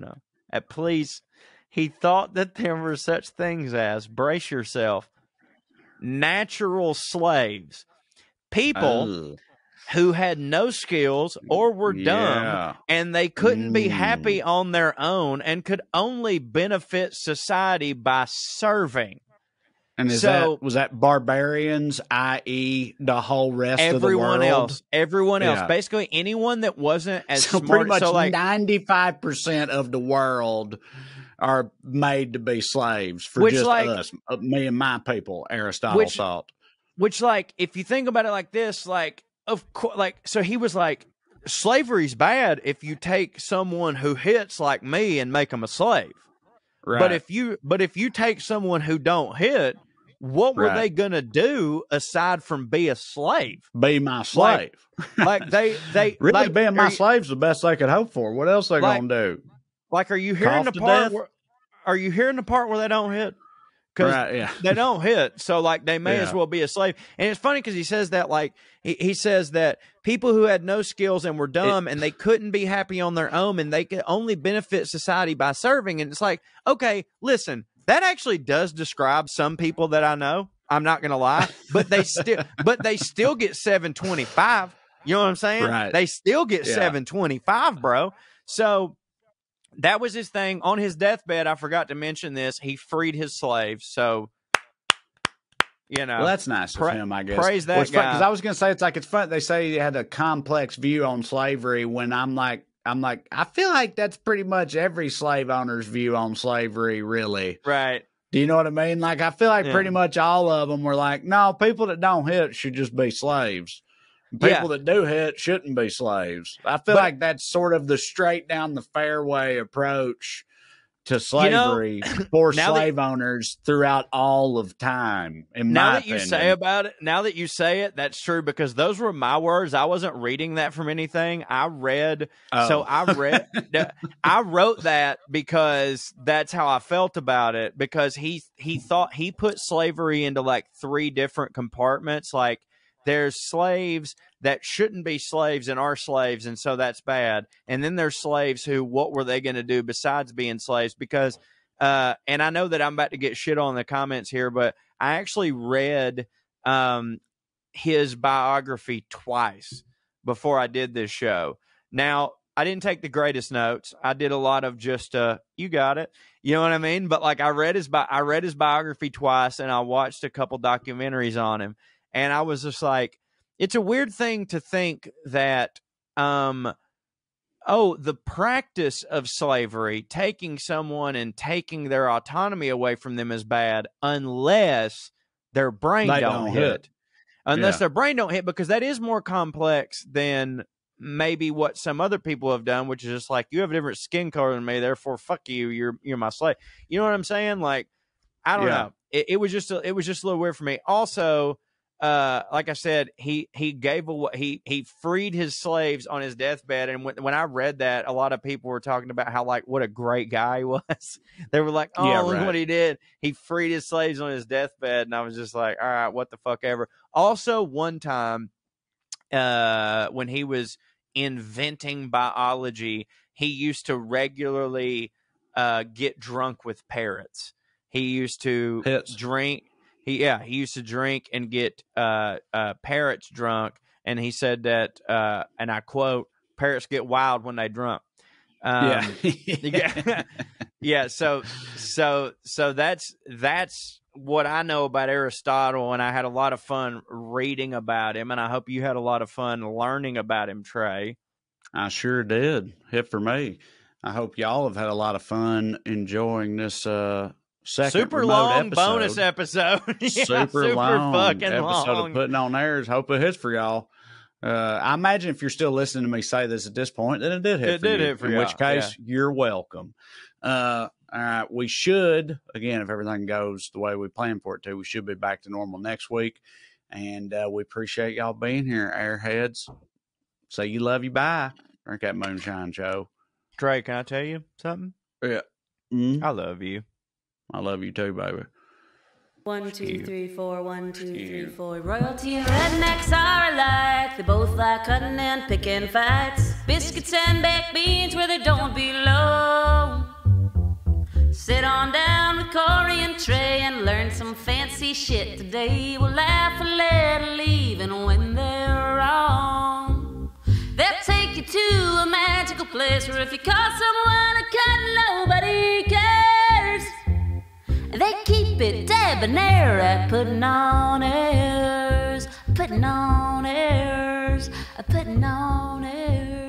Please. He thought that there were such things as, brace yourself, natural slaves. People who had no skills or were dumb, and they couldn't be happy on their own and could only benefit society by serving. And was that barbarians, i.e. the whole rest of the world? Everyone else. Basically, anyone that wasn't as smart. Pretty much 95% of the world are made to be slaves for just us, me and my people, Aristotle thought. Which, like, if you think about it like this, like, of course, like, so he was like, slavery's bad if you take someone who hits like me and make them a slave. Right. But if you take someone who don't hit, what were they gonna do aside from be a slave? Be my slave. Like they really like, being my slave's the best they could hope for. What else they gonna do? Like, are you hearing the part where they don't hit? Because they don't hit, so like they may as well be a slave. And it's funny because he says that, like, he says that people who had no skills and were dumb and they couldn't be happy on their own and they could only benefit society by serving. And it's like, okay, listen, that actually does describe some people that I know. I'm not gonna lie, but they still get 725. You know what I'm saying? Right. They still get 725, bro. So that was his thing. On his deathbed, I forgot to mention this, he freed his slaves. So, you know. Well, that's nice of him, I guess. Praise that guy. Because I was going to say, it's fun. They say he had a complex view on slavery when I'm like, I feel like that's pretty much every slave owner's view on slavery, really. Right. Do you know what I mean? Like, I feel like pretty much all of them were like, no, people that don't hit should just be slaves. People that do hit shouldn't be slaves. I feel like that's sort of the straight down the fairway approach to slavery for slave owners throughout all of time. Now that you say it, that's true, because those were my words. I wasn't reading that from anything. I wrote that because that's how I felt about it, because he thought he put slavery into like 3 different compartments. Like, there's slaves that shouldn't be slaves and are slaves, and so that's bad. And then there's slaves who, what were they going to do besides being slaves? Because, and I know that I'm about to get shit on in the comments here, but I actually read his biography twice before I did this show. Now, I didn't take the greatest notes. I did a lot of just, you got it. You know what I mean? But like, I read his biography twice, and I watched a couple documentaries on him. And I was just like, it's a weird thing to think that, the practice of slavery, taking someone and taking their autonomy away from them is bad unless their brain don't hit. Unless their brain don't hit, because that is more complex than maybe what some other people have done, which is just like, you have a different skin color than me, therefore fuck you, you're my slave. You know what I'm saying? Like, I don't know. It was just a little weird for me. Also, like I said, he freed his slaves on his deathbed, and when I read that, a lot of people were talking about how, like, what a great guy he was. They were like, look what he did. He freed his slaves on his deathbed, and I was just like, all right, what the fuck ever. Also, one time, when he was inventing biology, he used to regularly get drunk with parrots. He used to drink. He used to drink and get parrots drunk, and he said that, and I quote, "Parrots get wild when they drunk." So that's what I know about Aristotle, and I had a lot of fun reading about him, and I hope you had a lot of fun learning about him, Trae. I sure did. Hit for me. I hope y'all have had a lot of fun enjoying this super long bonus episode. Super long fucking episode long of Putting On Airs. Hope it hits for y'all. I imagine if you're still listening to me say this at this point, then it did hit for you. In which case, you're welcome. All right, we should, again, if everything goes the way we plan for it to, we should be back to normal next week. And we appreciate y'all being here, Airheads. Say you love you. Bye. Drink that moonshine, Joe. Trae, can I tell you something? Yeah. I love you. I love you too, baby. 1, 2, 3, 4, 1, 2, 3, 4. Royalty and rednecks are alike. They both like cutting and picking fights. Biscuits and baked beans where they don't belong. Sit on down with Corey and Trae and learn some fancy shit today. We'll laugh a little even when they're wrong. They'll take you to a magical place where if you call someone a cunt, nobody cares. They keep it debonair at Putting On Airs. Putting On Airs. Putting On Airs.